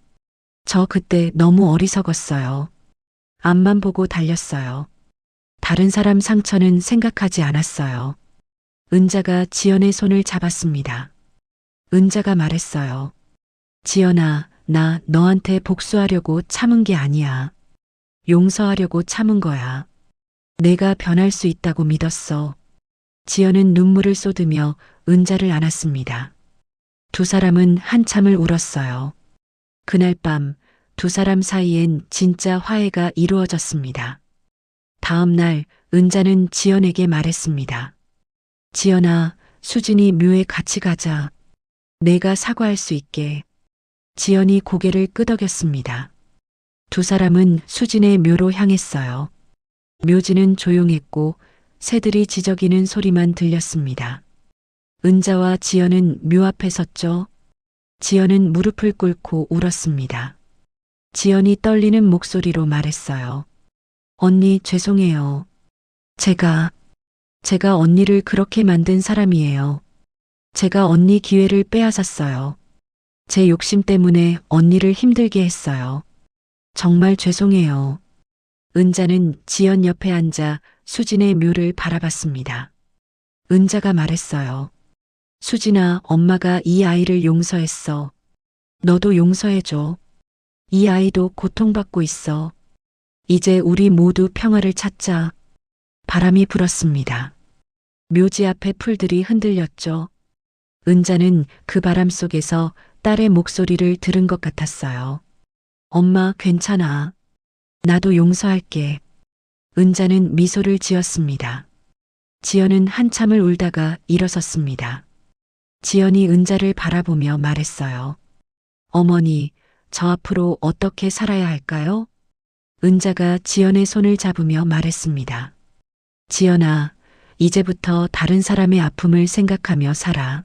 저 그때 너무 어리석었어요. 앞만 보고 달렸어요. 다른 사람 상처는 생각하지 않았어요. 은자가 지연의 손을 잡았습니다. 은자가 말했어요. 지연아, 나 너한테 복수하려고 참은 게 아니야. 용서하려고 참은 거야. 내가 변할 수 있다고 믿었어. 지연은 눈물을 쏟으며 은자를 안았습니다. 두 사람은 한참을 울었어요. 그날 밤 두 사람 사이엔 진짜 화해가 이루어졌습니다. 다음 날 은자는 지연에게 말했습니다. 지연아, 수진이 묘에 같이 가자. 내가 사과할 수 있게. 지연이 고개를 끄덕였습니다. 두 사람은 수진의 묘로 향했어요. 묘지는 조용했고 새들이 지저귀는 소리만 들렸습니다. 은자와 지연은 묘 앞에 섰죠. 지연은 무릎을 꿇고 울었습니다. 지연이 떨리는 목소리로 말했어요. 언니, 죄송해요. 제가 언니를 그렇게 만든 사람이에요. 제가 언니 기회를 빼앗았어요. 제 욕심 때문에 언니를 힘들게 했어요. 정말 죄송해요. 은자는 지연 옆에 앉아 수진의 묘를 바라봤습니다. 은자가 말했어요. 수진아, 엄마가 이 아이를 용서했어. 너도 용서해줘. 이 아이도 고통받고 있어. 이제 우리 모두 평화를 찾자. 바람이 불었습니다. 묘지 앞에 풀들이 흔들렸죠. 은자는 그 바람 속에서 딸의 목소리를 들은 것 같았어요. 엄마, 괜찮아. 나도 용서할게. 은자는 미소를 지었습니다. 지연은 한참을 울다가 일어섰습니다. 지연이 은자를 바라보며 말했어요. 어머니, 저 앞으로 어떻게 살아야 할까요? 은자가 지연의 손을 잡으며 말했습니다. 지연아, 이제부터 다른 사람의 아픔을 생각하며 살아.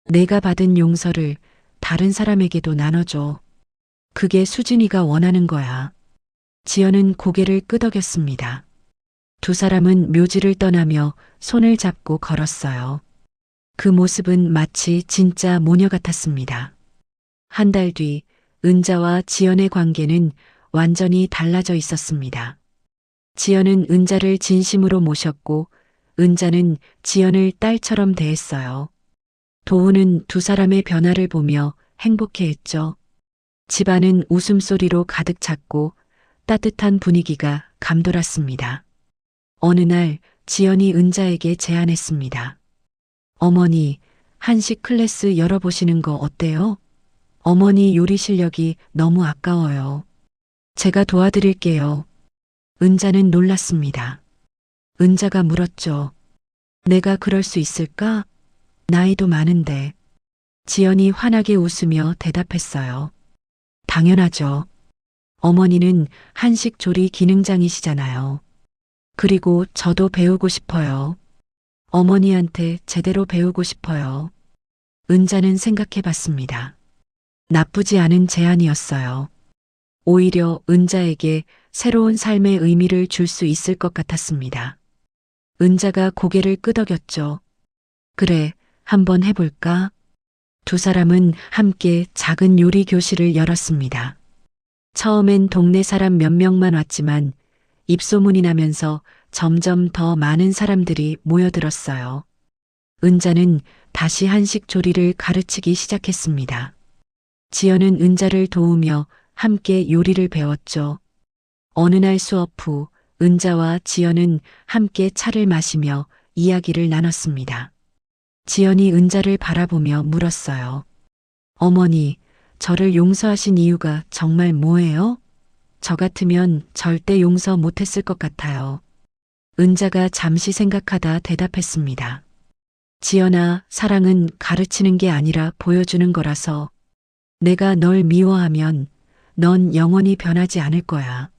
내가 받은 용서를 다른 사람에게도 나눠줘. 그게 수진이가 원하는 거야. 지연은 고개를 끄덕였습니다. 두 사람은 묘지를 떠나며 손을 잡고 걸었어요. 그 모습은 마치 진짜 모녀 같았습니다. 한 달 뒤 은자와 지연의 관계는 완전히 달라져 있었습니다. 지연은 은자를 진심으로 모셨고 은자는 지연을 딸처럼 대했어요. 도훈은 두 사람의 변화를 보며 행복해했죠. 집안은 웃음소리로 가득 찼고 따뜻한 분위기가 감돌았습니다. 어느 날 지연이 은자에게 제안했습니다. 어머니, 한식 클래스 열어보시는 거 어때요? 어머니 요리 실력이 너무 아까워요. 제가 도와드릴게요. 은자는 놀랐습니다. 은자가 물었죠. 내가 그럴 수 있을까? 나이도 많은데. 지연이 환하게 웃으며 대답했어요. 당연하죠. 어머니는 한식 조리 기능장이시잖아요. 그리고 저도 배우고 싶어요. 어머니한테 제대로 배우고 싶어요. 은자는 생각해 봤습니다. 나쁘지 않은 제안이었어요. 오히려 은자에게 새로운 삶의 의미를 줄 수 있을 것 같았습니다. 은자가 고개를 끄덕였죠. 그래, 한번 해볼까? 두 사람은 함께 작은 요리 교실을 열었습니다. 처음엔 동네 사람 몇 명만 왔지만 입소문이 나면서 점점 더 많은 사람들이 모여들었어요. 은자는 다시 한식 조리를 가르치기 시작했습니다. 지연은 은자를 도우며 함께 요리를 배웠죠. 어느 날 수업 후 은자와 지연은 함께 차를 마시며 이야기를 나눴습니다. 지연이 은자를 바라보며 물었어요. 어머니, 저를 용서하신 이유가 정말 뭐예요? 저 같으면 절대 용서 못했을 것 같아요. 은자가 잠시 생각하다 대답했습니다. 지연아, 사랑은 가르치는 게 아니라 보여주는 거라서 내가 널 미워하면 넌 영원히 변하지 않을 거야.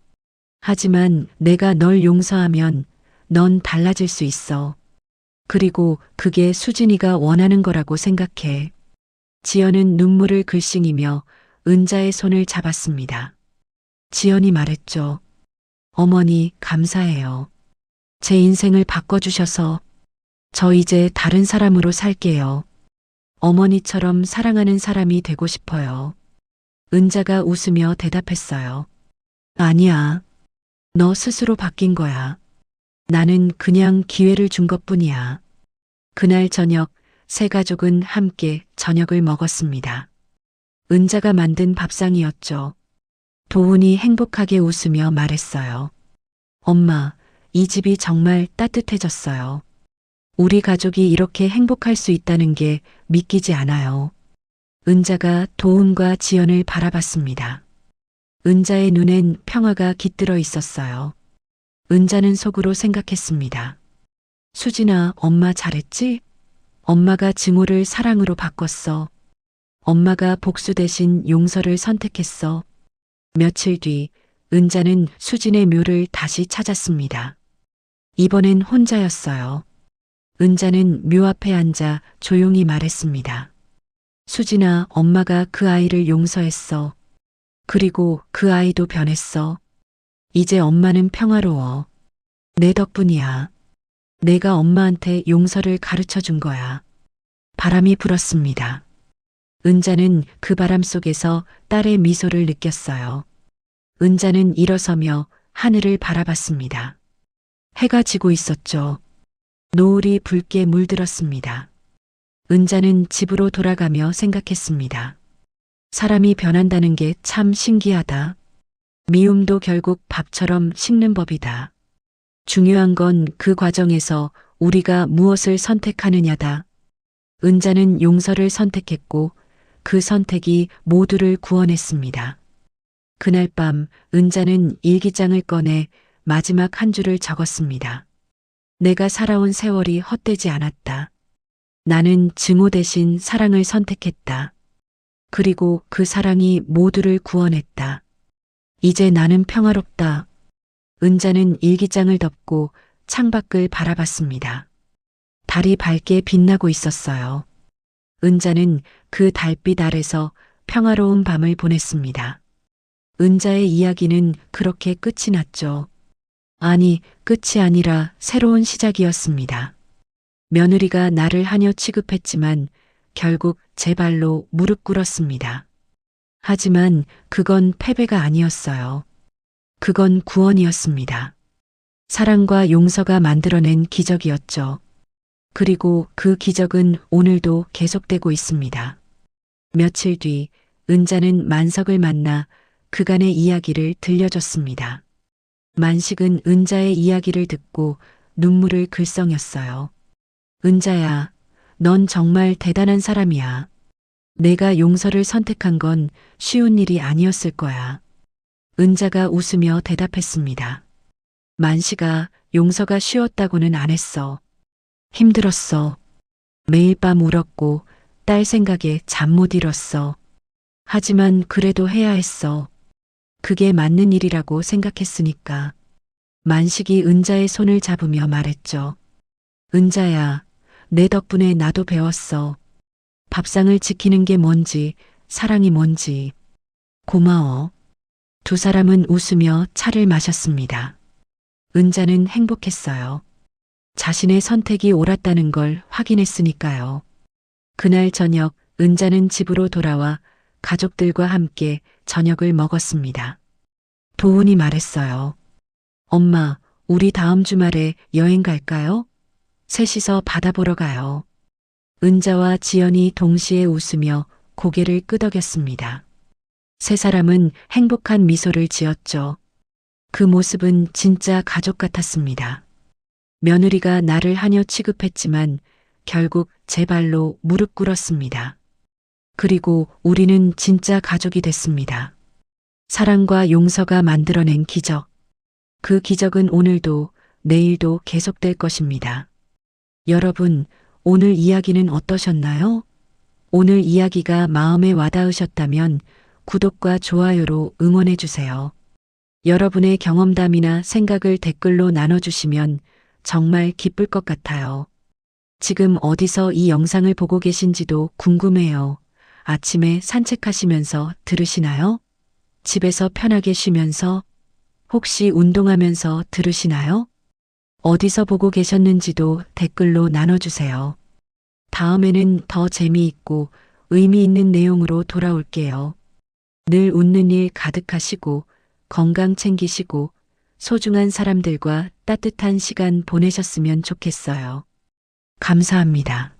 하지만 내가 널 용서하면 넌 달라질 수 있어. 그리고 그게 수진이가 원하는 거라고 생각해. 지연은 눈물을 글썽이며 은자의 손을 잡았습니다. 지연이 말했죠. 어머니, 감사해요. 제 인생을 바꿔주셔서 저 이제 다른 사람으로 살게요. 어머니처럼 사랑하는 사람이 되고 싶어요. 은자가 웃으며 대답했어요. 아니야. 너 스스로 바뀐 거야. 나는 그냥 기회를 준 것뿐이야. 그날 저녁 세 가족은 함께 저녁을 먹었습니다. 은자가 만든 밥상이었죠. 도훈이 행복하게 웃으며 말했어요. 엄마, 이 집이 정말 따뜻해졌어요. 우리 가족이 이렇게 행복할 수 있다는 게 믿기지 않아요. 은자가 도훈과 지연을 바라봤습니다. 은자의 눈엔 평화가 깃들어 있었어요. 은자는 속으로 생각했습니다. 수진아, 엄마 잘했지? 엄마가 증오를 사랑으로 바꿨어. 엄마가 복수 대신 용서를 선택했어. 며칠 뒤 은자는 수진의 묘를 다시 찾았습니다. 이번엔 혼자였어요. 은자는 묘 앞에 앉아 조용히 말했습니다. 수진아, 엄마가 그 아이를 용서했어. 그리고 그 아이도 변했어. 이제 엄마는 평화로워. 내 덕분이야. 내가 엄마한테 용서를 가르쳐 준 거야. 바람이 불었습니다. 은자는 그 바람 속에서 딸의 미소를 느꼈어요. 은자는 일어서며 하늘을 바라봤습니다. 해가 지고 있었죠. 노을이 붉게 물들었습니다. 은자는 집으로 돌아가며 생각했습니다. 사람이 변한다는 게 참 신기하다. 미움도 결국 밥처럼 식는 법이다. 중요한 건 그 과정에서 우리가 무엇을 선택하느냐다. 은자는 용서를 선택했고 그 선택이 모두를 구원했습니다. 그날 밤 은자는 일기장을 꺼내 마지막 한 줄을 적었습니다. 내가 살아온 세월이 헛되지 않았다. 나는 증오 대신 사랑을 선택했다. 그리고 그 사랑이 모두를 구원했다. 이제 나는 평화롭다. 은자는 일기장을 덮고 창밖을 바라봤습니다. 달이 밝게 빛나고 있었어요. 은자는 그 달빛 아래서 평화로운 밤을 보냈습니다. 은자의 이야기는 그렇게 끝이 났죠. 아니, 끝이 아니라 새로운 시작이었습니다. 며느리가 나를 하녀 취급했지만 결국 제 발로 무릎 꿇었습니다. 하지만 그건 패배가 아니었어요. 그건 구원이었습니다. 사랑과 용서가 만들어낸 기적이었죠. 그리고 그 기적은 오늘도 계속되고 있습니다. 며칠 뒤 은자는 만석을 만나 그간의 이야기를 들려줬습니다. 만식은 은자의 이야기를 듣고 눈물을 글썽였어요. 은자야, 넌 정말 대단한 사람이야. 내가 용서를 선택한 건 쉬운 일이 아니었을 거야. 은자가 웃으며 대답했습니다. 만식아, 용서가 쉬웠다고는 안 했어. 힘들었어. 매일 밤 울었고 딸 생각에 잠 못 이뤘어. 하지만 그래도 해야 했어. 그게 맞는 일이라고 생각했으니까. 만식이 은자의 손을 잡으며 말했죠. 은자야, 내 덕분에 나도 배웠어. 밥상을 지키는 게 뭔지, 사랑이 뭔지. 고마워. 두 사람은 웃으며 차를 마셨습니다. 은자는 행복했어요. 자신의 선택이 옳았다는 걸 확인했으니까요. 그날 저녁 은자는 집으로 돌아와 가족들과 함께 저녁을 먹었습니다. 도훈이 말했어요. 엄마, 우리 다음 주말에 여행 갈까요? 셋이서 바다 보러 가요. 은자와 지연이 동시에 웃으며 고개를 끄덕였습니다. 세 사람은 행복한 미소를 지었죠. 그 모습은 진짜 가족 같았습니다. 며느리가 나를 하녀 취급했지만 결국 제 발로 무릎 꿇었습니다. 그리고 우리는 진짜 가족이 됐습니다. 사랑과 용서가 만들어낸 기적. 그 기적은 오늘도 내일도 계속될 것입니다. 여러분, 오늘 이야기는 어떠셨나요? 오늘 이야기가 마음에 와닿으셨다면 구독과 좋아요로 응원해 주세요. 여러분의 경험담이나 생각을 댓글로 나눠주시면 정말 기쁠 것 같아요. 지금 어디서 이 영상을 보고 계신지도 궁금해요. 아침에 산책하시면서 들으시나요? 집에서 편하게 쉬면서? 혹시 운동하면서 들으시나요? 어디서 보고 계셨는지도 댓글로 나눠주세요. 다음에는 더 재미있고 의미 있는 내용으로 돌아올게요. 늘 웃는 일 가득하시고 건강 챙기시고 소중한 사람들과 따뜻한 시간 보내셨으면 좋겠어요. 감사합니다.